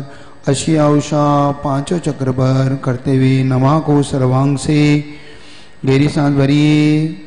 [SPEAKER 2] अशिया उषा पांचों चक्र पर करते हुए नमः को सर्वांग से गहरी सांस भरिए।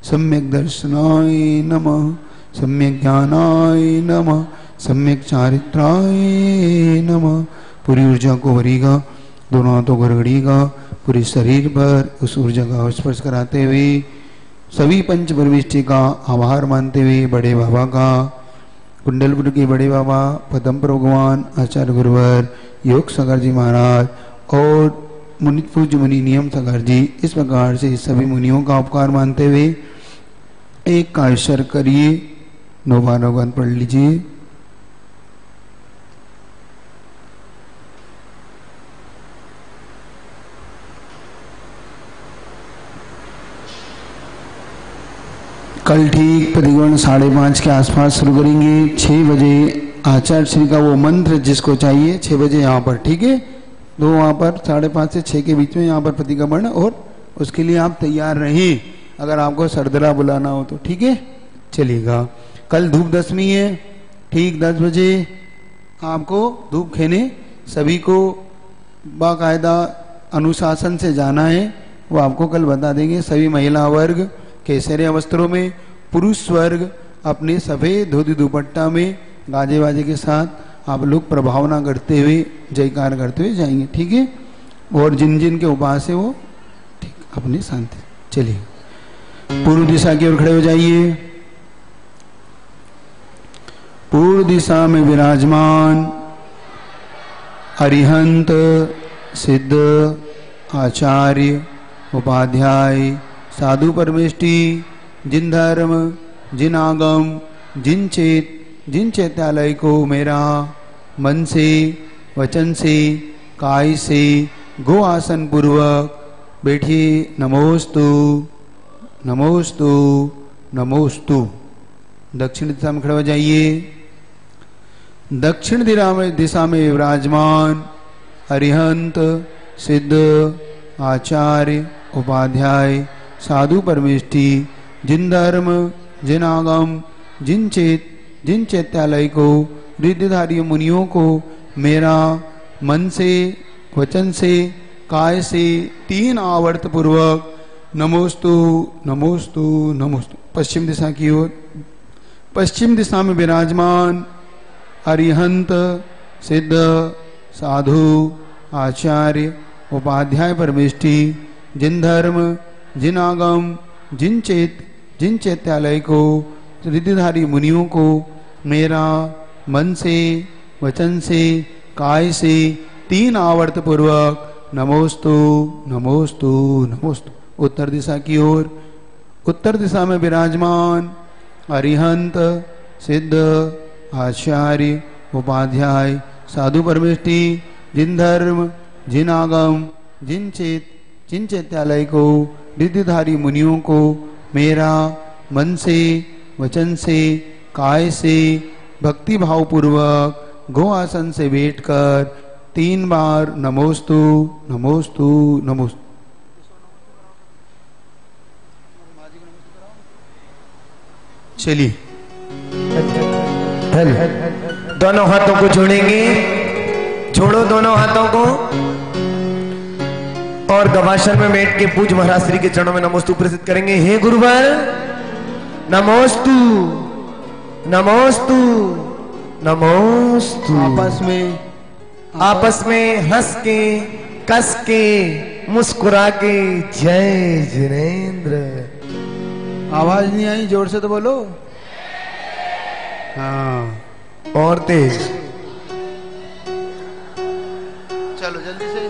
[SPEAKER 2] सम्यक दर्शनाय नमः, सम्यक ज्ञानाय नमः, सम्यक चारित्राय नमः। पूरी ऊर्जा को भरिएगा, दोनों हाथों को रगड़िएगा, पूरे शरीर पर उस ऊर्जा का स्पर्श कराते हुए सभी पंच परमेष्टि का आभार मानते हुए बड़े बाबा का, कुंडलपुर के बड़े बाबा पदम भगवान आचार्य गुरुवर योग सागर जी महाराज और मुनि पूज्य मुनि नियम सागर जी, इस प्रकार से सभी मुनियों का उपकार मानते हुए एक कायशर करिए, 9 बार भगवान पढ़ लीजिए। कल ठीक प्रतिगमन 5:30 के आसपास शुरू करेंगे। 6 बजे आचार्य श्री का वो मंत्र जिसको चाहिए 6 बजे यहाँ पर, ठीक है। दो वहाँ पर 5:30 से 6 के बीच में यहाँ पर प्रतिगमन, और उसके लिए आप तैयार रहें अगर आपको सरदरा बुलाना हो तो, ठीक है। चलिएगा, कल धूप दशमी है, ठीक 10 बजे आपको धूप खेने सभी को बाकायदा अनुशासन से जाना है, वो आपको कल बता देंगे। सभी महिला वर्ग केसरिया वस्त्रों में, पुरुष वर्ग अपने सफेद धोती दुपट्टा में गाजे बाजे के साथ आप लोग प्रभावना करते हुए जयकार करते हुए जाएंगे, ठीक है। और जिन जिन के उपास है वो ठीक अपनी शांति। चलिए पूर्व दिशा की ओर खड़े हो जाइए। पूर्व दिशा में विराजमान अरिहंत सिद्ध आचार्य उपाध्याय साधु परमेष्टि, जिन धर्म जिन आगम जिन चैत्यालय को मेरा मन से वचन से काय से गो आसन पूर्वक बैठिए। नमोस्तु नमोस्तु नमोस्तु। दक्षिण दिशा में खड़े हो जाइए। दक्षिण दिशा में विराजमान अरिहंत सिद्ध आचार्य उपाध्याय साधु परमेष्टि, जिन धर्म जिन आगम जिन चैत्यालय को रिद्धिधारी मुनियों को मेरा मन से वचन से काय से 3 आवर्त पूर्वक नमोस्तु नमोस्तु नमोस्तु। पश्चिम दिशा की ओर। पश्चिम दिशा में विराजमान अरिहंत, सिद्ध, साधु, आचार्य, उपाध्याय परमेष्टि, जिन धर्म, जिन आगम, जिन चैत्यालय को, रिद्धिधारी मुनियों को मेरा मन से, वचन से, काय से 3 आवर्त पूर्वक नमोस्तु नमोस्तु नमोस्तु। उत्तर दिशा की ओर। उत्तर दिशा में विराजमान अरिहंत, सिद्ध, आचार्य, उपाध्याय, साधु परमेष्टि, जिन धर्म, जिन आगम, जिन चैत्यालय को, रिद्धिधारी मुनियों को मेरा मन से, वचन से, काय से भक्ति भाव पूर्वक गो आसन से बैठकर 3 बार नमोस्तु नमोस्तु नमोस्तु। चलिए
[SPEAKER 1] दोनों हाथों को जोड़ेंगे, जोड़ो दोनों हाथों को और गवासन में बैठ के पूज महाराज श्री के चरणों में नमोस्तु प्रसिद्ध करेंगे। हे गुरुवर नमोस्तु नमोस्तु नमोस्तु। आपस में हंस के, कस के, मुस्कुरा के जय जिनेन्द्र।
[SPEAKER 2] आवाज नहीं आई, जोर से तो बोलो। हाँ
[SPEAKER 1] और तेज।
[SPEAKER 2] चलो जल्दी से।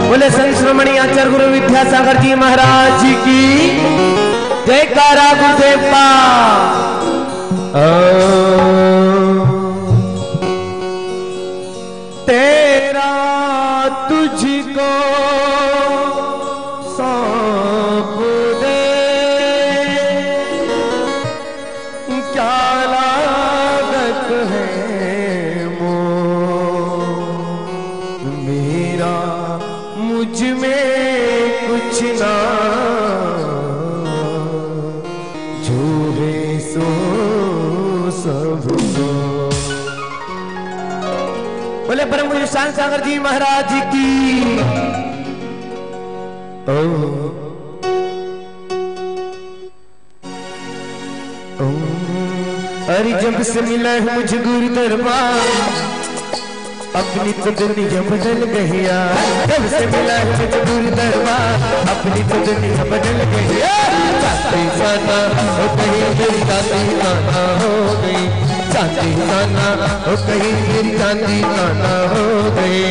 [SPEAKER 1] बोले संत शिरोमणि आचार्य गुरु विद्यासागर जी महाराज जी की जयकारा गुरुदेव का। तेरा तुझको सौंप दे क्या लागत है मेरा मुझ में कुछ ना जो है सो सब सो। बोले परम गुरु शांत सागर जी महाराज जी की। अरे जब से मिला है मुझे गुरु दरबार अपनी तो दुनिया बदल गई यार। जब से मिला है मुझे गुरु दरबार अपनी तो दुनिया बदल गई यार। चाहते जाना हो कहीं मेरी चांदी नाना हो गई, चांदी नाना हो कहीं मेरी चांदी नाना हो गई।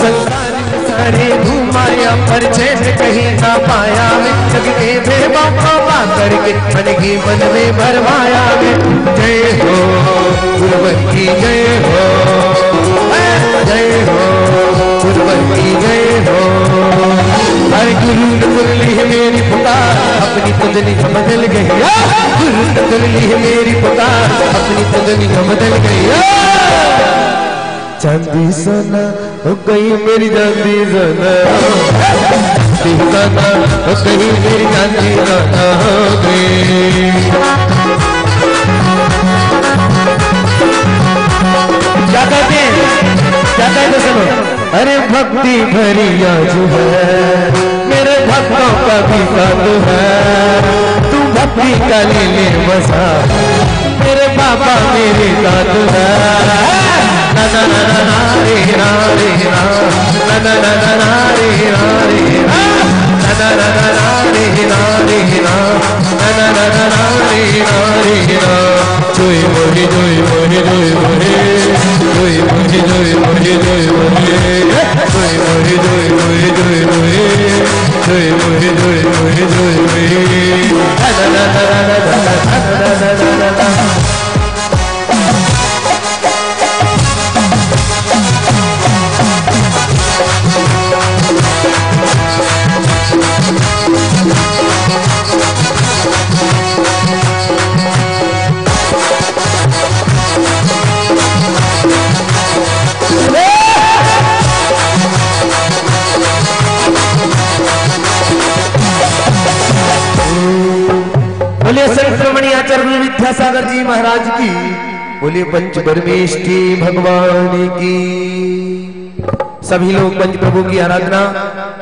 [SPEAKER 1] संसार में सारे घुमाया पर चैन कहीं ना पाया मैं। जग के बेबा बाबा करके मन की मन में भरमाया मैं। जय हो गुरुवर की जय हो, जय हो गुरुवर की जय हो। हर गुरु ने सुन ली है मेरी पुकार अपनी तो दुनिया बदल गई। गुरु ने सुन ली है मेरी पुकार अपनी तो दुनिया बदल गई। चांदी सोना हो गई मेरी चांदी सोना, सोना हो गई मेरी चांदी सोना हो गई। क्या कहते हैं, क्या कहते सुनो। अरे भक्ति भरी आज है मेरे भक्तों का भी साथ है। तू भक्ति का ले बसा मेरे बाबा मेरे साथ है। ना ना ना ना ना रे ना रे ना, ना ना ना ना ना रे ना रे ना, ना ना ना ना ना रे ना रे ना, ना ना ना ना ना रे ना रे ना। जोई मोहे जोई मोहे जोई मोहे, जोई मोहे जोई मोहे जोई मोहे, जोई मोहे जोई मोहे जोई मोहे, जोई मोहे जोई मोहे जोई मोहे। ना ना ना ना ना ना ना ना ना ना। बोलिए संक्रमणी आचार्य विद्यासागर जी महाराज की, बोलिए पंच परमेष्ठी भगवान की। सभी लोग पंच प्रभु की आराधना।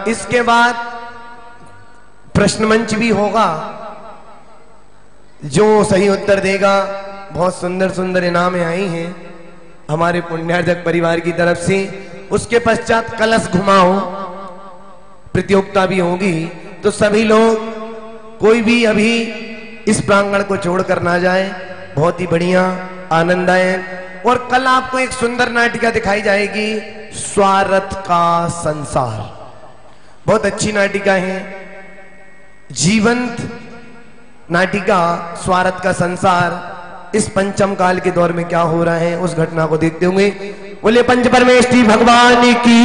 [SPEAKER 1] इसके बाद प्रश्न मंच भी होगा, जो सही उत्तर देगा बहुत सुंदर सुंदर इनामें आई हैं हमारे पुण्यार्जक परिवार की तरफ से। उसके पश्चात कलश घुमाओ प्रतियोगिता भी होगी, तो सभी लोग कोई भी अभी इस प्रांगण को छोड़कर ना जाए। बहुत ही बढ़िया आनंदायक। और कल आपको एक सुंदर नाटिका दिखाई जाएगी, स्वार्थ का संसार। बहुत अच्छी नाटिका है, जीवंत नाटिका स्वार्थ का संसार। इस पंचम काल के दौर में क्या हो रहा है उस घटना को देखते हुए बोले पंच परमेष्ठी भगवान की।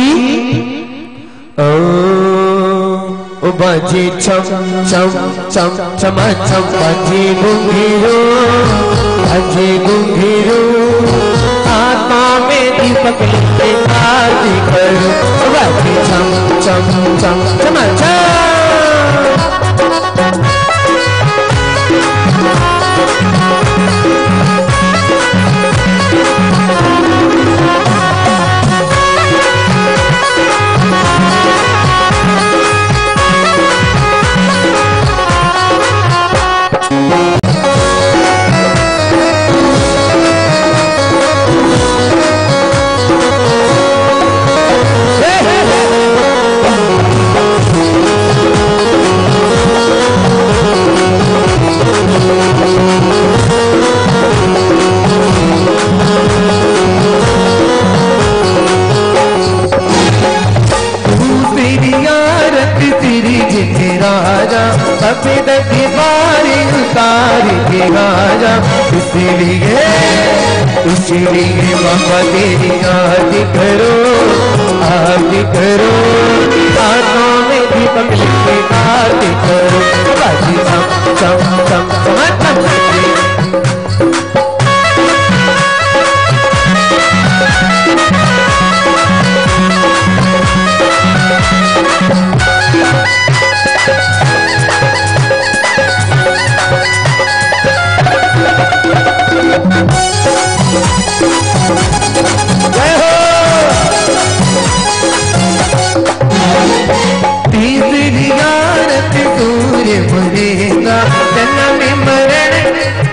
[SPEAKER 1] ओ बाजे छम छम छम छम छम बाजे घुंघरू, बाजे घुंघरू, आत्मा में दीपक लेके आरती करो। बाजे छम छम छम छम छम। सफेद दीवारी उतारी के राजा, इसीलिए इसीलिए बाबा तेरी आरती करो, आरती करो। हाथों में दीपक लेके आरती करो। बाजी चम चम चम चम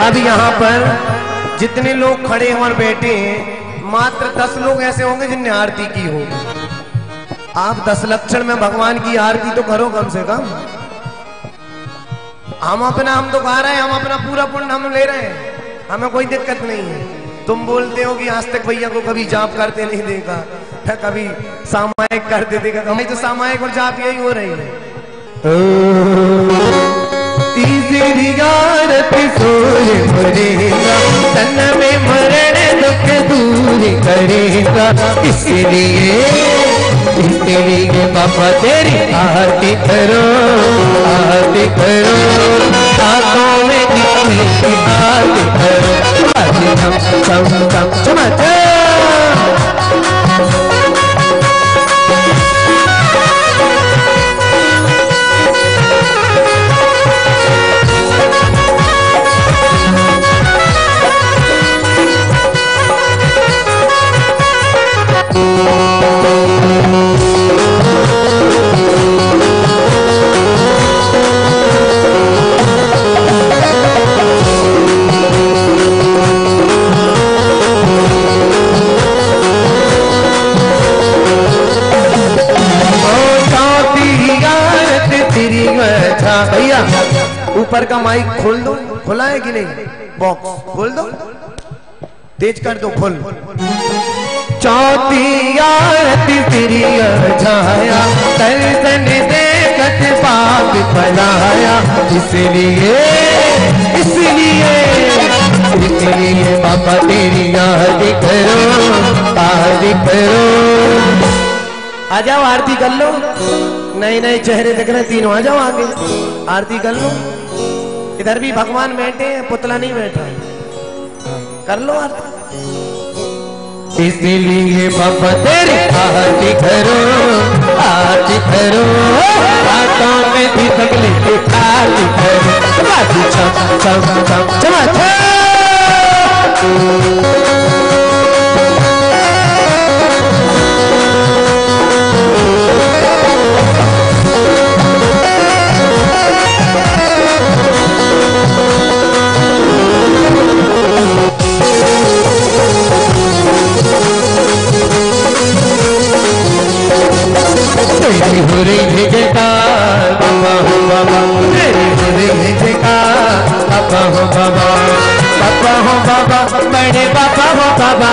[SPEAKER 1] अब यहाँ पर जितने लोग खड़े हैं और बैठे हैं, मात्र 10 लोग ऐसे होंगे जिनने आरती की होगी। आप 10 लक्षण में भगवान की आरती तो करो कम से कम। हम तो गा रहे हैं, हम अपना पूरा पुण्य हम ले रहे हैं, हमें कोई दिक्कत नहीं है। तुम बोलते हो कि आज तक भैया को कभी जाप करते नहीं देखा, कभी सामायिक करते देखा। हमें तो सामायिक और जाप यही हो रही है। तीसरी आरती सूर्य भरेगा, तन में मरण दुख दूर करेगा। इसलिए इसलिए बाबा तेरी आरती करो, आरती करो। हाथों में दीपक की आरती करो। बाजी चम चम चम चम। भैया ऊपर का माइक खोल दो, खुला है कि नहीं? बॉक्स खोल दो, तेज कर दो, खोल। चौथी आरती तेरी छाया, दर्शन देखत पाप पलाया। इसलिए इसलिए इसलिए बाबा तेरी आरती करो, आरती करो। आ जाओ आरती कर लो। नए नए चेहरे दिख रहे, तीनों आ जाओ आगे, आरती कर लो। इधर भी भगवान बैठे हैं, पुतला नहीं बैठा है, कर लो आरती। इसलिए बाबा तेरी आरती करो, आरती करो। हाथों में दीपक लेके आरती करो। बाजी चम चम चम तेरी हो रही जयकार बाबा हो बाबा, तेरी हो रही जयकार बाबा हो बाबा, बाबा हो बाबा बड़े बाबा हो बाबा,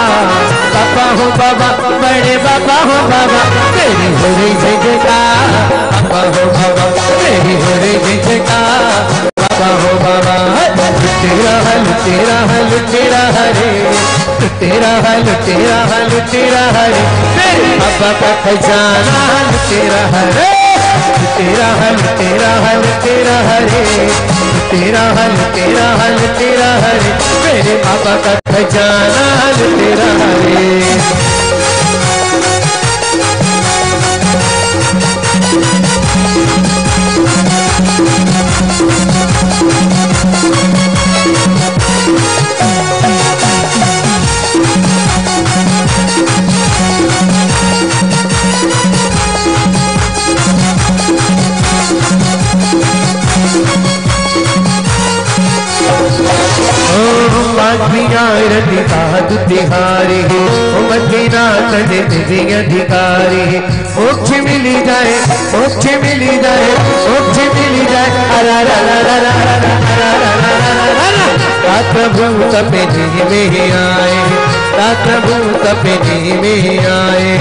[SPEAKER 1] बाबा हो बाबा बड़े बाबा हो बाबा, तेरी हो रही जयकार बाबा हो बाबा, तेरी हो रही जयकार बाबा हो बाबा। तेरा हल तेरा हल तेरा हरे, तेरा हल तेरा हल तेरा हरे, तेरे बाबा का खजाना हल तेरा हरे, तेरा हल तेरा हल तेरा हरे, तेरा हल तेरा हल तेरा हरे, मेरे बाबा का खजाना हल तेरा हरे। तिहारी ओ मदीना तने तेरी अधिकारी, मोक्ष मिली जाए मोक्ष मिली जाए मोक्ष मिली जाए, अरा रा रा रा रा रा रा रा, प्रभु सपने में आए, प्रभु सपने में आए।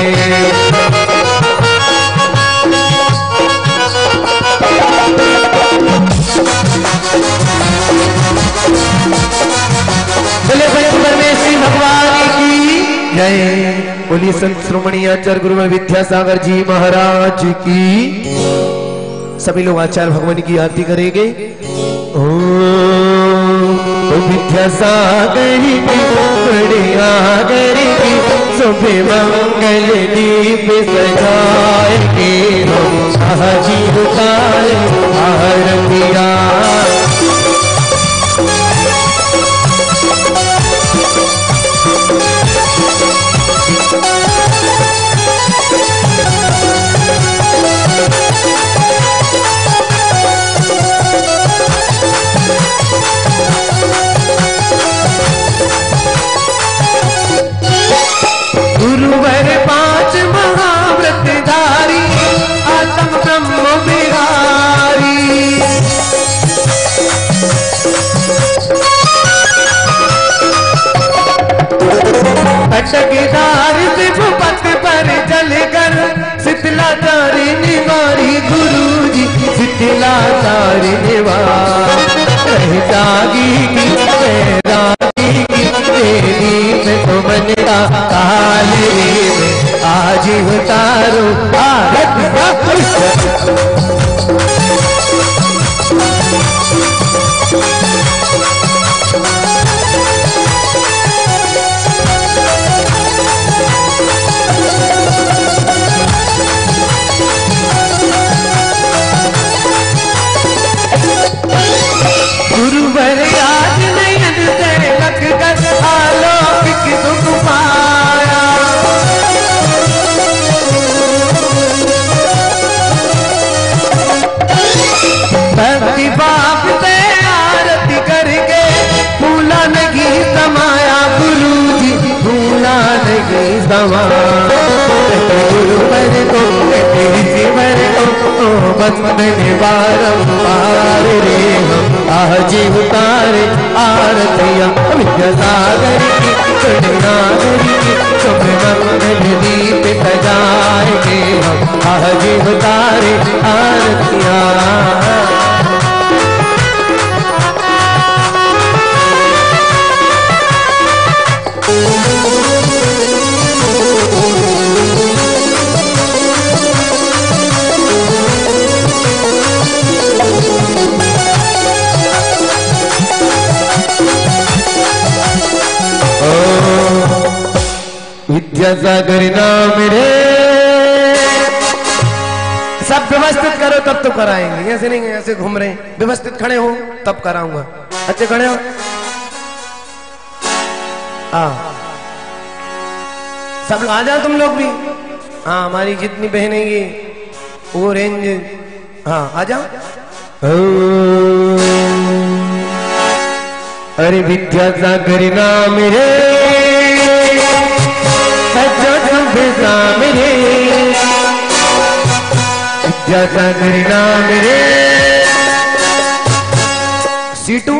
[SPEAKER 1] बोले परमेश्वरी भगवान की जय। बोली संत श्रोमणी आचार्य गुरु विद्यासागर जी महाराज की। सभी लोग आचार्य भगवान की आरती करेंगे। ओ विद्यासागर की बढ़िया करेगी, सुबह मंगल दीप सजाए के हम हाजी उतारे आरतिया। गुरुवर पांच महाव्रतधारी, आत्म ब्रह्म बिहारी, अटकदार शिव पथ पर जलकर शीतलाचारी निवारी, गुरु जी शीतलाचारी निवार। रह जागी की रागी की तेरी में तो मन का काले में आज उतारो आरती। गुरुवर आज नयन से लग कर आलोकिक सुख पाया, भक्ति भाव से आरती करके भूला नहीं समाया, गुरु जी भूला नहीं समाया। गुरुवर को शिवर को बंदन बारंबार रे हम आज उतारे आरतियां। विद्यासागर की करुणागर की शुभ मंगल दीप सजाएंगे हम आज उतारे आरतियां। विद्यासागर नाम रे। सब व्यवस्थित करो तब तो कराएंगे, ऐसे नहीं ऐसे घूम रहे, व्यवस्थित खड़े हो तब कराऊंगा। अच्छे खड़े हो। सब आ जाओ तुम लोग भी। हाँ हमारी जितनी बहनें ये वो रेंज। हाँ आ जाओ। अरे विद्यासागर नाम रे सच्चा नाम रे विद्यासागर नाम रे। सीटू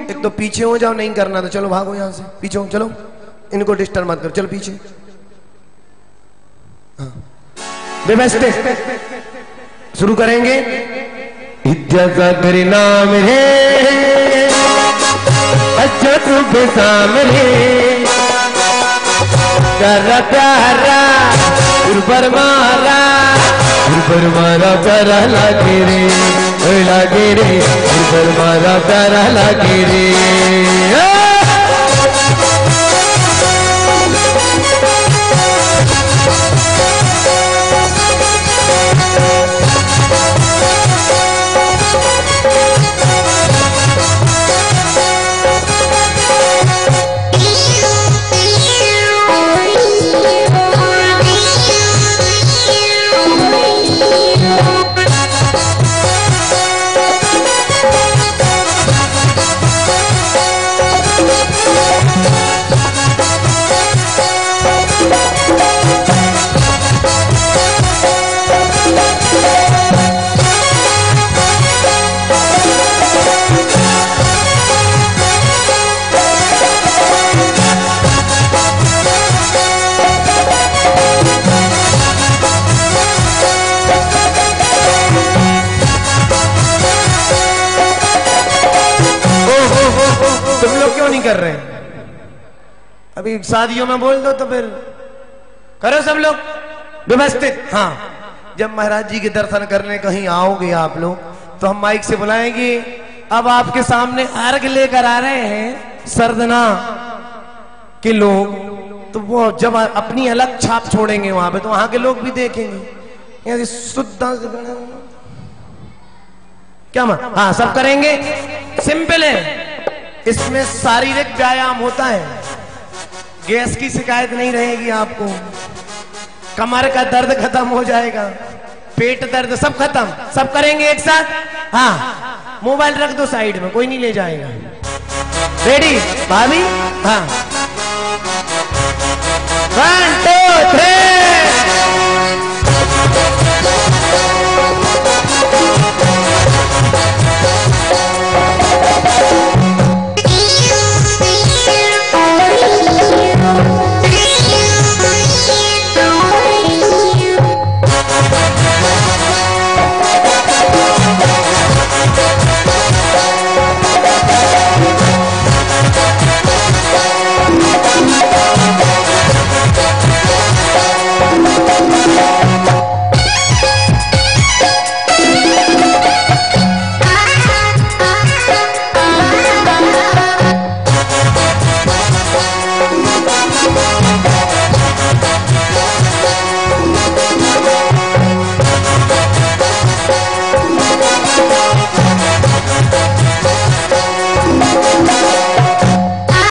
[SPEAKER 1] एक तो पीछे हो जाओ, नहीं करना तो चलो भागो यहां से, पीछे हो चलो, इनको डिस्टर्ब मत करो, चलो पीछे। व्यवस्थित शुरू करेंगे। विद्यासागर नाम है अच्छा तुम सामने कर प्यारा पर मारा प्यारा लागे रे पर मारा प्यारा लागे रे। कर रहे हैं अभी शादियों में बोल दो तो फिर करो सब लोग व्यवस्थित। हाँ जब महाराज जी के दर्शन करने कहीं आओगे आप लोग तो हम माइक से बुलाएंगे। अब आपके सामने अर्घ लेकर आ रहे हैं सरदना के लोग, तो वो जब अपनी अलग छाप छोड़ेंगे वहां पे तो वहां के लोग भी देखेंगे शुद्ध क्या मान। हाँ सब करेंगे, सिंपल है, इसमें शारीरिक व्यायाम होता है, गैस की शिकायत नहीं रहेगी आपको, कमर का दर्द खत्म हो जाएगा, पेट दर्द सब खत्म, सब करेंगे एक साथ। हाँ मोबाइल रख दो साइड में, कोई नहीं ले जाएगा। रेडी भाभी? हाँ 1 2 3।